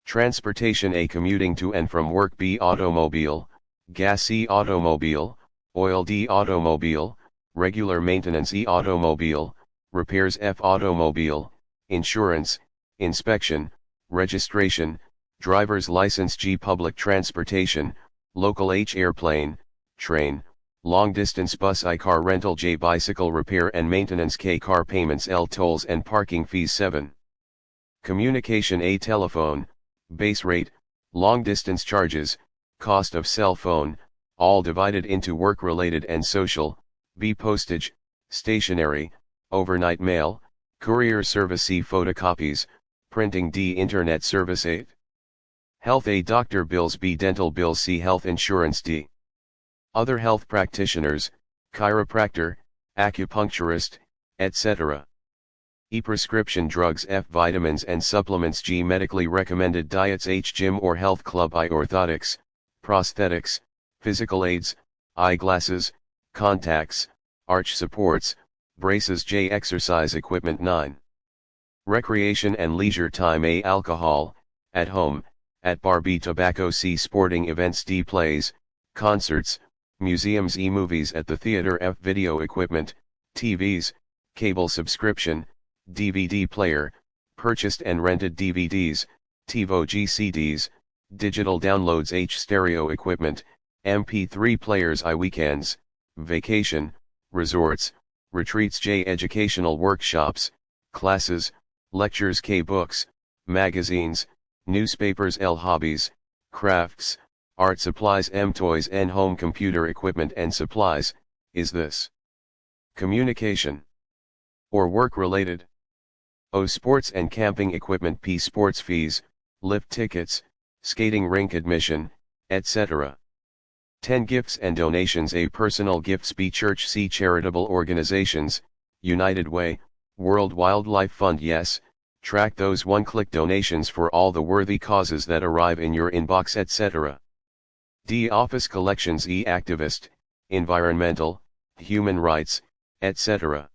Transportation A commuting to and from work B automobile, gas C automobile, oil D automobile, regular maintenance E automobile, repairs F automobile, insurance, inspection, registration, driver's license G public transportation, local H airplane, train, long distance bus I car rental J bicycle repair and maintenance K car payments L tolls and parking fees 7. Communication A telephone, base rate, long distance charges, cost of cell phone, all divided into work-related and social, B postage, stationery, overnight mail, courier service C photocopies, printing D internet service 8. Health A doctor bills B dental bills C health insurance D. Other health practitioners, chiropractor, acupuncturist, etc. E prescription drugs F vitamins and supplements G medically recommended diets H gym or health club I orthotics, prosthetics, physical aids, eyeglasses, contacts, arch supports, braces J exercise equipment 9. Recreation and leisure time A alcohol, at home, at bar B tobacco C sporting events D plays, concerts, museums E movies at the theater F video equipment, TVs, cable subscription, DVD player, purchased and rented DVDs, TiVo G CDs, digital downloads H stereo equipment, MP3 players I weekends, vacation, resorts, retreats J educational workshops, classes, lectures K books, magazines, newspapers L hobbies, crafts, art supplies M toys N home computer equipment and supplies. Is this communication or work related? O sports and camping equipment P sports fees, lift tickets, skating rink admission, etc. 10 gifts and donations A personal gifts B church C charitable organizations, United Way, World Wildlife Fund Yes, track those one-click donations for all the worthy causes that arrive in your inbox etc. D office collections E activist, environmental, human rights, etc.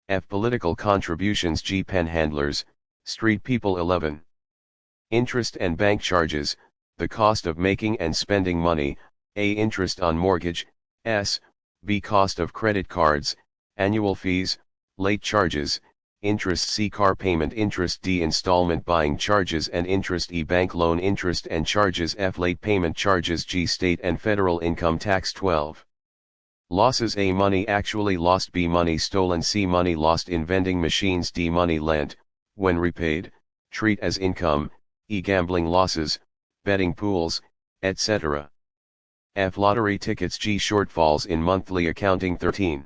F political contributions G panhandlers, street people 11. Interest and bank charges, the cost of making and spending money, A interest on mortgage, S, B cost of credit cards, annual fees, late charges, interest C car payment interest D installment buying charges and interest E bank loan interest and charges F late payment charges G state and federal income tax 12. Losses A money actually lost B money stolen C money lost in vending machines D money lent, when repaid, treat as income, E gambling losses, betting pools, etc. F lottery tickets G shortfalls in monthly accounting 13.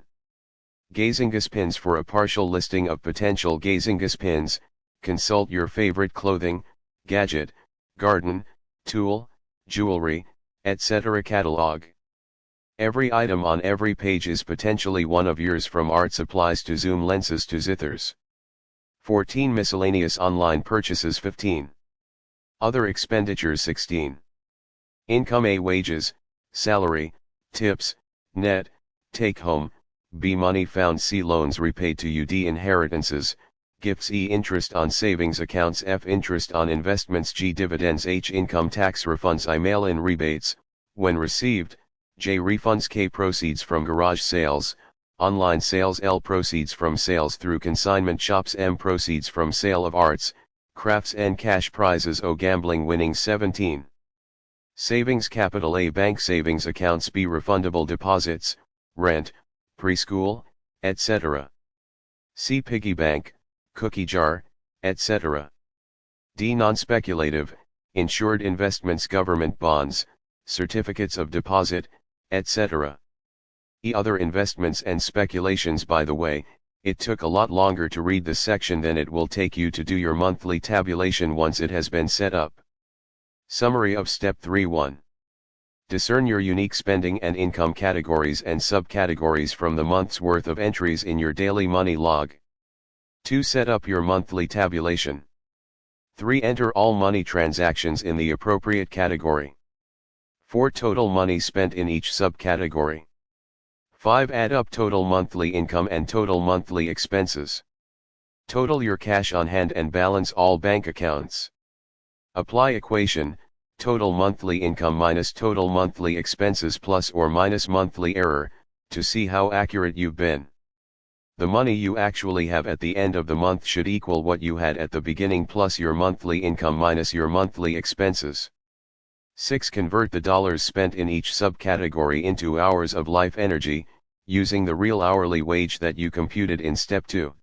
Gazingas pins for a partial listing of potential Gazingas pins, consult your favorite clothing, gadget, garden, tool, jewelry, etc. catalog. Every item on every page is potentially one of yours from art supplies to zoom lenses to zithers. 14 miscellaneous online purchases 15. Other expenditures 16. Income A wages, salary, tips, net, take home, B money found C loans repaid to you D inheritances, gifts E interest on savings accounts F interest on investments G dividends H income tax refunds I mail-in rebates, when received, J. Refunds. K. Proceeds from garage sales, online sales. L. Proceeds from sales through consignment shops. M. Proceeds from sale of arts, crafts and cash prizes. O. Gambling winnings. 17. Savings capital. A. Bank savings accounts. B. Refundable deposits, rent, preschool, etc. C. Piggy bank, cookie jar, etc. D. Non-speculative, insured investments. Government bonds, certificates of deposit, etc. E. Other investments and speculations. By the way, it took a lot longer to read this section than it will take you to do your monthly tabulation once it has been set up. Summary of Step 3.1. Discern your unique spending and income categories and subcategories from the month's worth of entries in your daily money log. 2. Set up your monthly tabulation. 3. Enter all money transactions in the appropriate category. 4. Total money spent in each subcategory. 5. Add up total monthly income and total monthly expenses. Total your cash on hand and balance all bank accounts. Apply equation, total monthly income minus total monthly expenses plus or minus monthly error, to see how accurate you've been. The money you actually have at the end of the month should equal what you had at the beginning plus your monthly income minus your monthly expenses. 6. Convert the dollars spent in each subcategory into hours of life energy, using the real hourly wage that you computed in Step 2.